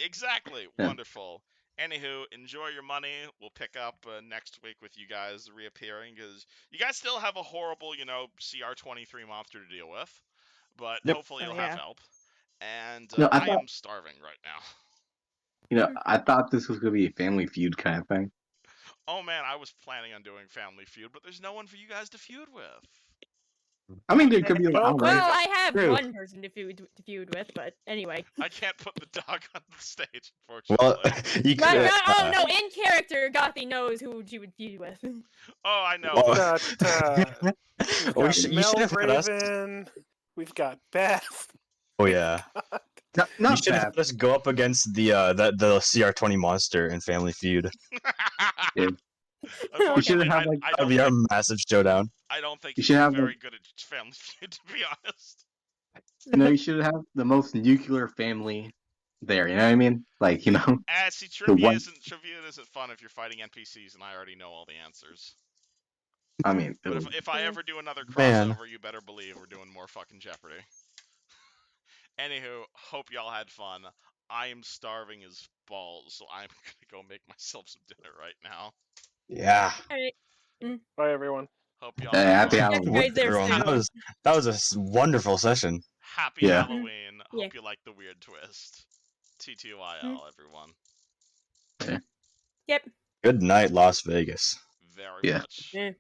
exactly, Yeah. wonderful. Anywho, enjoy your money. We'll pick up next week with you guys reappearing, because you guys still have a horrible, CR23 monster to deal with, but Yep. hopefully Oh, you'll yeah. have help. And No, I I thought am starving right now. I thought this was gonna be a Family Feud kind of thing. Oh man, I was planning on doing Family Feud, but there's no one for you guys to feud with. I mean, there could be. I No, don't know. Well, I have True. one person to feud with, but anyway. I can't put the dog on the stage, Well, unfortunately. you But, could. oh no, in character, Gothy knows who she would feud with. Oh, I know. Well, But We've well, got you should have had us. Melraven. We've got Beth. Oh yeah. You Not should bad. have us go up against the CR20 monster in Family Feud. Yeah. unfortunately, You should have like. I That'd don't be our think massive showdown. he's You should have very good at Family Feud, to be honest. You should have the most nuclear family there. You know what I mean? Like, you know, See, the one. trivia isn't fun if you're fighting NPCs and I already know all the answers. I mean, But ooh, if I Yeah. ever do another Man. crossover, you better believe we're doing more fucking Jeopardy. Anywho, hope y'all had fun. I am starving as balls, so I'm gonna go make myself some dinner right now. Yeah. All right. Bye, everyone. Hope y'all had happy fun. Catch you Halloween. guys there Everyone, soon. that was a wonderful session. Happy Yeah. Halloween. Yeah. Hope you like the weird twist. TTYL, Mm. everyone. Yep. Good night, Las Vegas. Very Yeah. much. Yeah.